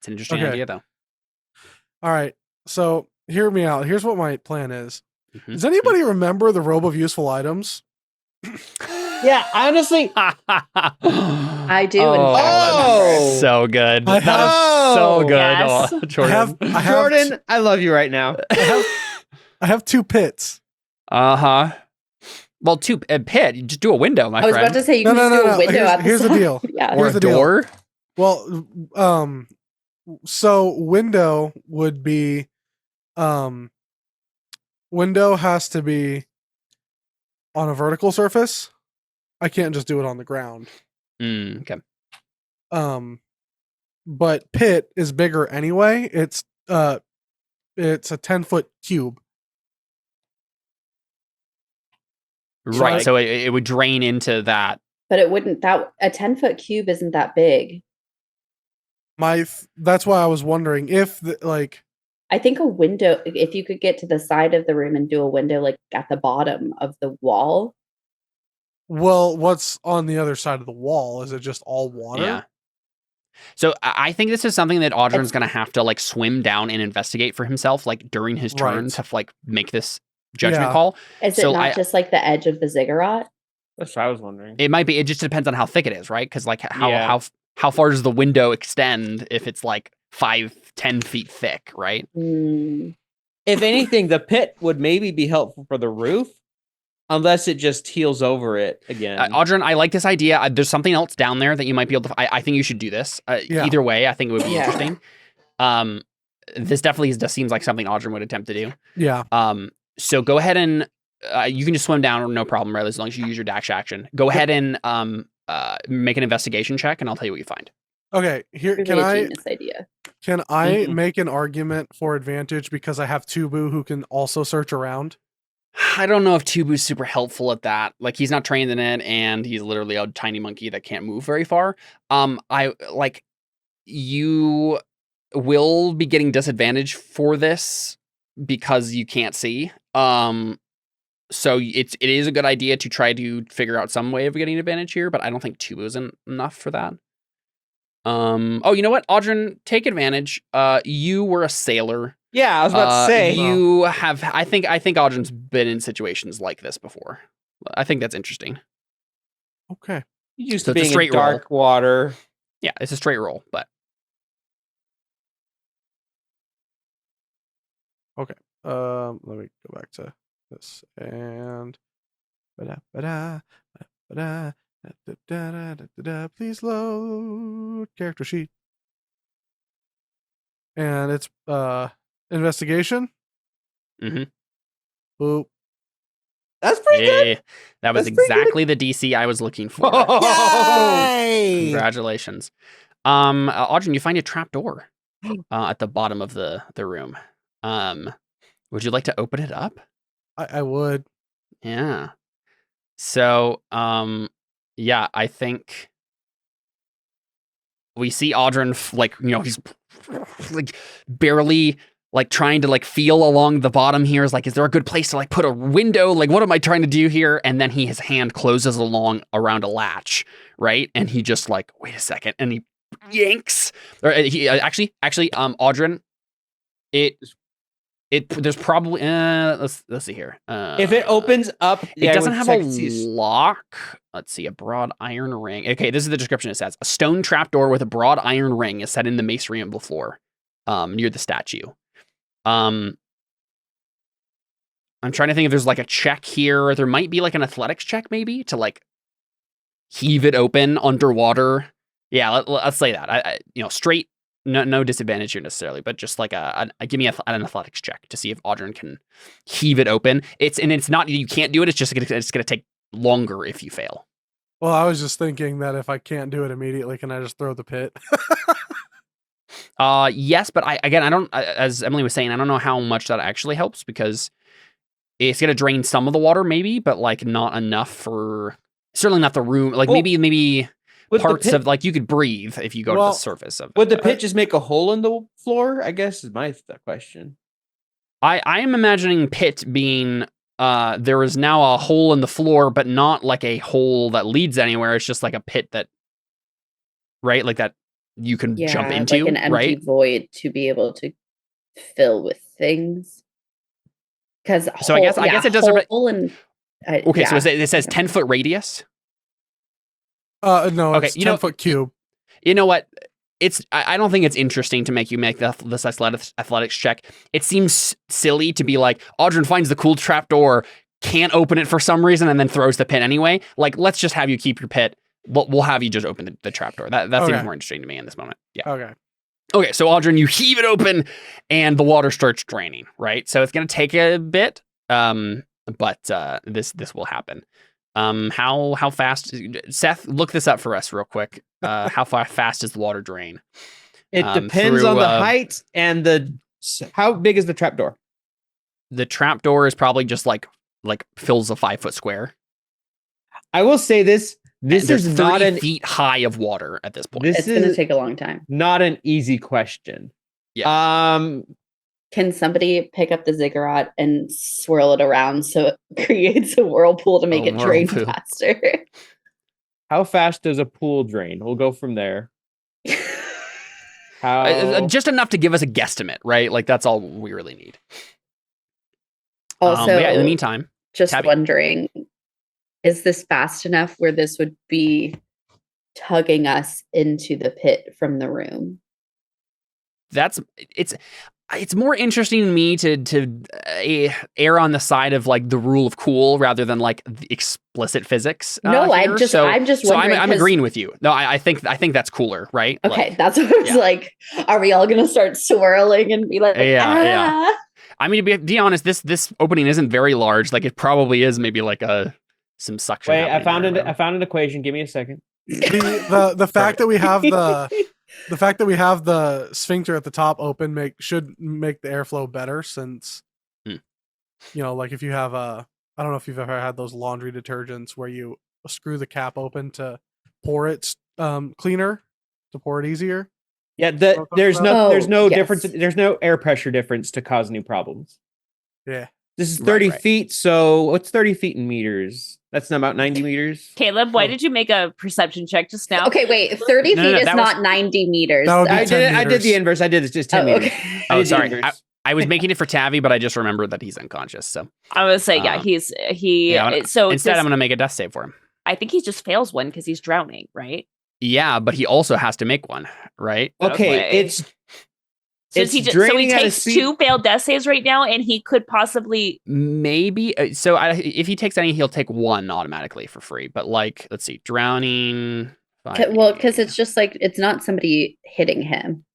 It's an interesting
Okay.
idea, though.
All right. So hear me out. Here's what my plan is.
Mhm.
Does anybody remember the robe of useful items?
Yeah, honestly,
I do, in
Oh,
fact,
Oh!
that's so good.
I
That is
have-
so good,
Yes.
Jordan.
I have
Jordan, I love you right now.
I have 2 pits.
Uh-huh. Well, pit. You just do a window, my
I was
friend.
about to say you
No,
can
no,
just do
no,
a
no.
window at the
Here's the
side.
deal.
Yeah.
or
Here's
a
the deal.
door.
Well, so window would be, window has to be on a vertical surface. I can't just do it on the ground.
Okay.
But pit is bigger anyway. It's a 10-foot cube.
Right.
Like-
So it would drain into that.
But it wouldn't, that a 10-foot cube isn't that big.
That's why I was wondering if
I think a window, if you could get to the side of the room and do a window like at the bottom of the wall.
well, what's on the other side of the wall? Is it just all water?
Yeah. So I think this is something that Audrun's
It's-
going to have to like swim down and investigate for himself, like during his turn
Right.
to like make this judgment
Yeah.
call.
Is
So
it not
I-
just like the edge of the ziggurat?
That's what I was wondering.
It might be. It just depends on how thick it is, right? Because like
Yeah.
how far does the window extend if it's like 5-10 feet thick, right?
Hmm.
If anything, the pit would maybe be helpful for the roof, unless it just heals over it again.
Audrun, I like this idea. There's something else down there that you might be able to. I think you should do this.
Yeah.
Either way, I think it would be
Yeah.
interesting. This definitely just seems like something Audrun would attempt to do.
Yeah.
So go ahead and you can just swim down, no problem, right? As long as you use your dash action. Go ahead and make an investigation check, and I'll tell you what you find.
Okay. Here,
Really
can
a
I
genius idea.
Mhm.
make an argument for advantage because I have Tubu who can also search around?
I don't know if Tubu's super helpful at that. Like he's not trained in it, and he's literally a tiny monkey that can't move very far. You will be getting disadvantage for this because you can't see. So it is a good idea to try to figure out some way of getting advantage here, but I don't think Tubu is enough for that. Oh, you know what, Audrun, take advantage. You were a sailor.
Yeah, I was about to say.
You have. I think Audrun's been in situations like this before. I think that's interesting.
Okay.
You used
So
to
it's a
being in
straight roll.
dark water.
Yeah, it's a straight roll, but
Let me go back to this and please load character sheet. And it's investigation.
Mhm.
Boop.
That's pretty good.
Hey, that was
That's pretty good.
exactly the DC I was looking for.
Yay!
Congratulations. Audrun, you find a trap door at the bottom of the room. Would you like to open it up?
I would.
Yeah. So, yeah, I think we see Audrun he's like barely like trying to like feel along the bottom here. Is like, is there a good place to like put a window? Like, what am I trying to do here? And then his hand closes along around a latch, right? And he just like, wait a second, and he yanks. Or actually, Audryn, there's probably let's see here.
If it opens up,
it doesn't have a lock. Let's see, a broad iron ring. Okay, this is the description. It says a stone trapdoor with a broad iron ring is set in the masonry of the floor, near the statue. I'm trying to think if there's like a check here. There might be like an athletics check, maybe to like heave it open underwater. Yeah, let's say that. Straight. No disadvantage here necessarily, but just like give me an athletics check to see if Audryn can heave it open. It's not, you can't do it. It's just gonna take longer if you fail.
Well, I was just thinking that if I can't do it immediately, can I just throw the pit?
Yes, but I don't. As Emily was saying, I don't know how much that actually helps because it's gonna drain some of the water, maybe, but like not enough for certainly not the room. Like maybe. Parts of like you could breathe if you go to the surface of it.
Would the pit just make a hole in the floor? I guess is my question.
I am imagining pit being there is now a hole in the floor, but not like a hole that leads anywhere. It's just like a pit that, right, like that you can jump into,
like an empty void to be able to fill with things. Because
I guess it does.
Okay,
so it says 10-foot radius.
No, it's 10-foot cube.
You know what? I don't think it's interesting to make you make this athletics check. It seems silly to be like, Audryn finds the cool trapdoor, can't open it for some reason, and then throws the pit anyway. Like, let's just have you keep your pit. We'll have you just open the trapdoor. That seems more interesting to me in this moment. Yeah. Okay, so Audryn, you heave it open, and the water starts draining, right? So it's going to take a bit, but this will happen. How fast? Seth, look this up for us real quick. How fast does the water drain?
It depends on the height and how big is the trapdoor?
The trapdoor is probably just like fills a 5-foot square.
I will say this is not
30 feet high of water at this point.
It's going to take a long time.
Not an easy question.
Yeah.
Can somebody pick up the ziggurat and swirl it around so it creates a whirlpool to make it drain faster?
How fast does a pool drain? We'll go from there.
Just enough to give us a guesstimate, right? Like that's all we really need.
Also,
in the meantime,
just wondering, is this fast enough where this would be tugging us into the pit from the room?
It's more interesting to me to err on the side of like the rule of cool rather than like the explicit physics.
No, I'm just wondering.
I'm agreeing with you. No, I think that's cooler, right?
Okay, that's what I was like. Are we all gonna start swirling and be like,
Yeah. I mean, to be honest, this opening isn't very large. Like it probably is maybe like some suction.
Wait, I found an equation. Give me a second.
The fact that we have the fact that we have the sphincter at the top open should make the airflow better since, like if you have I don't know if you've ever had those laundry detergents where you screw the cap open to pour it cleaner, to pour it easier.
Yeah, there's no difference. There's no air pressure difference to cause new problems.
Yeah.
This is 30 feet, so what's 30 feet in meters? That's about 90 meters.
Caleb, why did you make a perception check just now?
Okay, wait. 30 feet is not 90 meters.
I
did the inverse. I did it just 10 meters.
Okay.
Oh, sorry. I was making it for Tavi, but I just remembered that he's unconscious. So
I was saying, so
instead, I'm going to make a death save for him.
I think he just fails one because he's drowning, right?
Yeah, but he also has to make one, right?
Okay.
So he takes 2 failed death saves right now, and he could possibly
maybe. So if he takes any, he'll take 1 automatically for free. But like, let's see, drowning.
Well, because it's just like it's not somebody hitting him.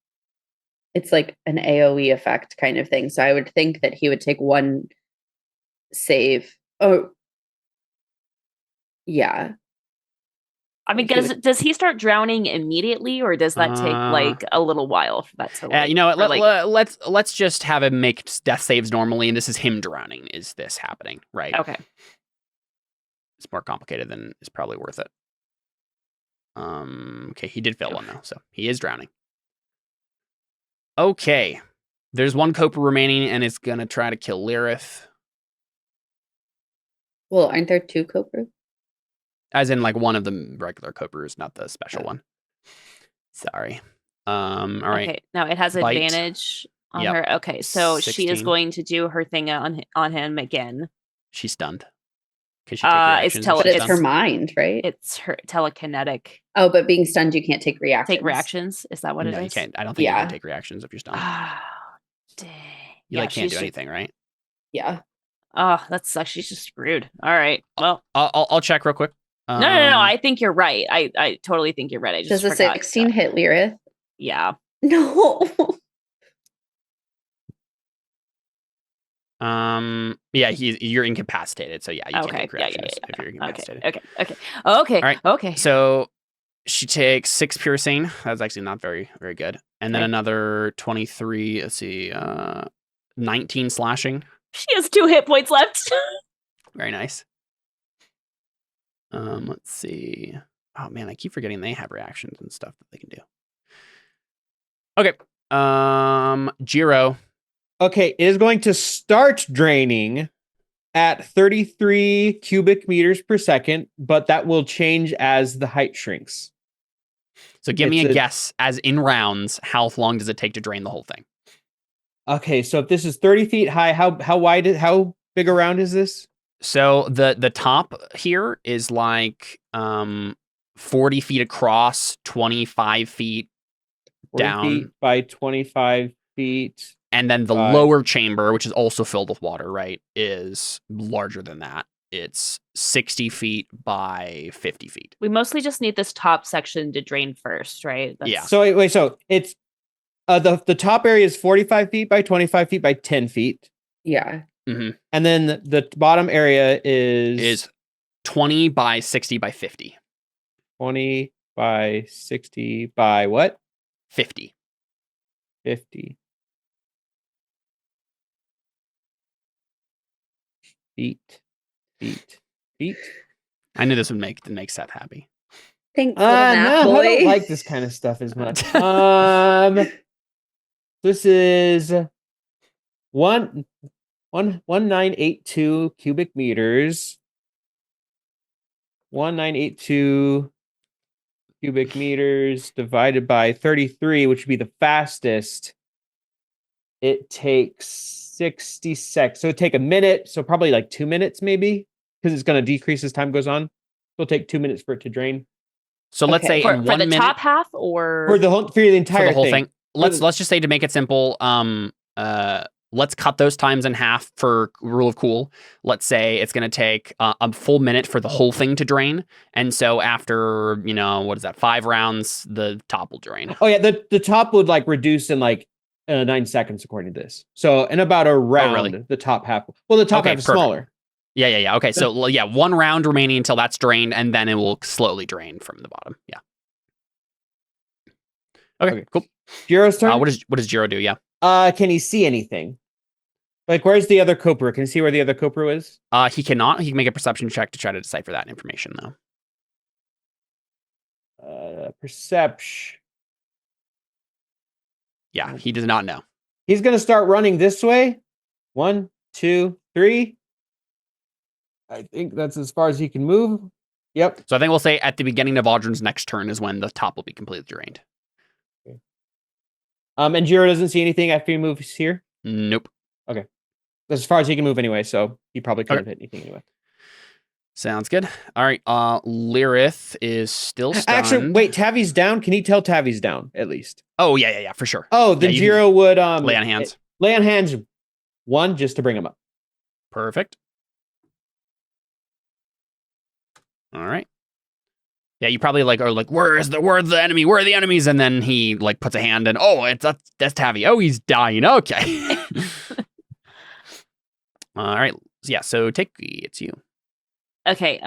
It's like an AOE effect kind of thing. So I would think that he would take 1 save. Oh, yeah.
I mean, does he start drowning immediately, or does that take like a little while for that to?
You know what? Let's just have him make death saves normally, and this is him drowning. Is this happening? Right?
Okay.
It's more complicated than is probably worth it. Okay, he did fail 1 though, so he is drowning. Okay, there's 1 Cobra remaining, and it's gonna try to kill Lyrith.
Well, aren't there 2 Cobras?
As in, like, one of the regular Cobras, not the special one. Sorry. All right.
Okay, now it has
Bite.
advantage on
Yep.
her. Okay, so she is
16.
going to do her thing on him again.
She's stunned. Can she take reactions?
tele-
But
if she's
it's her
stunned?
mind, right?
It's her telekinetic.
Oh, but being stunned, you can't take reactions.
Take reactions. Is that what it is?
No, you can't. I don't think you
Yeah.
can take reactions if you're stunned.
Ah, dang.
You like can't do anything, right?
Yeah.
Oh, that sucks. She's just screwed. All right. Well,
I'll check real quick.
no. I think you're right. I totally think you're right. I just
Does the
forgot.
16 hit Lyrith?
Yeah.
No.
Yeah, you're incapacitated, so yeah, you can't
Okay.
take
Yeah.
reactions if you're incapacitated.
Okay.
All right.
Okay.
So she takes 6 piercing. That's actually not very, very good. And then
Okay.
another 23. Let's see, 19 slashing.
She has 2 hit points left.
Very nice. Let's see. Oh man, I keep forgetting they have reactions and stuff that they can do. Okay. Jiro.
Okay, it is going to start draining at 33 cubic meters per second, but that will change as the height shrinks.
So give me
It's
a
a-
guess, as in rounds, how long does it take to drain the whole thing?
Okay, so if this is 30 feet high, how how big a round is this?
So the top here is like 40 feet across, 25 feet
40
down.
feet by 25 feet.
And then the
Five.
lower chamber, which is also filled with water, right, is larger than that. It's 60 feet by 50 feet.
We mostly just need this top section to drain first, right?
Yeah.
So wait, so it's the top area is 45 feet by 25 feet by 10 feet.
Yeah.
Mm-hmm.
And then the bottom area is
20 by 60 by 50.
20 by 60 by what?
50.
50 feet.
I knew this would make Seth happy.
Thanks, little math
No,
boy.
I don't like this kind of stuff as much. This is 1982 cubic meters. 1982 cubic meters divided by 33, which would be the fastest. It takes 60 seconds. So it'd take a minute. So probably like 2 minutes, maybe, because it's going to decrease as time goes on. It'll take 2 minutes for it to drain.
So let's
Okay.
say
For
in
the
1 minute
top half or
For the entire
for the whole
thing.
thing. Let's just say, to make it simple, let's cut those times in half for rule of cool. Let's say it's going to take a full minute for the whole thing to drain. And so after, what is that, 5 rounds, the top will drain.
Oh yeah, the top would like reduce in like 9 seconds according to this. So in about a round,
really?
the top half. Well, the top
Okay,
half is
perfect.
smaller.
Yeah. Okay, so yeah, 1 round remaining until that's drained, and then it will slowly drain from the bottom. Yeah. Okay. Cool.
Jiro's turn.
What does Jiro do? Yeah.
Can he see anything? Like, where's the other Kopru? Can he see where the other Kopru is?
He cannot. He can make a perception check to try to decipher that information, though.
Perception.
Yeah, he does not know.
He's gonna start running this way. 1, 2, 3. I think that's as far as he can move. Yep.
So I think we'll say at the beginning of Audrun's next turn is when the top will be completely drained.
And Jiro doesn't see anything after he moves here.
Nope.
That's as far as he can move anyway, so he probably couldn't hit anything anyway.
Sounds good. All right. Lyrith is still stunned.
Actually, wait, Tavi's down. Can he tell Tavi's down at least?
Oh, yeah, for sure.
Oh, then
Yeah, you
Jiro would
lay on hands.
Lay on hands 1 just to bring him up.
Perfect. All right. Yeah, you probably are like, where's the enemy? Where are the enemies? And then he like puts a hand in. Oh, that's Tavi. Oh, he's dying. Okay. All right. Yeah. So Tiki, it's you.
Okay,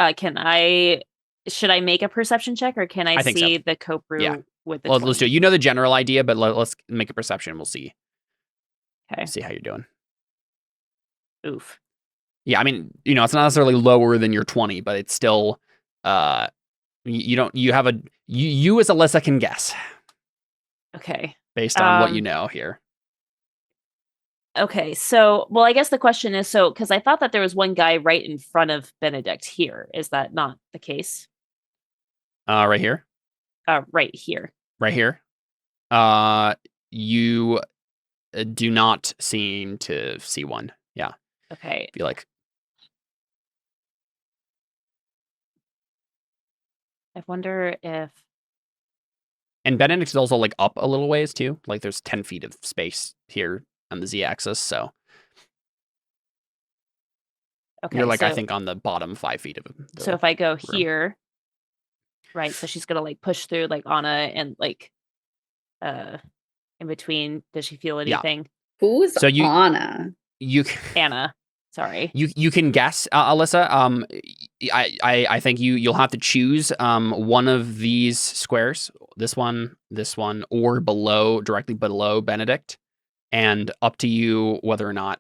should I make a perception check, or can I
think
see
so.
the Kopru
Yeah.
with the
Well, let's do it.
20?
You know the general idea, but let's make a perception. We'll see.
Okay.
See how you're doing.
Oof.
Yeah, I mean, it's not necessarily lower than your 20, but it's still, you as Alyssa can guess
Okay.
based on what you know here.
Okay, so, well, I guess the question is, because I thought that there was one guy right in front of Benedict here. Is that not the case?
Right here.
Right here.
right here. You do not seem to see one. Yeah.
Okay.
Be like,
I wonder if
and Benedict is also like up a little ways too. Like there's 10 feet of space here on the z-axis, so you're like, I think, on the bottom 5 feet of it.
So if I go here, right? So she's gonna like push through like Anna and like in between. Does she feel anything?
Who's
So
Anna?
Anna. Sorry.
You can guess, Alyssa. I think you'll have to choose one of these squares. This one, or below, directly below Benedict, and up to you whether or not,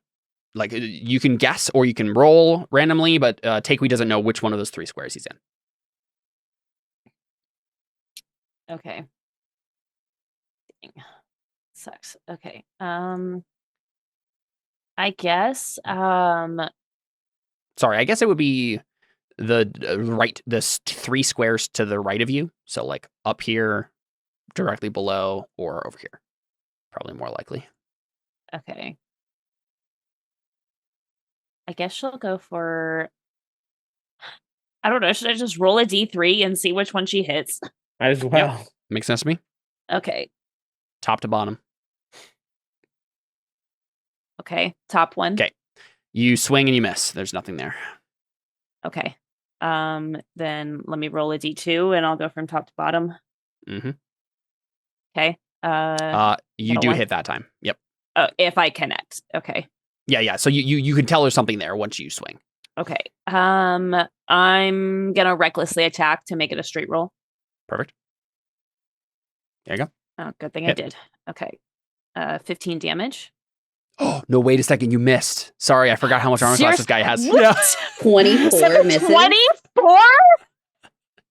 like, you can guess or you can roll randomly. But Takewee doesn't know which one of those 3 squares he's in.
Okay. Dang. Sucks. Okay. I guess.
Sorry, I guess it would be the 3 squares to the right of you. So like up here, directly below, or over here. Probably more likely.
Okay. I guess she'll go for. I don't know. Should I just roll a d3 and see which one she hits?
Might as well.
Yep. Makes sense to me.
Okay.
Top to bottom.
Okay. Top one.
Okay. You swing and you miss. There's nothing there.
Okay. Then let me roll a d2 and I'll go from top to bottom.
Mm-hmm.
Okay.
You do hit that time. Yep.
If I connect. Okay.
Yeah. So you can tell there's something there once you swing.
Okay. I'm gonna recklessly attack to make it a straight roll.
Perfect. There you go.
Oh, good thing
Hit.
I did. Okay. 15 damage.
Oh, no, wait a second. You missed. Sorry, I forgot how much armor class this guy has.
What?
Yeah.
24 misses.
24?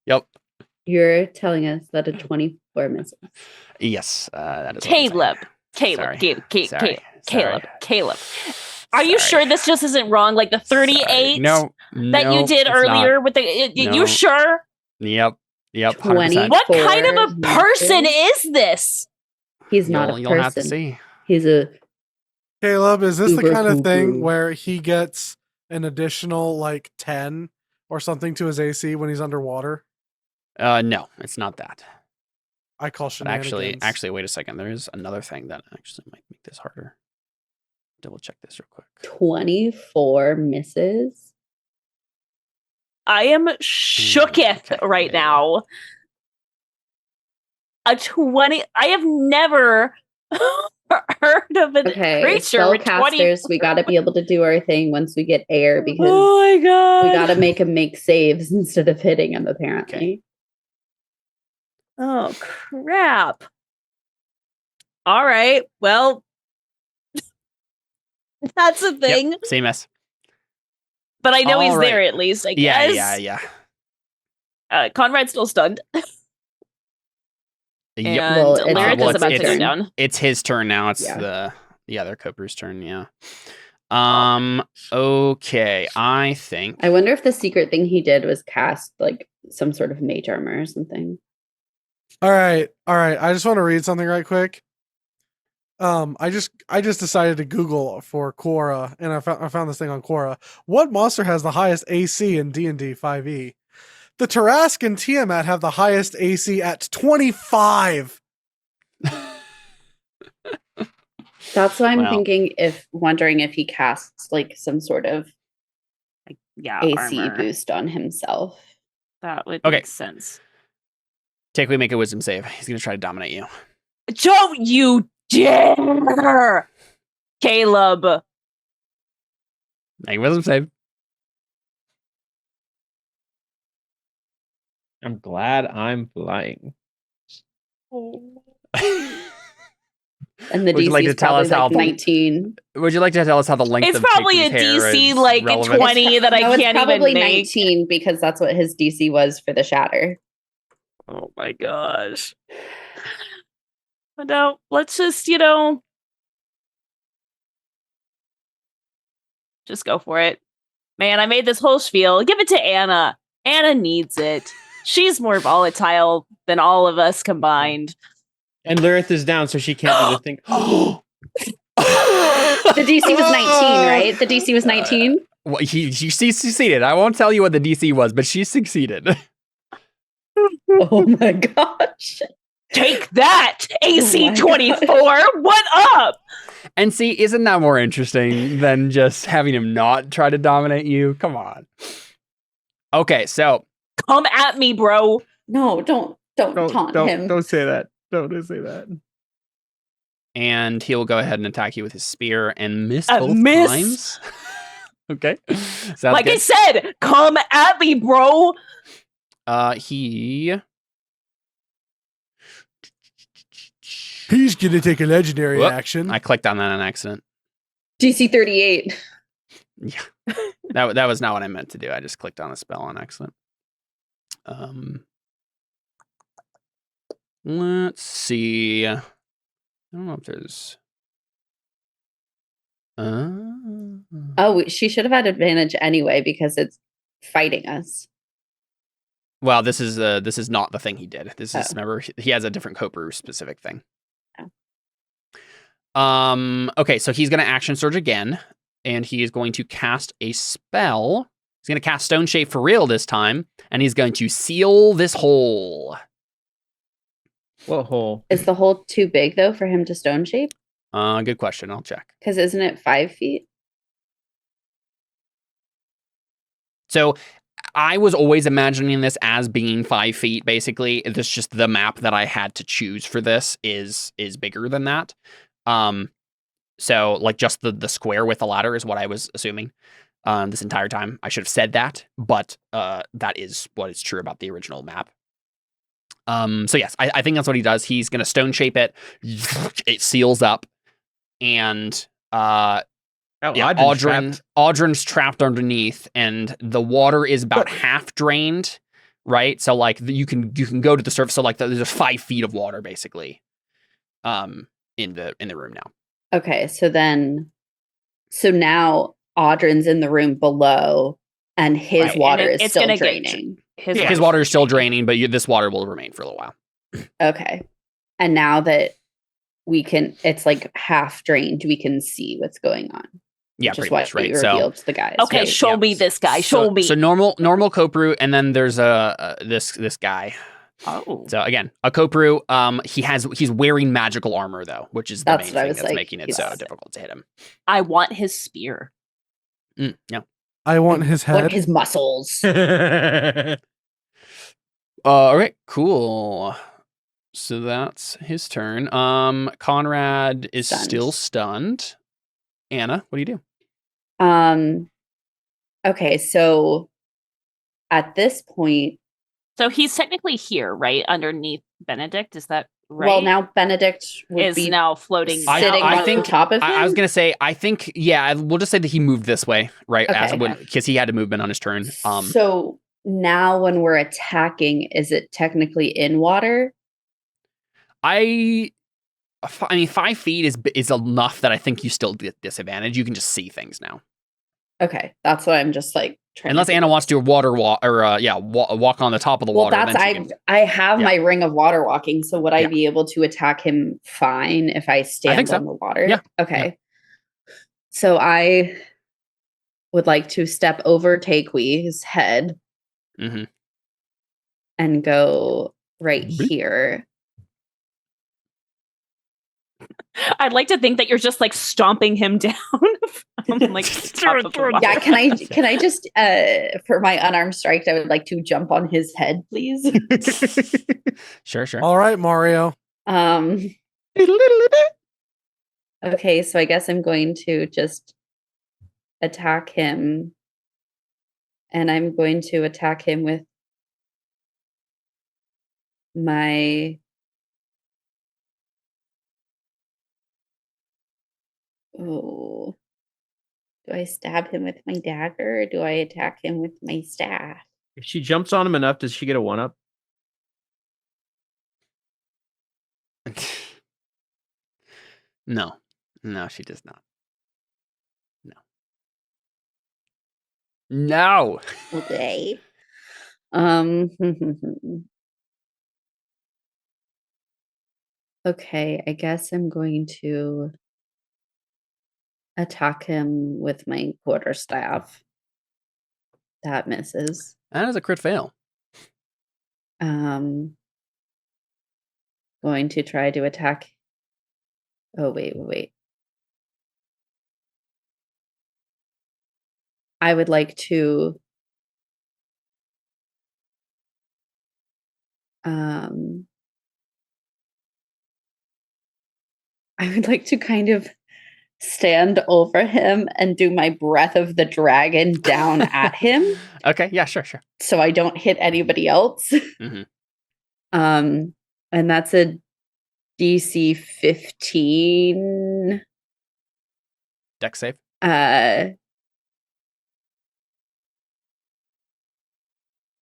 Yep.
You're telling us that a 24 misses.
Yes, that is what I'm saying. Sorry.
Caleb. Are you sure this just isn't wrong? Like the 38
No,
that you did
it's
earlier
not.
with the
No.
you sure?
Yep.
20.
100%.
What kind of a
misses.
person is this?
He's not a
You'll have to
person.
see.
He's a
Caleb, is this the
Uber
kind of thing
cuckoo.
where he gets an additional like 10 or something to his AC when he's underwater?
No, it's not that.
I call
But
shenanigans.
actually, wait a second. There is another thing that actually might make this harder. Double check this real quick.
24 misses.
I am shooketh
Okay,
right
yeah.
now. A 20. I have never heard of an
Okay,
creature with 20.
spellcasters, we got to be able to do our thing once we get air because
Oh my god.
we got to make him make saves instead of hitting him, apparently.
Oh crap. All right. Well, that's a thing.
Yep, same as.
But I know he's
All right.
there at least, I guess.
Yeah.
Conrad's still stunned.
Yep.
And
Well, it's-
Lyric
well,
is
it's
about to
his
go
turn.
down.
It's his turn now. It's
Yeah.
the other Cooper's turn. Yeah. Okay. I think.
I wonder if the secret thing he did was cast like some sort of mage armor or something.
All right. I just want to read something right quick. I just decided to Google for Quora, and I found this thing on Quora. What monster has the highest AC in D&D 5e? The Tarask and Tiamat have the highest AC at 25.
That's why I'm
Wow.
wondering if he casts like some sort of
Yeah,
AC
armor.
boost on himself.
That would
Okay.
make sense.
Takewee, make a wisdom save. He's gonna try to dominate you.
Don't you dare! Caleb.
Make a wisdom save.
I'm glad I'm flying.
And the
Would you
DC
like to
is
tell
probably
us how-
like 19.
Would you like to tell us how the length
It's
of
probably a
Takewee's hair
DC
is
like a
relevant?
20 that I
No, it's
can't
probably
even make.
19 because that's what his DC was for the shatter.
Oh my gosh. But no, let's just, just go for it. Man, I made this whole spiel. Give it to Anna. Anna needs it. She's more volatile than all of us combined.
And Lilith is down, so she can't do the thing.
The DC was 19, right? The DC was 19.
Well, she succeeded. I won't tell you what the DC was, but she succeeded.
Oh my gosh.
Take that,
Oh my
AC 24. What up?
And see, isn't that more interesting than just having him not try to dominate you? Come on. Okay, so
Come at me, bro.
No, don't taunt him.
Don't say that. Don't say that.
and he'll go ahead and attack you with his spear and miss
A
both
miss?
times. Okay, sounds
Like I
good.
said, come at me, bro.
He
He's gonna take a legendary
Whoop.
action.
I clicked on that on accident.
DC 38.
Yeah, that was not what I meant to do. I just clicked on a spell on accident. Let's see. I don't know if there's.
Oh, she should have had advantage anyway because it's fighting us.
Well, this is not the thing he did. This is
Oh.
remember he has a different Kopru specific thing.
Oh.
Okay, so he's gonna action surge again, and he is going to cast a spell. He's gonna cast Stone Shape for real this time, and he's going to seal this hole.
What hole?
Is the hole too big though for him to stone shape?
Good question. I'll check.
Because isn't it 5 feet?
So I was always imagining this as being 5 feet, basically. It's just the map that I had to choose for this is bigger than that. So like just the square with the ladder is what I was assuming this entire time. I should have said that, but that is what is true about the original map. So yes, I think that's what he does. He's gonna stone shape it. It seals up, and Audrin's trapped underneath, and the water is about half drained, right? So like you can go to the surface. So like there's 5 feet of water basically, in the room now.
Okay, so now Audrin's in the room below, and his
Right,
water
and
is
it's
still
gonna get
draining.
His water is still draining, but this water will remain for a little while.
Okay, and now that it's like half drained, we can see what's going on.
Yeah,
which is
pretty
what
much, right?
you revealed to the guys.
Okay,
right?
show me this guy. Show me.
So normal Kopru, and then there's this guy.
Oh.
So again, a Kopru. He's wearing magical armor though, which is the
That's
main
what I
thing
was
that's
like,
making it
he's-
so difficult to hit him.
I want his spear.
Yeah.
I want his
What
head.
his muscles?
All right, cool. So that's his turn. Conrad is
Stunned.
still stunned. Anna, what do you do?
Okay, so at this point,
So he's technically here, right? Underneath Benedict. Is that right?
well, now Benedict would
is
be
now floating
sitting
down.
I
on
think-
top of him.
I was gonna say, I think, yeah, we'll just say that he moved this way, right?
Okay.
Because he had a movement on his turn.
So now when we're attacking, is it technically in water?
I mean, 5 feet is enough that I think you still get disadvantage. You can just see things now,
Okay, that's what I'm just like trying.
unless Anna wants to water walk or walk on the top of the
Well,
water.
that's
then she can-
I have
Yeah.
my ring of water walking. So would I
Yeah.
be able to attack him fine if I stand
so.
on the water?
Yeah.
Okay. So I would like to step over Takewee's head
Mhm.
and go right
Bleep.
here.
I'd like to think that you're just like stomping him down from like the top of the water.
Yeah, can I just for my unarmed strike, I would like to jump on his head, please.
Sure.
All right, Mario.
Okay, so I guess I'm going to just attack him. And I'm going to attack him with my do I stab him with my dagger or do I attack him with my staff?
If she jumps on him enough, does she get a 1-up?
No, she does not. No.
Okay. Okay, I guess I'm going to attack him with my quarterstaff. That misses.
That is a crit fail.
Going to try to attack. Oh, wait. I would like to kind of stand over him and do my breath of the dragon down at him.
Okay, yeah, sure.
So I don't hit anybody else.
Mhm.
And that's a DC 15.
Dex save.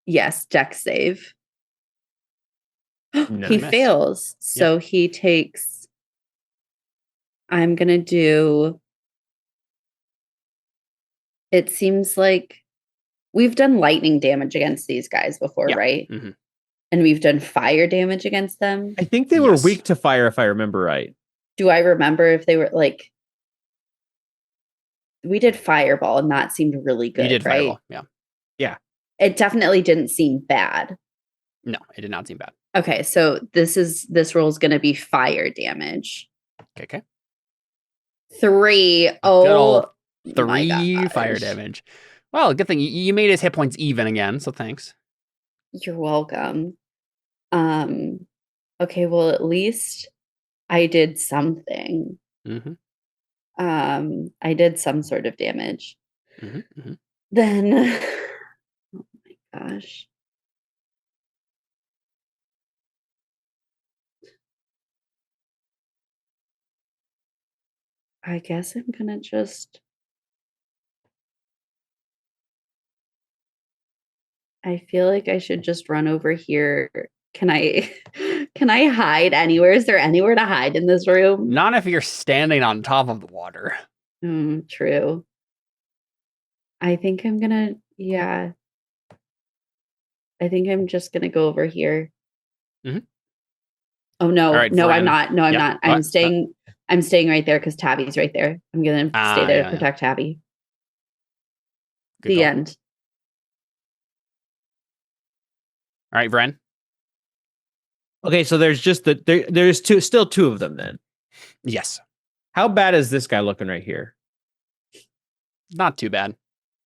Yes, dex save.
No,
He
missed.
fails. So he takes. I'm gonna do. It seems like we've done lightning damage against these guys before,
Yeah.
right?
Mhm.
And we've done fire damage against them.
I think they were
Yes.
weak to fire, if I remember right.
Do I remember if they were like? We did fireball, and that seemed really good.
You did
right?
fireball. Yeah.
It definitely didn't seem bad.
No, it did not seem bad.
Okay, so this roll is going to be fire damage.
Okay.
3.
Good old
my
3 fire
gosh.
damage. Well, good thing you made his hit points even again, so thanks.
You're welcome. Okay, well, at least I did something.
Mm-hmm.
I did some sort of damage.
Mm-hmm.
Then, oh my gosh. I guess I'm gonna just. I feel like I should just run over here. Can I hide anywhere? Is there anywhere to hide in this room?
Not if you're standing on top of the water.
True. I think I'm gonna, yeah. I think I'm just gonna go over here.
Mhm.
Oh no,
All right,
no, I'm
Vren.
not. No, I'm
Yep.
not.
What?
I'm staying right there because Tabby's right there. I'm gonna stay there to protect Tabby.
Good
The
call.
end.
All right, Vren.
Okay, so there's just there's still two of them then.
Yes.
How bad is this guy looking right here?
Not too bad.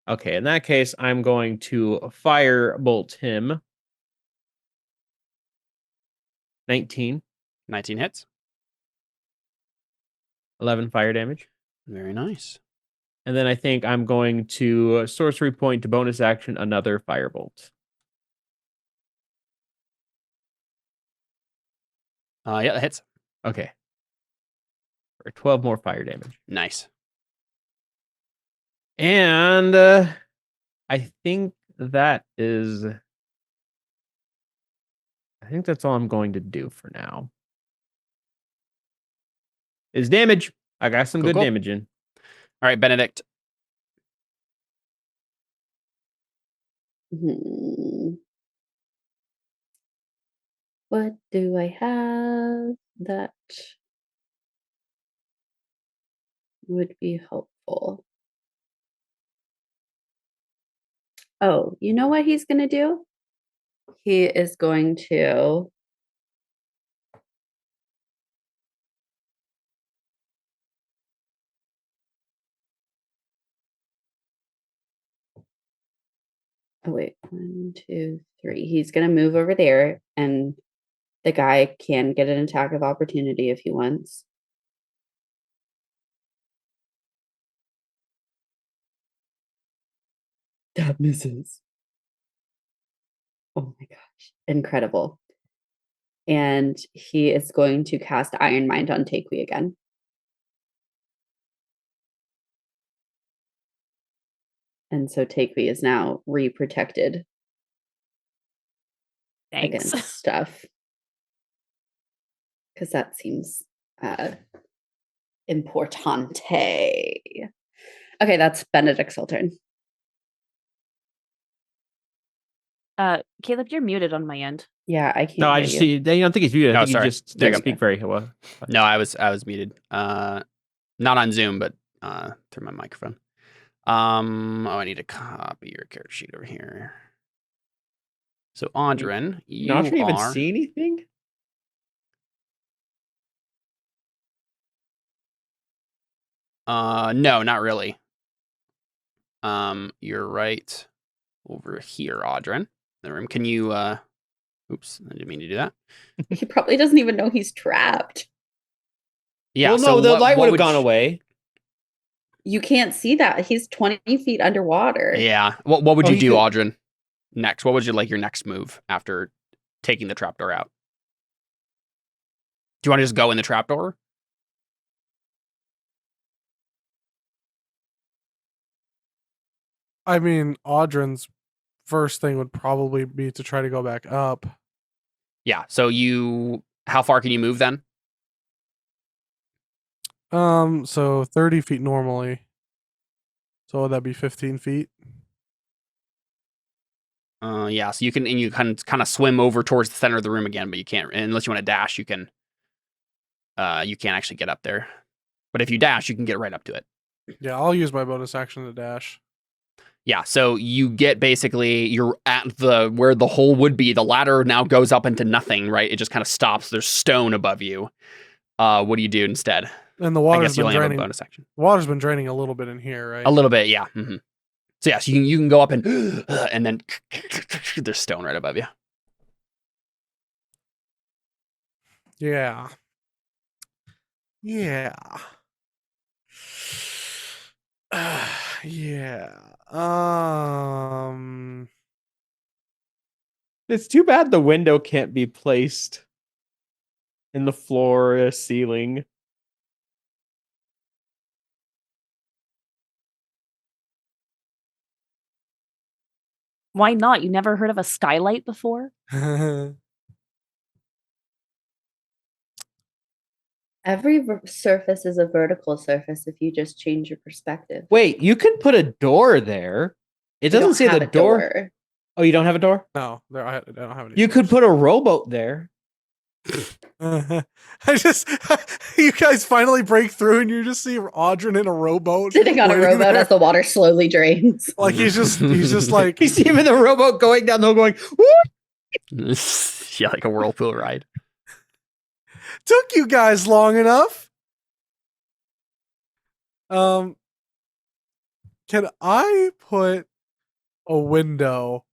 Okay, in that case, I'm going to firebolt him. 19,
19 hits.
11 fire damage.
Very nice.
And then I think I'm going to sorcery point to bonus action another firebolt.
Yeah, that hits.
Okay. For 12 more fire damage.
Nice.
And I think that's all I'm going to do for now. Is damage. I got some good
Cool.
damage in.
All right, Benedict.
What do I have that would be helpful? Oh, you know what he's going to do? He is going to oh wait, 1, 2, 3. He's going to move over there, and the guy can get an attack of opportunity if he wants. That misses. Oh my gosh. Incredible. And he is going to cast Iron Mind on Takui again. And so Takui is now re-protected
Thanks.
against stuff. Because that seems importante. Okay, that's Benedict's turn.
Caleb, you're muted on my end.
Yeah, I can't
No, I
hear
just
you.
see. I don't think he's muted. I
Oh,
think
sorry.
he just
There you
didn't
go.
speak very well.
No, I was muted. Not on Zoom, but through my microphone. I need to copy your character sheet over here. So Audrin, you
Not sure you even
are
see anything.
no, not really. You're right over here, Audrin. The room. Can you oops, I didn't mean to do that.
He probably doesn't even know he's trapped.
Yeah,
Well, no,
so
the
what-
light
what
would have
would
gone
you-
away.
You can't see that. He's 20 feet underwater.
Yeah. What would
Oh,
you
he
do,
could-
Audrin? Next. What was your next move after taking the trapdoor out? Do you want to just go in the trapdoor?
I mean, Audrin's first thing would probably be to try to go back up.
Yeah. So how far can you move then?
So 30 feet normally. So would that be 15 feet?
Yeah. So you can kind of swim over towards the center of the room again, but you can't unless you want to dash. You can't actually get up there. But if you dash, you can get right up to it.
Yeah, I'll use my bonus action to dash.
Yeah, so you get you're at where the hole would be. The ladder now goes up into nothing, right? It just kind of stops. There's stone above you. What do you do instead?
And the
I
water's
guess you
been
only have a
draining.
bonus action.
Water's been draining a little bit in here, right?
A little bit, yeah. Mm-hmm. So yeah, so you can go up and then there's stone right above you.
Yeah. Yeah. Yeah.
It's too bad the window can't be placed in the floor or ceiling.
Why not? You never heard of a skylight before?
Every surface is a vertical surface if you just change your perspective.
Wait, you can put a door there. It
We
doesn't
don't
say
have
the
a
door. Oh, you don't have a door?
No, I don't have any.
You could put a rowboat there.
I just, you guys finally break through and you just see Audrin in a rowboat.
Sitting on a
waiting
rowboat
there.
as the water slowly drains.
Like he's just like,
You see him in the rowboat going down the hole going, woo!
Yeah, like a whirlpool ride.
took you guys long enough. Can I put a window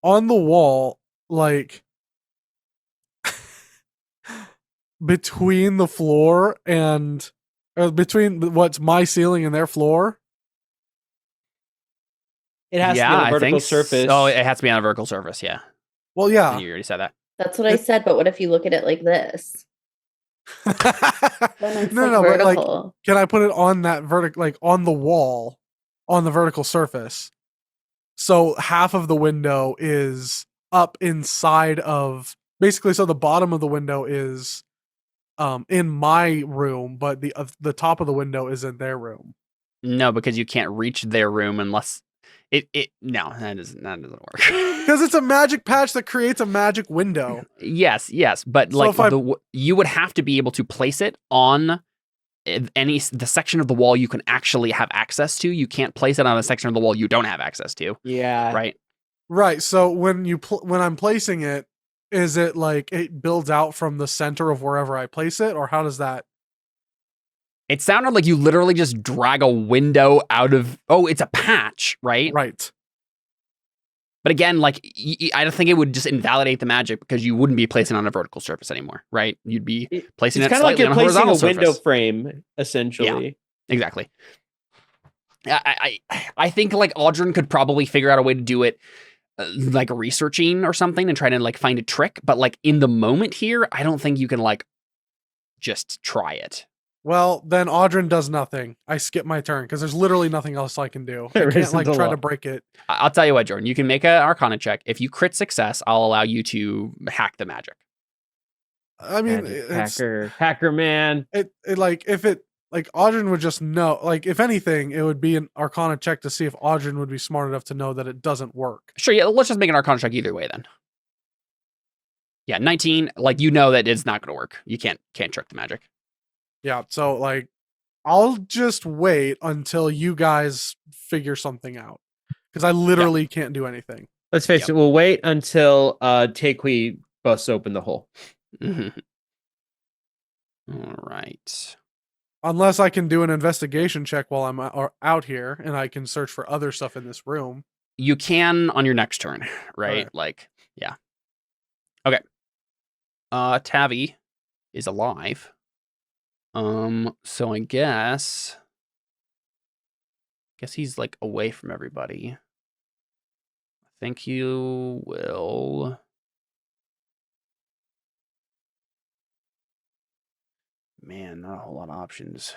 on the wall, like between the floor or between what's my ceiling and their floor?
It has to be on a vertical surface.
Oh, it has to be on a vertical surface, yeah.
Well, yeah.
You already said that.
That's what I said, but what if you look at it like this? Then it's
No,
like
but like,
vertical.
can I put it on that like on the wall, on the vertical surface? So half of the window is up inside of, basically, so the bottom of the window is in my room, but the top of the window is in their room.
No, because you can't reach their room unless no, that doesn't work.
Because it's a magic patch that creates a magic window.
Yes, but
So
like
if
you would have to be able to place it on the section of the wall you can actually have access to. You can't place it on a section of the wall you don't have access to.
Yeah.
Right.
Right. So when I'm placing it, is it like it builds out from the center of wherever I place it, or how does that?
It sounded like you literally just drag a window out of. Oh, it's a patch, right?
Right.
But again, like I don't think it would just invalidate the magic because you wouldn't be placing it on a vertical surface anymore, right? You'd be placing
It's
it
kind of like
slightly
you're
on a
placing a
horizontal
window
surface.
frame, essentially.
Exactly. I think like Audrin could probably figure out a way to do it, like researching or something and trying to like find a trick. But like in the moment here, I don't think you can like just try it.
Well, then Audrin does nothing. I skip my turn because there's literally nothing else I can do. I
There
can't
isn't
like
a
try
lot.
to break it.
I'll tell you what, Jordan. You can make an Arcana check. If you crit success, I'll allow you to hack the magic.
I mean,
Magic
it's
hacker man.
it like if it like Audrey would just know. Like if anything, it would be an Arcana check to see if Audrey would be smart enough to know that it doesn't work.
Sure, yeah, let's just make an Arcana check either way then. Yeah, 19, like you know that it's not gonna work. You can't trick the magic.
Yeah, so like I'll just wait until you guys figure something out. Because I literally can't do anything.
Let's face it, we'll wait until Takui busts open the hole.
All right.
Unless I can do an investigation check while I'm out here and I can search for other stuff in this room.
You can on your next turn, right?
Okay.
Like, yeah. Okay. Tavi is alive. So I guess he's like away from everybody. I think you will. Man, not a whole lot of options.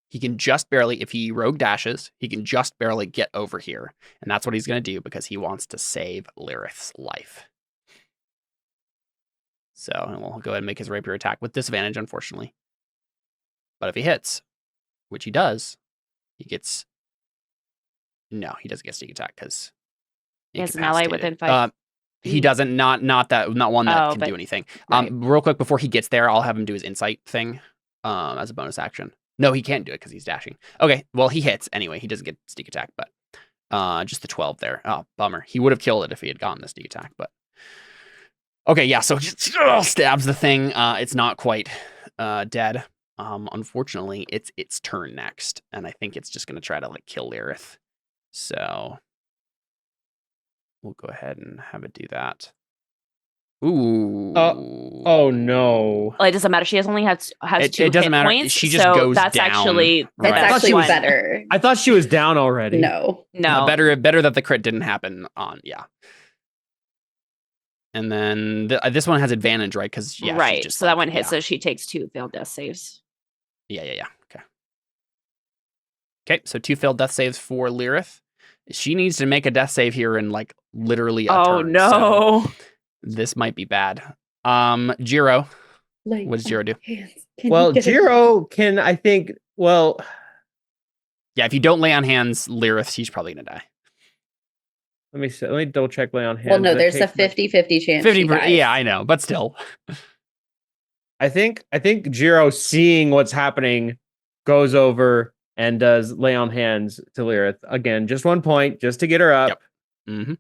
He can just barely, if he rogue dashes, he can just barely get over here. And that's what he's going to do because he wants to save Lyrith's life. So we'll go ahead and make his rapier attack with disadvantage, unfortunately. But if he hits, which he does, he gets... No, he doesn't get sneak attack because...
He has an ally within 5
He doesn't, not one that can
but-
do anything.
right.
Real quick, before he gets there, I'll have him do his insight thing as a bonus action. No, he can't do it because he's dashing. Okay, well, he hits anyway. He doesn't get sneak attack, but just the 12 there. Oh, bummer. He would have killed it if he had gotten the sneak attack, but... Okay, yeah, so just stabs the thing. It's not quite dead. Unfortunately, it's its turn next, and I think it's just going to try to, like, kill Lyrith. So... we'll go ahead and have it do that. Ooh.
Oh no.
Well, it doesn't matter. She only has
It
2
doesn't
hit
matter.
points.
She just
so
goes
that's
down.
actually
Right.
That's
I thought
actually
she was-
better.
I thought she was down already.
No.
no.
Better that the crit didn't happen on, yeah. And then this one has advantage, right? Because yeah,
right.
she's just
So that
like-
one hits,
yeah.
so she takes 2 failed death saves.
Yeah. Okay, so 2 failed death saves for Lyrith. She needs to make a death save here in like literally a
Oh
turn.
no.
So this might be bad. Jiro,
Like,
what does Jiro do?
hands. Can
Well,
you get it?
Jiro can, I think, well,
Yeah, if you don't lay on hands, Lyrith, she's probably gonna die.
let me double check lay on hands.
Well, no,
That
there's a
takes my-
50-50 chance.
50.
She dies.
Yeah, I know, but still.
I think Jiro, seeing what's happening, goes over and does lay on hands to Lyrith. Again, just 1 point, just to get her up.
Yep. Mm-hmm.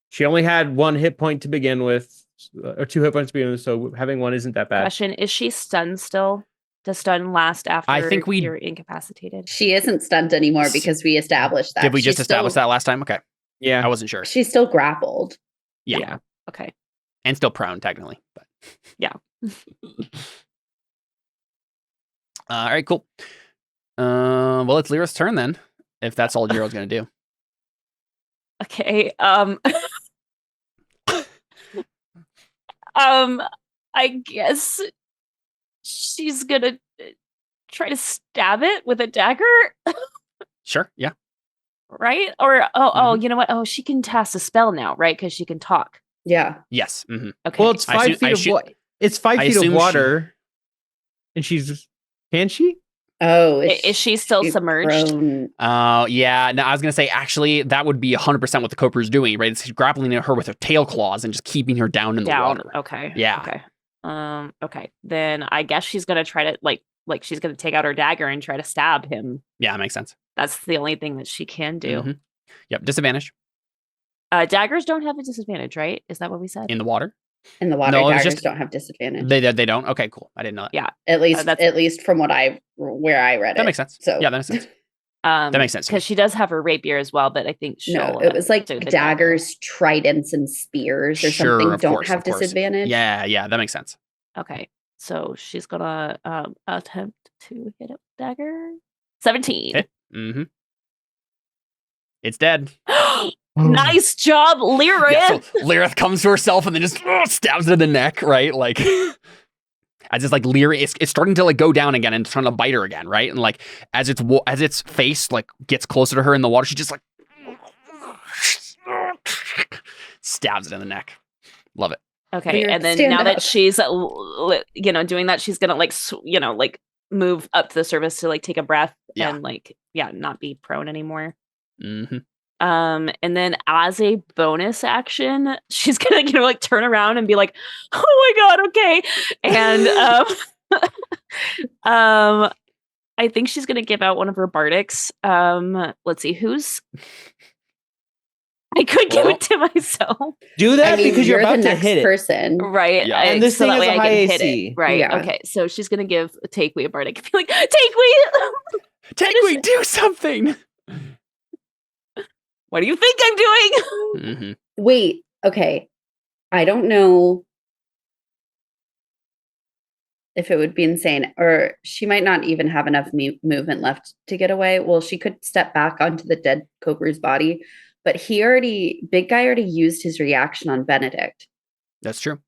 She only had 1 hit point to begin with, or 2 hit points to begin with, so having 1 isn't that bad.
Question: is she stunned still? Does stun last after
I think we-
you're incapacitated?
She isn't stunned anymore because we established that.
Did we just
She's
establish
still,
that last time? Okay,
Yeah.
I wasn't sure.
She's still grappled.
Yeah.
Okay.
And still prone technically, but
Yeah.
All right, cool. Well, it's Lyrith's turn then. If that's all Jiro's gonna do.
Okay. I guess she's gonna try to stab it with a dagger,
Sure. Yeah.
right? Or you know what? Oh, she can cast a spell now, right? Because she can talk.
Yeah.
Yes. Mm-hmm.
Okay.
Well, it's
I
5
assume- I
feet of
assume-
water. It's 5
I
feet
assume
of
she-
water, and she's. Can she?
Oh,
Is she still
she
submerged?
prone?
Yeah. No, I was gonna say actually that would be 100% what the Coper's doing, right? It's grappling her with her tail claws and just keeping her down in the
Down.
water.
Okay.
Yeah.
Okay. Okay. Then I guess she's gonna try to like she's gonna take out her dagger and try to stab him.
Yeah, that makes sense.
That's the only thing that she can do.
Mhm. Yep. Disadvantage
Daggers don't have a disadvantage, right? Is that what we said?
in the water.
In the water,
No, it's
daggers
just-
don't have disadvantage.
They don't. Okay, cool. I didn't know that.
Yeah.
At least,
that's-
at least from where I read it.
That makes sense.
So
Yeah, that makes sense. That makes sense.
Because she does have her rapier as well, but I think she'll
No, it was like
do the
daggers, tridents, and spears or
Sure,
something
of
don't
course,
have
of course.
disadvantage.
Yeah, that makes sense.
Okay, so she's gonna attempt to hit it with dagger. 17.
Hit. Mm-hmm. It's dead.
Nice job, Lyra.
Yeah, so Lyrith comes to herself and then just stabs her in the neck, right? Like, as it's like leering, it's starting to like go down again and trying to bite her again, right? And like as its face like gets closer to her in the water, she just like stabs it in the neck. Love it.
Okay,
Lyric,
and then
stand
now that
up.
she's doing that, she's gonna like like move up to the surface to like take a breath
Yeah.
and like not be prone anymore.
Mm-hmm.
And then as a bonus action, she's gonna like turn around and be like, "Oh my god, okay," and I think she's gonna give out one of her bardics. Let's see who's. I could give it to myself.
Do that because you're about
the
to
next
hit it.
person.
Right.
Yeah.
And this
so
thing
that
is
way
a
I
high
can hit
AC.
it. Right.
Yeah.
Okay. So she's gonna give Takewee a bardic. Be like, Takewee!
Takewee, do something.
What do you think I'm doing?
Mm-hmm.
Wait, okay. I don't know if it would be insane, or she might not even have enough movement left to get away. Well, she could step back onto the dead Cobra's body, but big guy already used his reaction on Benedict.
That's true.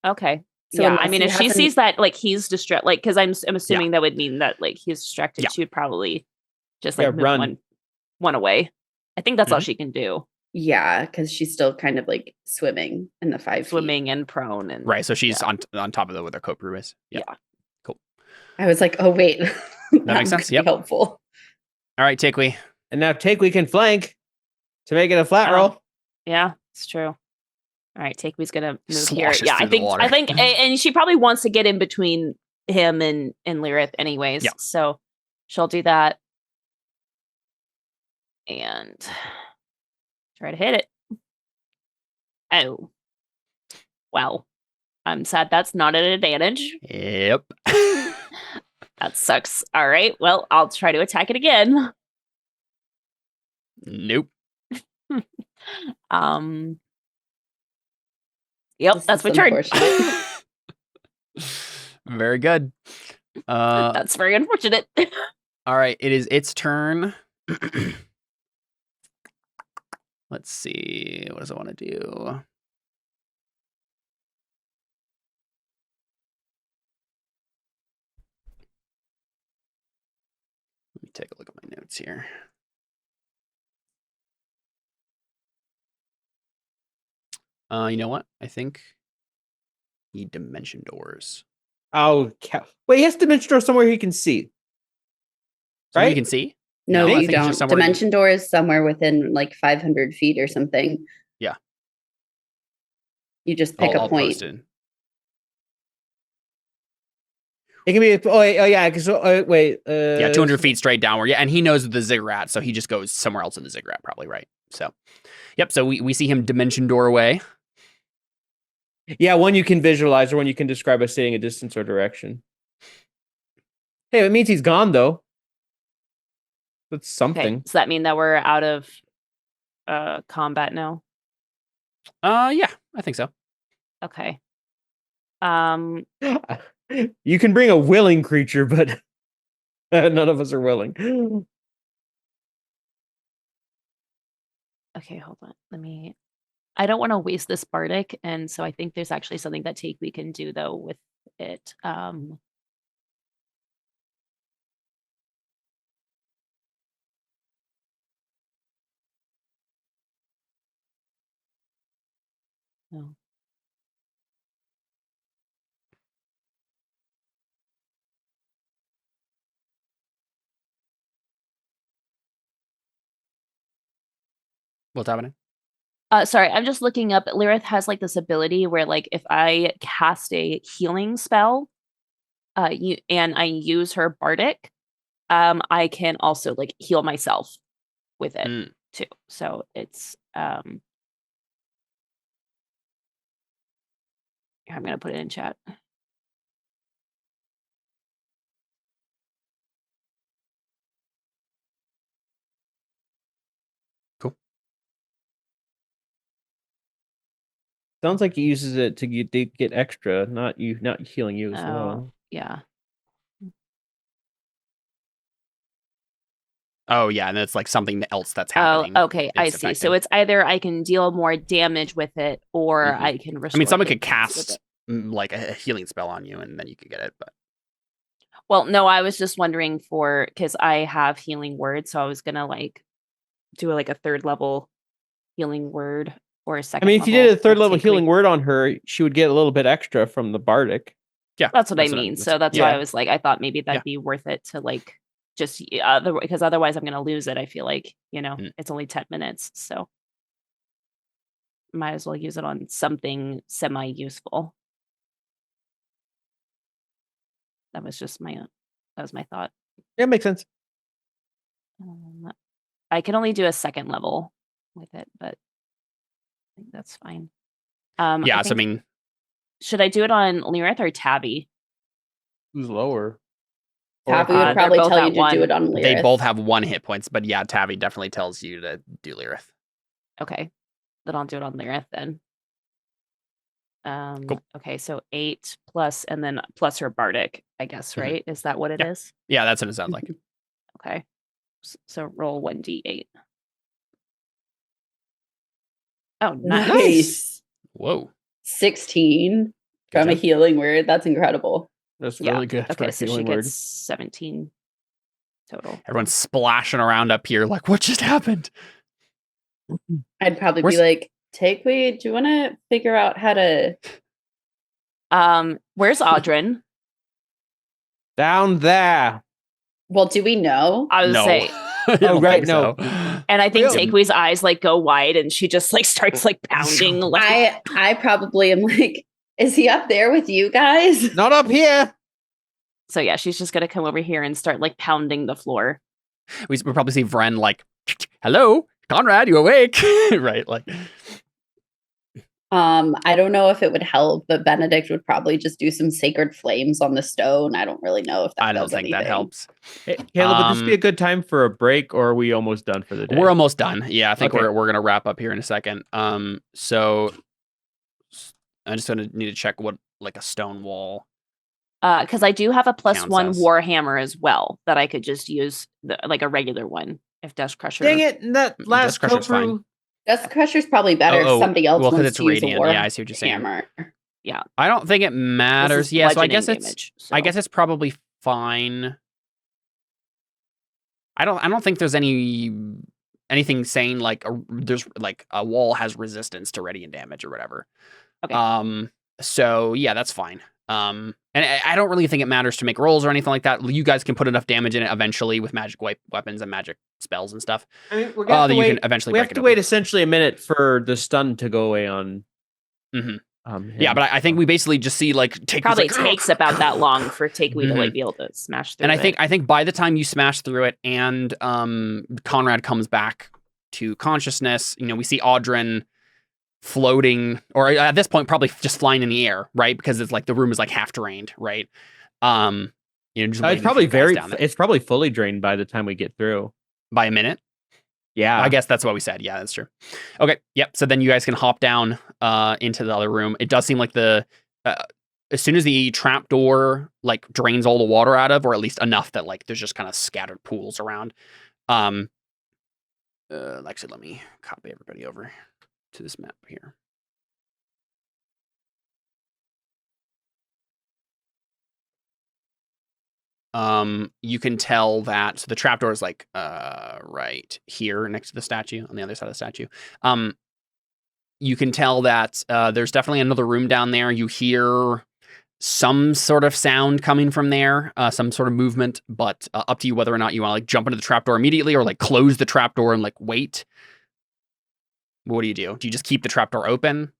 Okay.
So
yeah, I
unless
mean,
he
if she
hasn't-
sees that like he's distracted, like because I'm assuming that would mean that like he's distracted,
Yeah.
she would probably just like move
run.
one away. I think that's all
Mhm.
she can do.
Yeah, because she's still kind of like swimming in the 5 feet.
Swimming and prone and
Right. So she's
yeah.
on top of it with her Kopru is. Yep.
Yeah.
Cool.
I was like, oh wait, that
makes sense,
could be
yep.
helpful.
All right, Takewee.
And now we can flank to make it a flat
Oh.
roll.
Yeah, it's true. All right, Takewee's gonna move
Sloshes
here. Yeah,
through the water.
I think, and she probably wants to get in between him and Lyrith, anyways.
Yeah.
So she'll do that and try to hit it. Oh, well, I'm sad that's not an advantage.
Yep.
That sucks. All right, well, I'll try to attack it again.
Nope.
Yep,
This
that's
is
my turn.
unfortunate.
Very good.
That's very unfortunate.
All right, it is its turn. Let's see. What does it want to do? Let me take a look at my notes here. You know what? I think he dimension doors.
Oh, wait, he has dimension door somewhere he can see.
So
Right?
you can see?
No,
I
you
think it's just
don't.
somewhere
Dimension door is somewhere within like 500 feet or something.
Yeah.
You just pick
I'll
a point.
post it.
It can be. Oh yeah. Because wait.
Yeah, 200 feet straight downward. Yeah, and he knows the Ziggurat, so he just goes somewhere else in the Ziggurat, probably, right? So, yep. So we see him dimension doorway.
Yeah, one you can visualize or one you can describe as stating a distance or direction. Hey, it means he's gone though. That's something.
Okay, does that mean that we're out of combat now?
Yeah, I think so.
Okay.
You can bring a willing creature, but none of us are willing.
Okay, hold on. I don't want to waste this bardic, and so I think there's actually something that we can do though with it. No.
What's happening?
Sorry, I'm just looking up. Lyrith has like this ability where, like, if I cast a healing spell, and I use her bardic, I can also like heal myself with it too. So it's here, I'm gonna put it in chat.
Sounds like he uses it to get extra, not healing you as well.
Yeah.
Oh, yeah, and it's like something else that's
Oh,
happening.
okay, I
It's
see. So
affecting.
it's either I can deal more damage with it, or
Mhm.
I can restore.
I mean, someone could
hit points with
cast
it.
like a healing spell on you, and then you could get it. But
Well, no, I was just wondering because I have healing word, so I was gonna like do like a 3rd level healing word or a 2nd.
I mean, if you did a 3rd level
Take
healing
Week.
word on her, she would get a little bit extra from the bardic.
yeah,
That's what I mean. So that's why
yeah.
I was like, I thought maybe that'd
Yeah.
be worth it to like just because otherwise I'm gonna lose it. I feel like it's only 10 minutes, so might as well use it on something semi-useful. That was my thought.
Yeah, makes sense.
I can only do a 2nd level with it, but I think that's fine.
yeah. So I mean,
should I do it on Lirith or Tabby?
Who's lower?
Tabby
they're
would probably
both
tell
at
you to
one.
do it on Lyris.
they both have 1 hit points, but yeah, Tavi definitely tells you to do Lirith.
Okay, then I'll do it on Lirith then.
Cool.
Okay, so 8 plus, and then plus her bardic, I guess,
Mhm.
right? Is that what it
Yeah.
is?
Yeah, that's what it sounds like.
Okay, so roll 1d8. Oh, nice.
Nice.
Whoa.
16
Good
from a
job.
healing word. That's incredible.
That's
Yeah.
really good. for
Okay,
a
so she
healing
gets
word.
17 total.
Everyone's splashing around up here, like, what just happened?
I'd probably
Where's-
be like, Takeway, do you want to figure out how to...
Where's Audrin?
Down there.
Well, do we know?
I would
No.
say,
I don't
right,
think
no.
so.
and I think
Really?
Takeway's eyes like go wide, and she just like starts like pounding. Like,
I probably am like, is he up there with you guys?
Not up here.
so yeah, she's just gonna come over here and start like pounding the floor.
We probably see Vren like, hello, Conrad, you awake? Right, like,
I don't know if it would help, but Benedict would probably just do some sacred flames on the stone. I don't really know if that
I don't
does
think that
anything.
helps.
Hey, Caleb, would this be a good time for a break, or are we almost done for the day?
We're almost done. Yeah, I think
Okay.
we're gonna wrap up here in a second. So I'm just gonna need to check what like a stone wall.
Because I do have a
Counts
+1
as.
Warhammer as well that I could just use like a regular one if Dust Crusher.
Dang it! That
Dust
last
Crusher's fine.
Tofu.
Dust Crusher's probably better if somebody else
well, because
wants
it's
to use a
radiant.
war
Yeah, I see what you're saying.
hammer.
I don't think it
This
matters.
is
Yeah, so I
bludgeoning
guess it's.
damage,
I
so-
guess it's probably fine. I don't think there's anything saying like there's like a wall has resistance to radiant damage or whatever.
Okay.
So yeah, that's fine. And I don't really think it matters to make rolls or anything like that. You guys can put enough damage in it eventually with magic weapons and magic spells and stuff.
I mean, we're gonna have
That
to
you
wait.
can eventually
We
break
have
it
to
open.
wait essentially a minute for the stun to go away on.
Mhm.
Him,
Yeah, but I think we basically just see like take
Probably takes about that long for Takeway to
Mhm.
like be able to smash through.
And
it.
I think by the time you smash through it and Conrad comes back to consciousness, we see Audrin floating, or at this point probably just flying in the air, right? Because it's like the room is like half drained, right? Just
it's
waiting
probably
for you guys down there.
It's probably fully drained by the time we get through.
By a minute.
Yeah,
I guess that's what we said. Yeah, that's true. Okay. Yep. So then you guys can hop down into the other room. It does seem like the as soon as the trap door like drains all the water out of, or at least enough that like there's just kind of scattered pools around. Actually, let me copy everybody over to this map here. You can tell that so the trapdoor is like right here next to the statue on the other side of the statue. You can tell that there's definitely another room down there. You hear some sort of sound coming from there, some sort of movement, but up to you whether or not you want to like jump into the trapdoor immediately or like close the trapdoor and like wait. What do? Do you just keep the trapdoor open?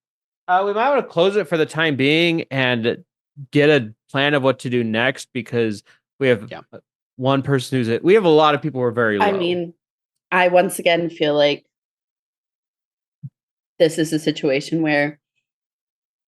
we might want to close it for the time being and get a plan of what to do next, because we have one person we have a lot of people who are very low.
I mean, I once again feel like this is a situation where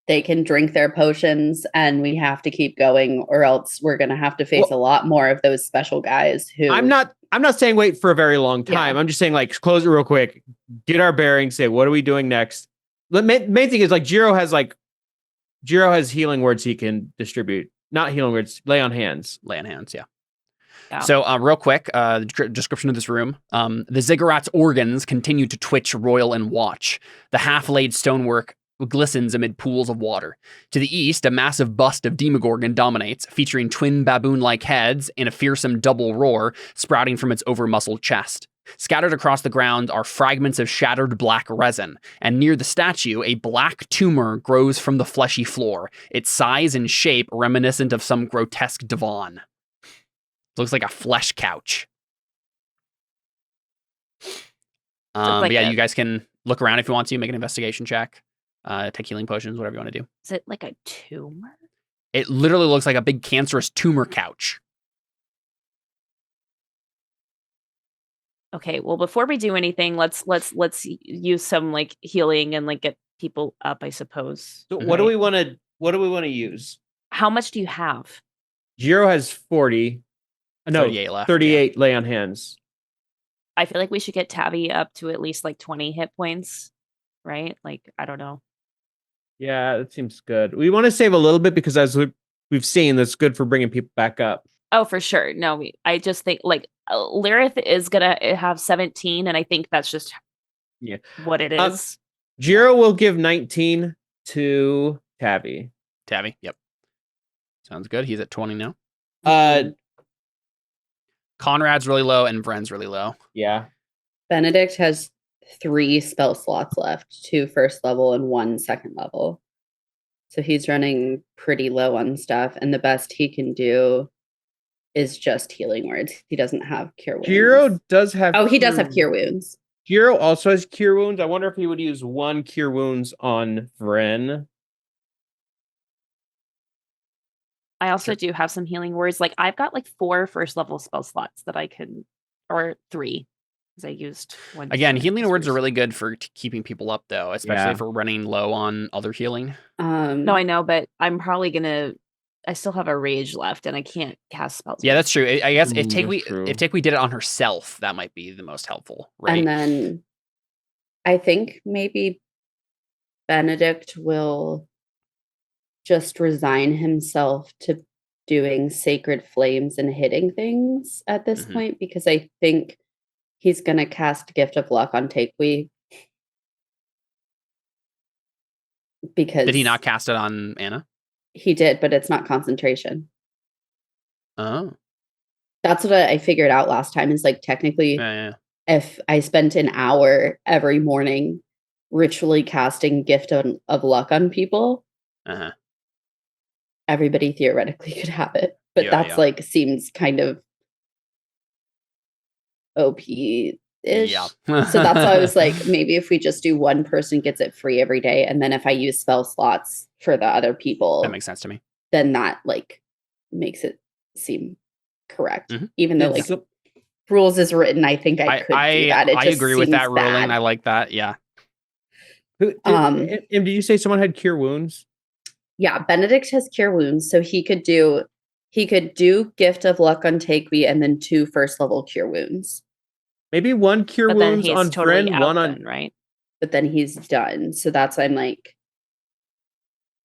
they can drink their potions and we have to keep going, or else we're going to have to face a lot more of those special guys who...
I'm not saying wait for a very long time. I'm just saying like close it real quick, get our bearings, say what are we doing next. The main thing is like Jiro has healing words he can distribute. Not healing words, lay on hands.
Lay on hands, yeah. So real quick, the description of this room. The Ziggurat's organs continue to twitch, roil, and watch. The half-laid stonework glistens amid pools of water. To the east, a massive bust of Demogorgon dominates, featuring twin baboon-like heads and a fearsome double roar sprouting from its over-muscled chest. Scattered across the ground are fragments of shattered black resin, and near the statue, a black tumor grows from the fleshy floor, its size and shape reminiscent of some grotesque divan. Looks like a flesh couch. But yeah, you guys can look around if you want to, make an investigation check, take healing potions, whatever you want to do.
Is it like a tumor?
It literally looks like a big cancerous tumor couch.
Okay, well, before we do anything, let's use some like healing and like get people up, I suppose.
So what do we want to use?
How much do you have?
Jiro has 40. No,
38 left.
38 lay on hands.
I feel like we should get Tabby up to at least like 20 hit points, right? Like, I don't know.
Yeah, that seems good. We want to save a little bit because as we've seen, that's good for bringing people back up.
Oh, for sure. No, I just think like Lyrith is gonna have 17, and I think that's just what it is.
Jiro will give 19 to Tabby.
Tabby, yep. Sounds good. He's at 20 now. Conrad's really low and Vren's really low.
Yeah.
Benedict has 3 spell slots left, 2 first level and 1 second level. So he's running pretty low on stuff, and the best he can do is just healing words. He doesn't have cure wounds.
Jiro does have...
Oh, he does have cure wounds.
Jiro also has cure wounds. I wonder if he would use 1 cure wounds on Vren.
I also do have some healing words. Like I've got like 4 first level spell slots that I can, or 3, because I used 1.
Again, healing words are really good for keeping people up, though, especially if we're running low on other healing.
No, I know, but I'm probably gonna. I still have a rage left, and I can't cast spells.
Yeah, that's true. I guess if Takewee did it on herself, that might be the most helpful, right?
And then I think maybe Benedict will just resign himself to doing sacred flames and hitting things at this point, because I think he's going to cast Gift of Luck on Takewee. Because
did he not cast it on Anna?
He did, but it's not concentration.
Oh.
That's what I figured out last time, is like technically if I spent an hour every morning ritually casting Gift of Luck on people, everybody theoretically could have it. But that's like seems kind of OP-ish.
Yeah.
So that's why I was like, maybe if we just do one person gets it free every day, and then if I use spell slots for the other people,
that makes sense to me.
Then that like makes it seem correct. Even though like rules is written, I think I could do that.
I agree with that ruling. I like that. Yeah.
Did you say someone had cure wounds?
Yeah, Benedict has cure wounds, so he could do Gift of Luck on Takewee and then 2 first level cure wounds.
Maybe 1 cure wounds on
totally
Vren, 1 on
right.
But then he's done. So that's why I'm like,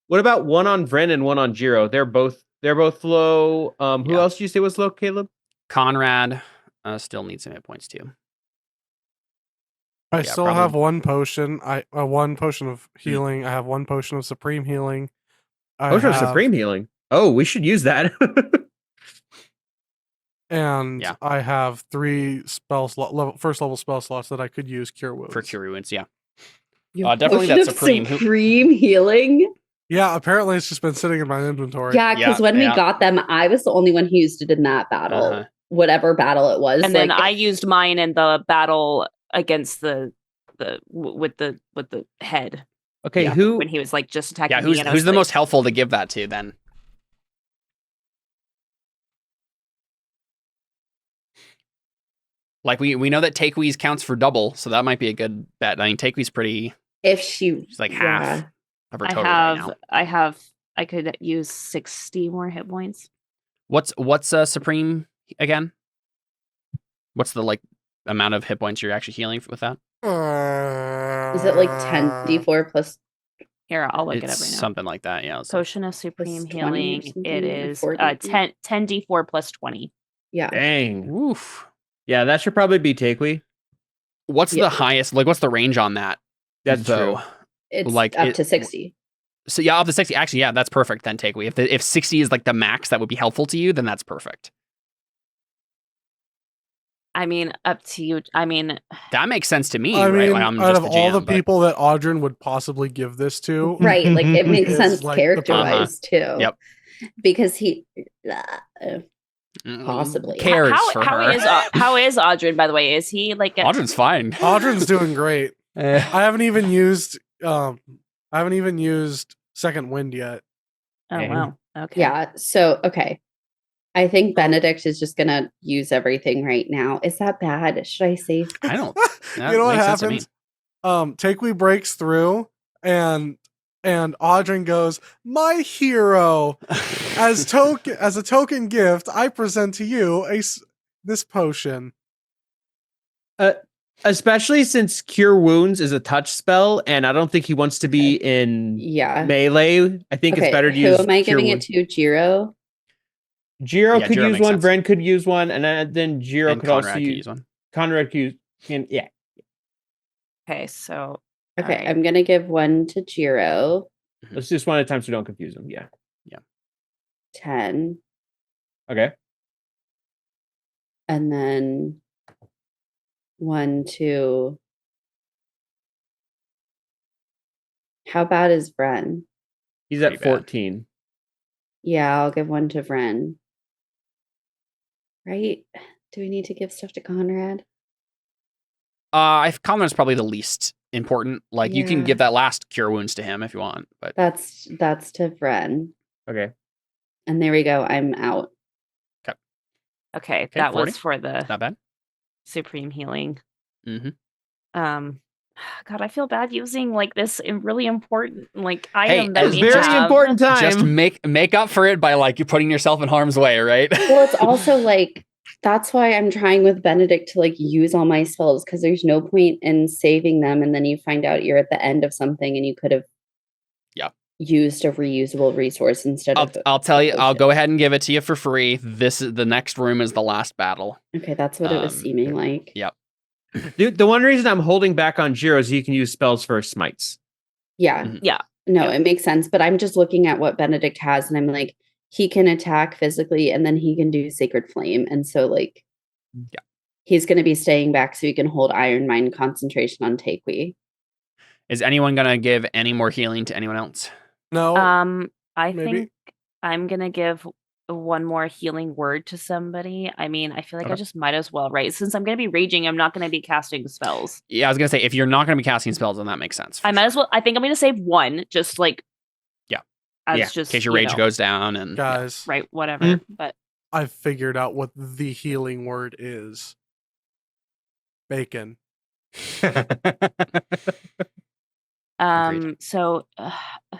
what about 1 on Vren and 1 on Jiro? They're both low. Who else did you say was low, Caleb?
Conrad still needs some hit points too.
I still have 1 potion. 1 potion of healing. I have 1 potion of supreme healing.
Potion of supreme healing. Oh, we should use that.
And I have 3 first level spell slots that I could use cure wounds.
For cure wounds, yeah. Definitely that
supreme healing.
Yeah, apparently it's just been sitting in my inventory.
Yeah, because when we got them, I was the only one who used it in that battle. Whatever battle it was.
And then I used mine in the battle against with the head.
Okay,
when he was like just attacking me.
Who's the most helpful to give that to then? Like we know that Takewee's counts for double, so that might be a good bet. I mean, Takewee's pretty. She's like half of her total right now.
I could use 60 more hit points.
What's supreme again? What's the like amount of hit points you're actually healing with that?
Is it like 10d4 plus?
Here, I'll look it up right now.
Something like that, yeah.
Potion of supreme healing. It is 10d4 plus 20.
Yeah.
Dang.
Oof.
Yeah, that should probably be Takewee.
What's the highest? Like, what's the range on that?
That's true.
It's
Like,
up
it-
to 60.
So yeah, up to 60. Actually, yeah, that's perfect then, Takeaway. If 60 is like the max that would be helpful to you, then that's perfect.
I mean, up to you. I mean,
That makes sense to me,
I
right?
mean,
Like, I'm
out
just
of
the
all the
GM, but-
people that Audrin would possibly give this to,
Right. Like it makes
Is
sense
like the
character-wise too.
Yep.
Because he
Mm,
possibly.
cares for
how
her.
how is Audrin, by the way? Is he like
Audrin's fine.
Audrin's doing great.
Eh,
I haven't even used Second Wind yet.
Oh wow. Okay.
Yeah. So okay. I think Benedict is just gonna use everything right now. Is that bad? Should I save?
I don't.
You
That
know what
makes sense to me.
happens? Takewee breaks through and Audrin goes, "My hero, as a token gift, I present to you this potion."
Especially since Cure Wounds is a touch spell, and I don't think he wants to be in
Yeah.
melee. I think it's better to
Who
use.
am I
Cure
giving
Wounds.
it to? Jiro?
Jiro
Yeah,
could
Jiro
use
makes
one.
sense.
Vren could use one, and then Jiro
And
could also
Conrad could
use.
use one.
Conrad could use. Yeah.
Okay. So.
Okay,
alright.
I'm gonna give one to Jiro.
Let's just one at a time so we don't confuse them. Yeah.
10.
Okay.
And then one to. How bad is Vren?
He's at
Pretty bad.
14.
Yeah, I'll give one to Vren. Right? Do we need to give stuff to Conrad?
Conrad's probably the least important. Like, you can
Yeah.
give that last Cure Wounds to him if you want, but
That's to Vren.
Okay.
And there we go. I'm out.
Okay. That
40.
was for the
not bad.
supreme healing.
Mm-hmm.
God, I feel bad using like this really important like
Hey,
item that
it's
we
Very
have.
important time.
Just make up for it by like you putting yourself in harm's way, right?
Well, it's also like that's why I'm trying with Benedict to like use all my spells because there's no point in saving them and then you find out you're at the end of something and you could have used a reusable resource instead of
I'll tell you, I'll
potion.
go ahead and give it to you for free. This is the next room is the last battle.
Okay, that's what it was seeming like.
Yep.
The one reason I'm holding back on Jiro is he can use spells for smites.
Yeah.
Mhm.
Yeah.
No,
Yeah.
it makes sense. But I'm just looking at what Benedict has and I'm like, he can attack physically and then he can do Sacred Flame. And so like he's gonna be staying back so he can hold Iron Mind concentration on Takewee.
Is anyone gonna give any more healing to anyone else?
No,
I
maybe.
think I'm gonna give one more healing word to somebody. I mean, I feel like I
Okay.
just might as well, right? Since I'm gonna be raging, I'm not gonna be casting spells.
Yeah, I was gonna say if you're not gonna be casting spells, then that makes sense.
I
for
might
sure.
as well. I think I'm gonna save one, just like
Yeah.
as
Yeah,
just
in case your rage goes down and
Guys,
right, whatever. But
I've figured out what the healing word is. Bacon.
Agreed.
so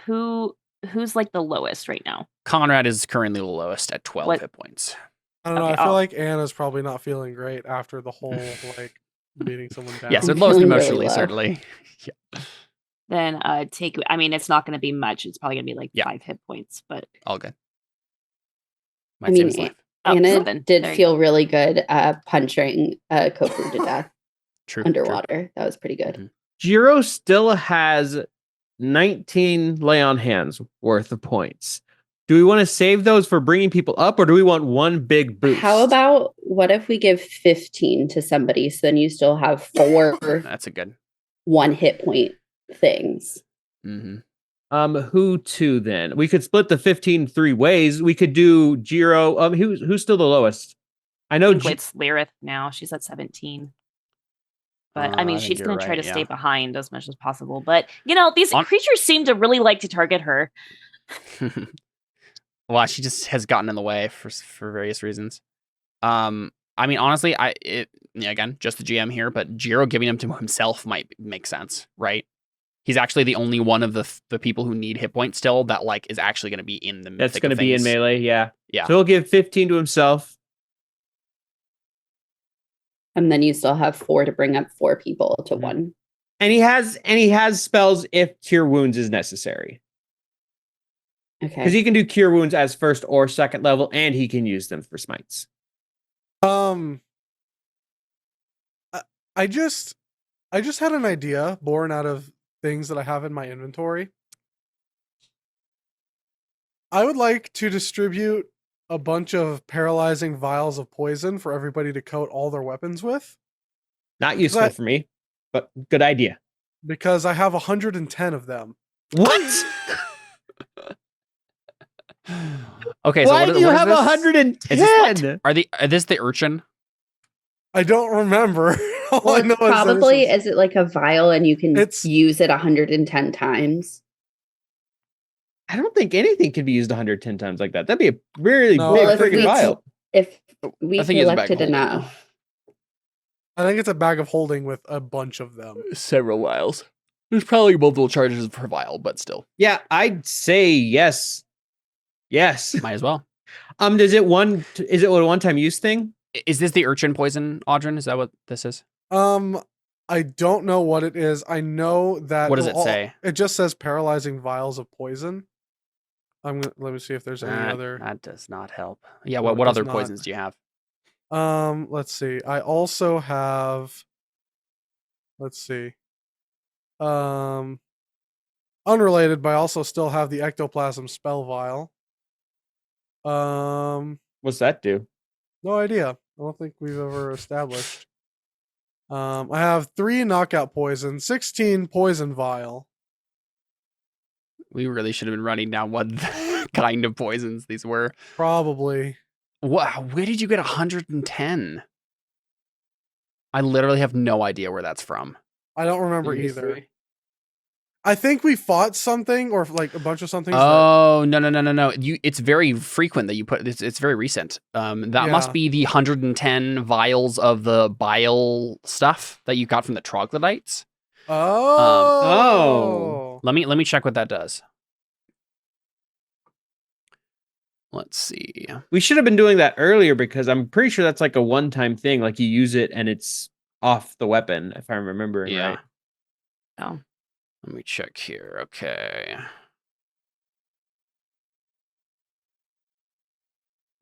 who's like the lowest right now?
Conrad is currently the lowest at 12
What-
hit points.
I don't know.
Okay,
I feel
I'll-
like Anna's probably not feeling great after the whole like beating someone down.
Yes,
I'm
at lowest
feeling really
emotionally,
low.
certainly.
Then take. I mean, it's not gonna be much. It's probably gonna be like
Yeah.
5 hit points, but
All good.
I
Might
mean,
save his life.
Anna
7.
did
There you
feel really good punching Kofu to death
True.
underwater. That was pretty good.
Mhm.
Jiro still has 19 lay on hands worth of points. Do we want to save those for bringing people up, or do we want one big boost?
How about what if we give 15 to somebody so then you still have 4
That's a good.
1 hit point things?
Mm-hmm.
Who to then? We could split the 15 3 ways. We could do Jiro. Who's still the lowest? I know.
it's Lyrith now. She's at 17. But I mean,
I think
she's
you're
gonna try
right,
to stay
yeah.
behind as much as possible. But these
On-
creatures seem to really like to target her.
Well, she just has gotten in the way for various reasons. I mean, honestly, again, just the GM here, but Jiro giving him to himself might make sense, right? He's actually the only one of the people who need hit points still that like is actually going to be in the.
That's
thick
going to
of
be in
things.
melee. Yeah.
Yeah.
So he'll give 15 to himself.
And then you still have 4 to bring up 4 people to
Mhm.
1.
And he has spells if Cure Wounds is necessary. Because
Okay.
he can do Cure Wounds as first or second level, and he can use them for smites.
I just had an idea born out of things that I have in my inventory. I would like to distribute a bunch of paralyzing vials of poison for everybody to coat all their weapons with,
Not useful for me, but good idea.
because I have 110 of them.
What?
Okay, so
Why
what,
do you
what is
have
this?
110?
Is this are this the urchin?
I don't remember. All
Well,
I
it's
know
probably
is that
is it like a vial and you can
It's-
use it 110 times?
I don't think anything can be used 110 times like that. That'd be a really
No,
big
I think
freaking
it's-
vial.
If we
I think it's a bag
collected
of holding.
enough.
I think it's a bag of holding with a bunch of them.
Several vials. There's probably multiple charges per vial, but still,
Yeah, I'd say yes. Yes.
might as well.
Is it a one-time use thing?
Is this the urchin poison, Audrin? Is that what this is?
I don't know what it is. I know that.
What does it say?
It just says paralyzing vials of poison. Let me see if there's any other.
That does not help. Yeah,
No, it
what
does
other
not.
poisons do you have?
Let's see. I also have. Let's see. Unrelated, but I also still have the ectoplasm spell vial.
What's that do?
No idea. I don't think we've ever established. I have 3 knockout poison, 16 poison vial.
We really should have been running down what kind of poisons these were.
Probably.
Wow, where did you get 110? I literally have no idea where that's from.
I don't remember either. I think we fought something or like a bunch of something.
Oh, no. It's very frequent that you put it's very recent. That
Yeah.
must be the 110 vials of the bile stuff that you got from the troglodytes.
Oh.
Let me check what that does. Let's see.
We should have been doing that earlier because I'm pretty sure that's like a one-time thing. Like you use it and it's off the weapon, if I'm remembering
Yeah.
right.
Oh.
Let me check here. Okay.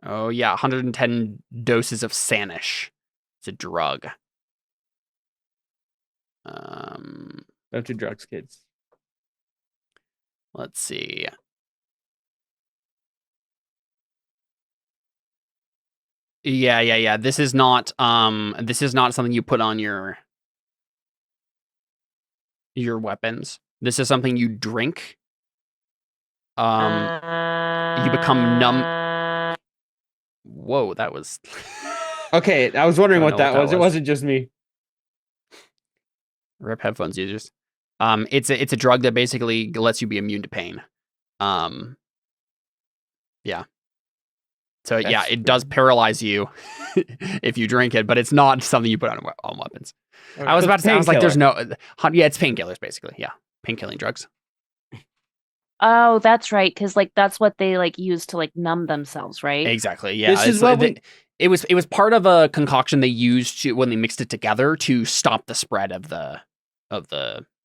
Oh yeah, 110 doses of Sanish. It's a drug.
Don't do drugs, kids.
Let's see. Yeah. This is not something you put on your weapons. This is something you drink. You become numb. Whoa, that was
Okay, I was wondering
I
what
don't know
that
what
was.
that
It
was.
wasn't just me.
Rip headphones users. It's a drug that basically lets you be immune to pain. Yeah. So yeah,
That's
it does
weird.
paralyze you if you drink it, but it's not something you put on weapons.
Okay.
I was
So
about
it's
to say, I was like, there's
painkiller.
no, yeah, it's painkillers basically. Yeah, painkilling drugs.
Oh, that's right. Because like that's what they like use to like numb themselves, right?
Exactly. Yeah.
This is
it's
what
like it was part of a concoction they used to when they mixed it together to stop the spread of the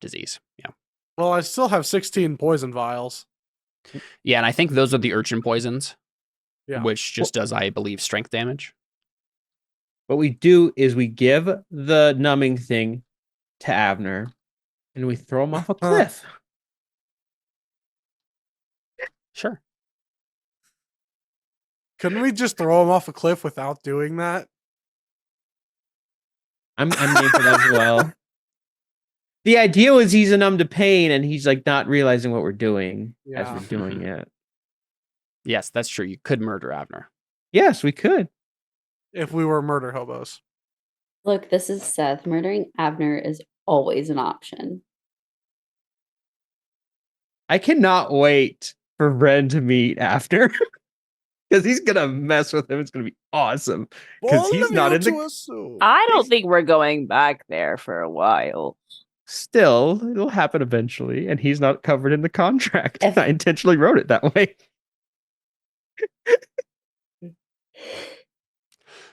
disease. Yeah.
Well, I still have 16 poison vials.
Yeah, and I think those are the urchin poisons,
Yeah.
which just does, I believe, strength damage.
What we do is we give the numbing thing to Avner and we throw him off a cliff.
Sure.
Couldn't we just throw him off a cliff without doing that?
I'm game for that as well. The idea was he's a numb to pain and he's like not realizing what we're doing as
Yeah.
we're doing it.
Yes, that's true. You could murder Avner.
Yes, we could.
If we were murder hobos.
Look, this is Seth. Murdering Avner is always an option.
I cannot wait for Ren to meet after. Because he's gonna mess with him. It's gonna be awesome. Because he's not in the.
I don't think we're going back there for a while.
Still, it'll happen eventually, and he's not covered in the contract.
If-
I intentionally wrote it that way.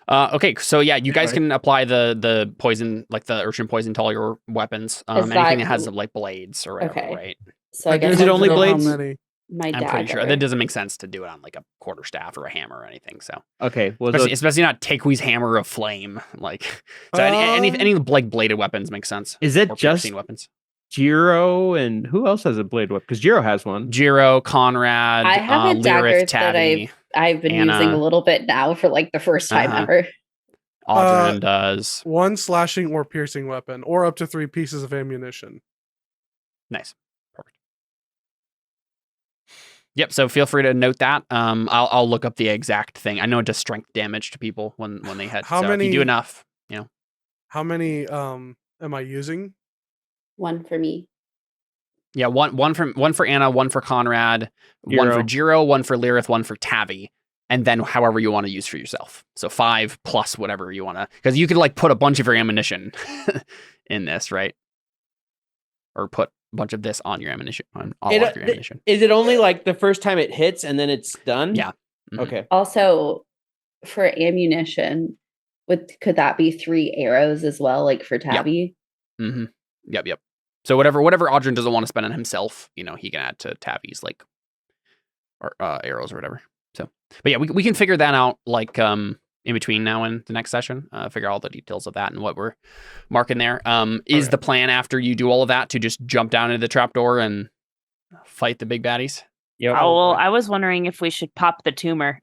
Okay, so yeah, you guys
Anyway.
can apply the poison, like the urchin poison, to all your weapons.
Is
Anything
that-
that has like blades or whatever,
Okay.
right?
So I
Like,
guess
Is it
I'll
only
do
how
blades?
many?
My
I'm
dagger.
pretty sure that doesn't make sense to do it on like a quarterstaff or a hammer or anything. So
Okay, well,
especially not Tequi's hammer of flame. Like so any like bladed weapons make sense.
is it
Or
just
piercing weapons?
Jiro, and who else has a blade whip? Because Jiro has one.
Jiro, Conrad,
I have a dagger
Lyrith,
that
Tabby,
I've been
Anna.
using a little bit now for like the first time
Uh-huh.
ever.
Audrin does.
1 slashing or piercing weapon, or up to 3 pieces of ammunition.
Nice. Perfect. Yep, so feel free to note that. I'll look up the exact thing. I know it does strength damage to people when they hit.
How
so if you
many-
do enough,
How many am I using?
One for me.
yeah, one for Anna, one for Conrad, one for Jiro, one for Lyrith, one for Tabby, and then however you want to use for yourself. So 5 plus whatever you want to, because you could like put a bunch of your ammunition in this, right? Or put a bunch of this on your ammunition, on all of your ammunition.
Is it only like the first time it hits and then it's done?
Yeah. Mhm.
Okay.
Also, for ammunition, could that be 3 arrows as well, like for Tabby?
Mm-hmm. Yep. So whatever Audrin doesn't want to spend on himself, he can add to Tabby's like or arrows or whatever. So, but yeah, we can figure that out like in between now and the next session. Figure all the details of that and what we're marking there. Is the plan after you do all of that to just jump down into the trapdoor and fight the big baddies?
Yeah.
Oh, well, I was wondering if we should pop the tumor.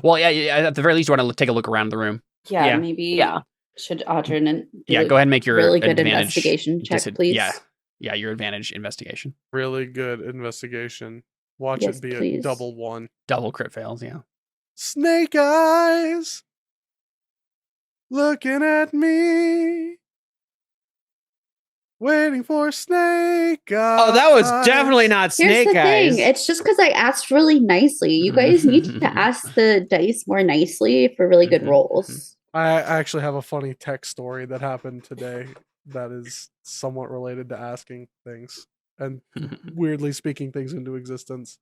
Well, yeah. At the very least, you want to take a look around the room.
Yeah, maybe.
Yeah.
Should Audrin and
Yeah, go ahead and make your
really good
advantage
investigation check, please?
Yeah, your advantage investigation.
Really good investigation. Watch
Yes,
it be
please.
a double 1.
Double crit fails, yeah.
Snake eyes looking at me, waiting for snake eyes.
Oh, that was definitely not
Here's
Snake
the
Eyes.
thing. It's just because I asked really nicely. You guys need to ask the dice more nicely for really good rolls.
I actually have a funny tech story that happened today that is somewhat related to asking things and weirdly speaking things into existence.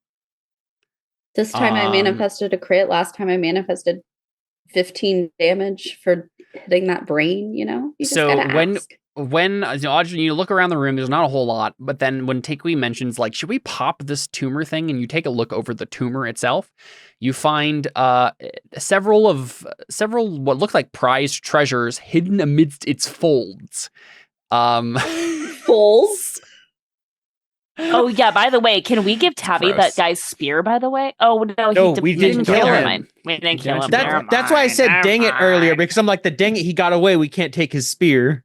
This time I manifested a crit. Last time I manifested 15 damage for hitting that brain, You just
So
gotta ask.
when Audrey, you look around the room, there's not a whole lot, but then when Takui mentions like, should we pop this tumor thing, and you take a look over the tumor itself, you find several what look like prized treasures hidden amidst its folds.
Folds?
Oh yeah. By the way, can we give Tabby
Gross.
that guy's spear? By the way. Oh no,
No, we didn't kill
Never
him.
mind. We didn't kill him.
That's-
Never
That's why I
mind,
said
never
dang it earlier,
mind.
because I'm like, the dang it, he got away. We can't take his spear.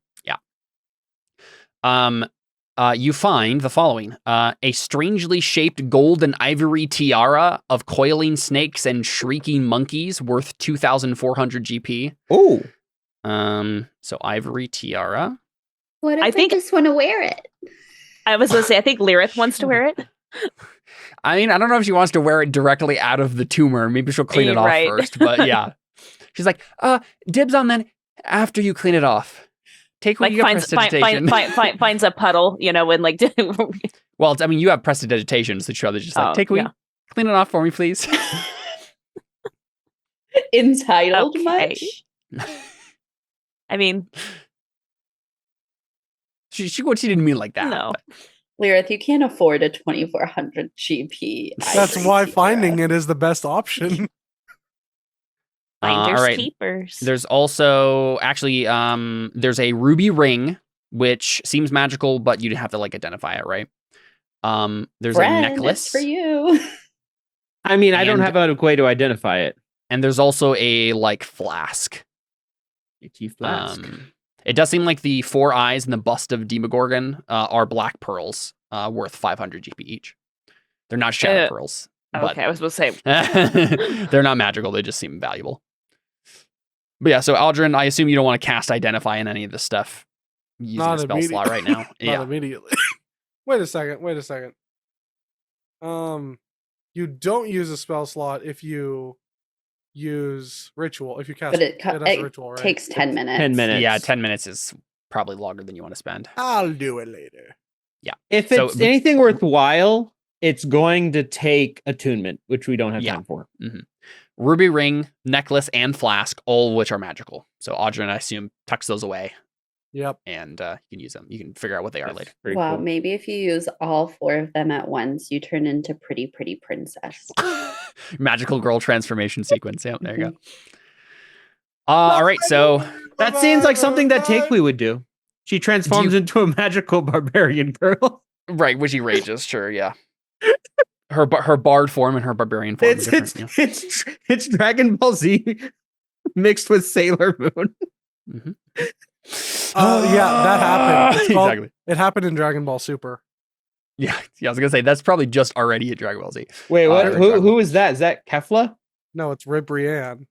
You find the following: a strangely shaped gold and ivory tiara of coiling snakes and shrieking monkeys worth 2,400 GP.
Oh.
So ivory tiara.
What if
I think-
just want to wear it?
I was going to say, I think Lyrith wants to wear it.
I mean, I don't know if she wants to wear it directly out of the tumor. Maybe she'll clean it off
Right.
first. But yeah, she's like, dibs on that after you clean it off. Take what
Like
you got
finds
prestidigitation.
finds a puddle, when like.
Well, I mean, you have prestidigitation, so she'll just like, take what
yeah.
clean it off for me, please.
Entitled
Okay.
much?
I mean,
she didn't mean like that.
no.
but-
Lyrith, you can't afford a 2,400 GP.
That's why finding it is the best option.
Finders
all right.
keepers.
There's also actually there's a ruby ring which seems magical, but you'd have to like identify it, right? There's
Friend,
a necklace
it's for you.
I mean, I don't
And-
have a way to identify it.
and there's also a like flask.
A flask.
It does seem like the 4 eyes and the bust of Demogorgon are black pearls worth 500 GP each. They're not shadow pearls. But
Okay, I was supposed to say.
they're not magical. They just seem valuable. But yeah, so Aldrin, I assume you don't want to cast Identify in any of this stuff using
Not
a spell
immediate-
slot right now.
Not
Yeah.
immediately. Wait a second. You don't use a spell slot if you use ritual. If you cast
But it
has
it
ritual, right?
takes 10 minutes.
10 minutes.
Yeah, 10 minutes is probably longer than you want to spend.
I'll do it later.
If
So-
it's anything worthwhile, it's going to take attunement, which we don't have
Yeah.
time for.
Ruby ring, necklace, and flask, all of which are magical. So Audrin, I assume, tucks those away
Yep.
and you can use them. You can figure out what they are
That's
later.
pretty
Wow,
cool.
maybe if you use all 4 of them at once, you turn into pretty princess.
Magical girl transformation sequence. Yeah, there you go. All right, so
That seems like something that Takewee would do. She transforms into a magical barbarian girl.
Right, when she rages, sure, yeah. Her bard form and her barbarian form are different.
It's Dragon Ball Z mixed with Sailor Moon.
Mm-hmm.
Yeah, that happened.
Exactly.
It happened in Dragon Ball Super.
Yeah, I was gonna say that's probably just already a Dragon Ball Z.
Wait, what?
Dragon Ball.
Who is that? Is that Kefla?
No, it's Ribrianne.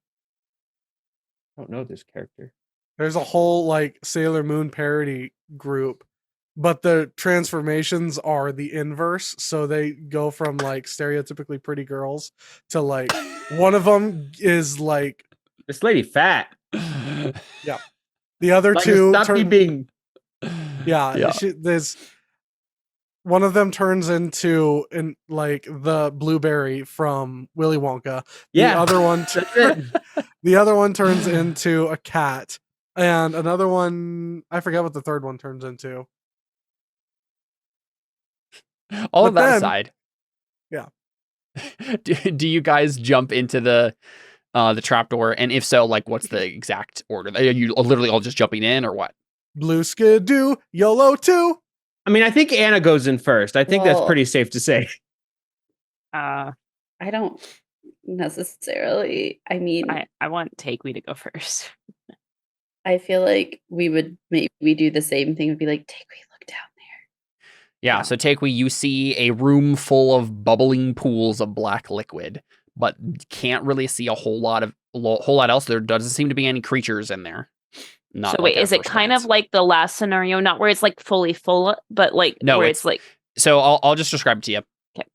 I don't know this character.
There's a whole like Sailor Moon parody group, but the transformations are the inverse. So they go from like stereotypically pretty girls to like one of them is like
This lady fat.
the other
Like,
two.
stop me being.
Yeah. There's one of them turns into like the blueberry from Willy Wonka.
Yeah,
The other one.
That's it.
The other one turns into a cat, and another one, I forget what the third one turns into.
All
But
of that
then-
aside,
Yeah.
do you guys jump into the trapdoor? And if so, like, what's the exact order? Are you literally all just jumping in, or what?
Blue skidoo, YOLO too.
I mean, I think Anna goes in first. I think that's
Well-
pretty safe to say.
Uh,
I don't necessarily. I mean,
I want Takewee to go first.
I feel like we would maybe do the same thing. Would be like, take we look down there.
Yeah, so Takewee, you see a room full of bubbling pools of black liquid, but can't really see a whole lot else. There doesn't seem to be any creatures in there. Not
So
like
wait,
at
is it
first
kind
glance.
of like the last scenario, not where it's like fully full, but like
No,
where
it's-
it's like
So I'll just describe it to you.
Okay.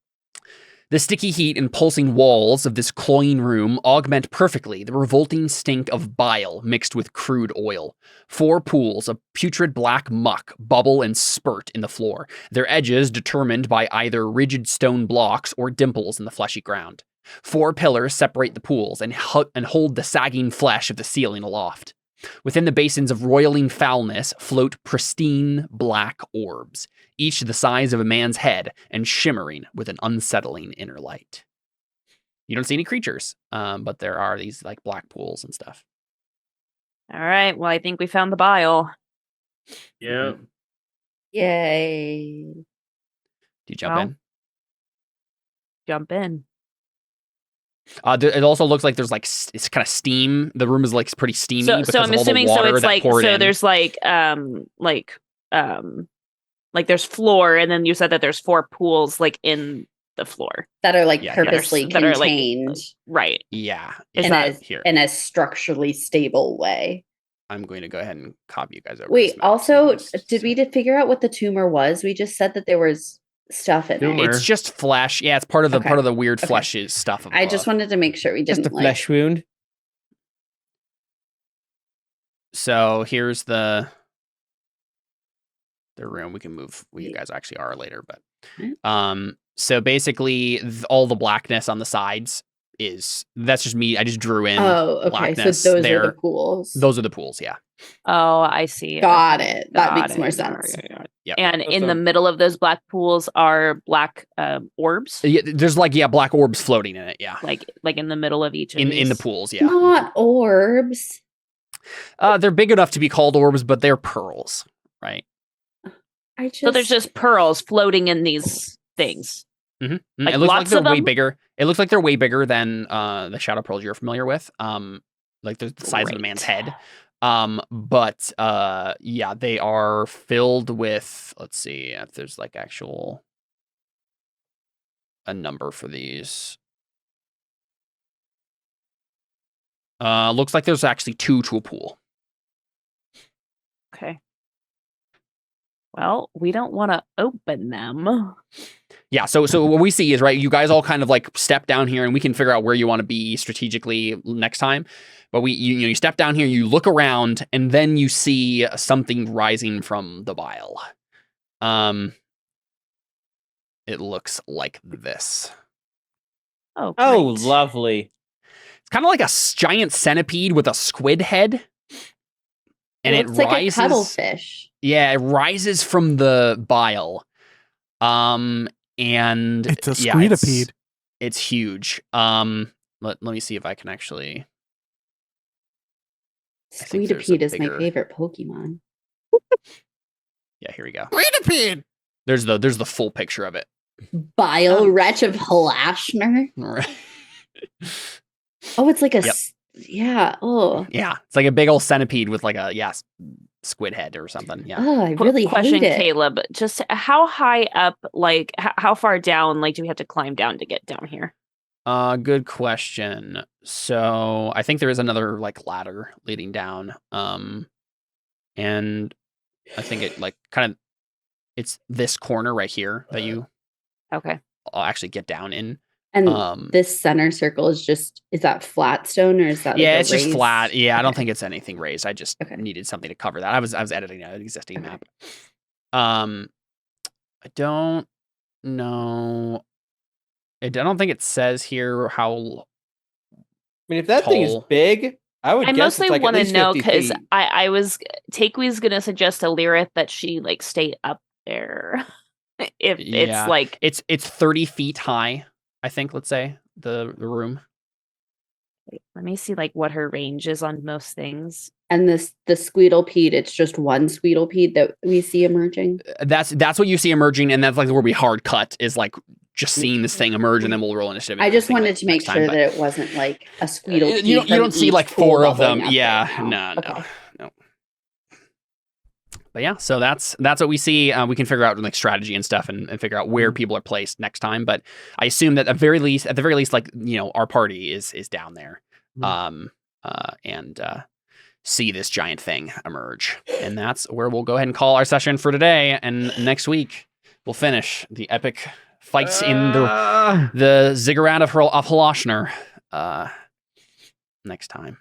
The sticky heat and pulsing walls of this cloying room augment perfectly the revolting stink of bile mixed with crude oil. 4 pools of putrid black muck bubble and spurt in the floor, their edges determined by either rigid stone blocks or dimples in the fleshy ground. 4 pillars separate the pools and hold the sagging flesh of the ceiling aloft. Within the basins of roiling foulness float pristine black orbs, each the size of a man's head and shimmering with an unsettling inner light. You don't see any creatures, but there are these like black pools and stuff.
all right, well, I think we found the bile.
Yeah.
Yay!
Do you jump
Well,
in?
Jump in.
It also looks like there's like it's kind of steam. The room is like pretty steamy
So
because
I'm
of all the
assuming so
water
it's
that
like
poured in.
there's like there's floor, and then you said that there's 4 pools like in the floor.
That are like
Yeah,
purposely
that are, like,
contained
Right.
Yeah,
Is
in
that
a
here?
in a structurally stable way.
I'm going to go ahead and copy you guys over.
Wait,
this map so you
also,
can
did we figure out what the tumor was? We just said that there was stuff in
Tumor.
it.
It's just flesh. Yeah, it's part of the
Okay.
weird
Okay.
flesh stuff.
I just wanted to make sure we
Just
didn't
a flesh wound.
So here's the room. We can move where you guys actually are later, but so basically all the blackness on the sides that's just me. I just drew in.
Oh, okay. So
blackness
those are
there.
the pools.
Those are the pools. Yeah.
Oh, I see.
Got
Okay.
it. That
Got
makes more
it.
sense.
Yep.
And in the
Awesome.
middle of those black pools are black orbs,
Yeah, there's like black orbs floating in it. Yeah.
like in the middle of each of
In the
these.
pools. Yeah.
Not orbs.
They're big enough to be called orbs, but they're pearls, right?
I just
So there's just pearls floating in these things.
Mm-hmm.
Like
It looks like
lots
they're
of
way
them?
bigger. It looks like they're way bigger than the shadow pearls you're familiar with. Like they're the size of a man's
Great.
head. But yeah, they are filled with. Let's see if there's like a number for these. Looks like there's actually 2 to a pool.
Okay. Well, we don't want to open them.
Yeah, so what we see is, right, you guys all kind of like step down here and we can figure out where you want to be strategically next time. But you step down here, you look around, and then you see something rising from the bile. It looks like this.
Oh,
Oh,
great.
lovely.
It's kind of like a giant centipede with a squid head. And it
looks like
rises.
a cuttlefish.
Yeah, it rises from the bile. And
It's a
yeah,
squidipede.
it's huge. Let me see if I can actually. I think there's a
Squidipede is my
bigger-
favorite Pokemon.
Yeah, here we go.
Centipede!
There's the full picture of it.
Bile wretch of Holashner.
Right.
Oh, it's like a
Yep.
yeah. Oh,
Yeah, it's like a big old centipede with like a squid head or something. Yeah.
oh, I really
Question,
hate it.
Caleb. Just how high up, like how far down, like do we have to climb down to get down here?
Good question. So I think there is another like ladder leading down. And I think it like kind of it's this corner right here that you
Okay.
actually get down in.
And this center circle is that flat stone or is that
Yeah,
like
it's just flat.
raised-
Yeah, I don't
Okay.
think it's anything raised. I just
Okay.
needed something to cover that. I was editing an existing
Okay.
map. I don't know. I don't think it says here how.
I mean, if that thing is
Tall.
big, I would
I
guess
mostly
it's like
want
at
to
least
know
50
because
feet.
I was Takewe's gonna suggest to Lyrith that she like stay up there. If
Yeah.
it's like
It's 30 feet high. I think. Let's say the room.
let me see like what her range is on most things.
And the Squeedlepede, it's just one Squeedlepede that we see emerging.
That's what you see emerging, and that's like where we hard cut is like just seeing this thing emerge, and then we'll roll initiative.
I
and
just
think,
wanted
like,
to make
next time,
sure
but-
that it wasn't like a Squeedlepede.
you
from
don't see
each
like
pool
4 of
bubbling
them.
up
Yeah,
right now.
no.
Okay.
But yeah, so that's what we see. We can figure out like strategy and stuff, and figure out where people are placed next time. But I assume that at the very least, like our party is down there, and see this giant thing emerge, and that's where we'll go ahead and call our session for today. And next week we'll finish the epic fights in the Ziggurat of Holashner. Next time.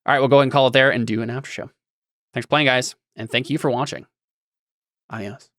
All right, we'll go ahead and call it there and do an after show. Thanks for playing, guys, and thank you for watching. Adios.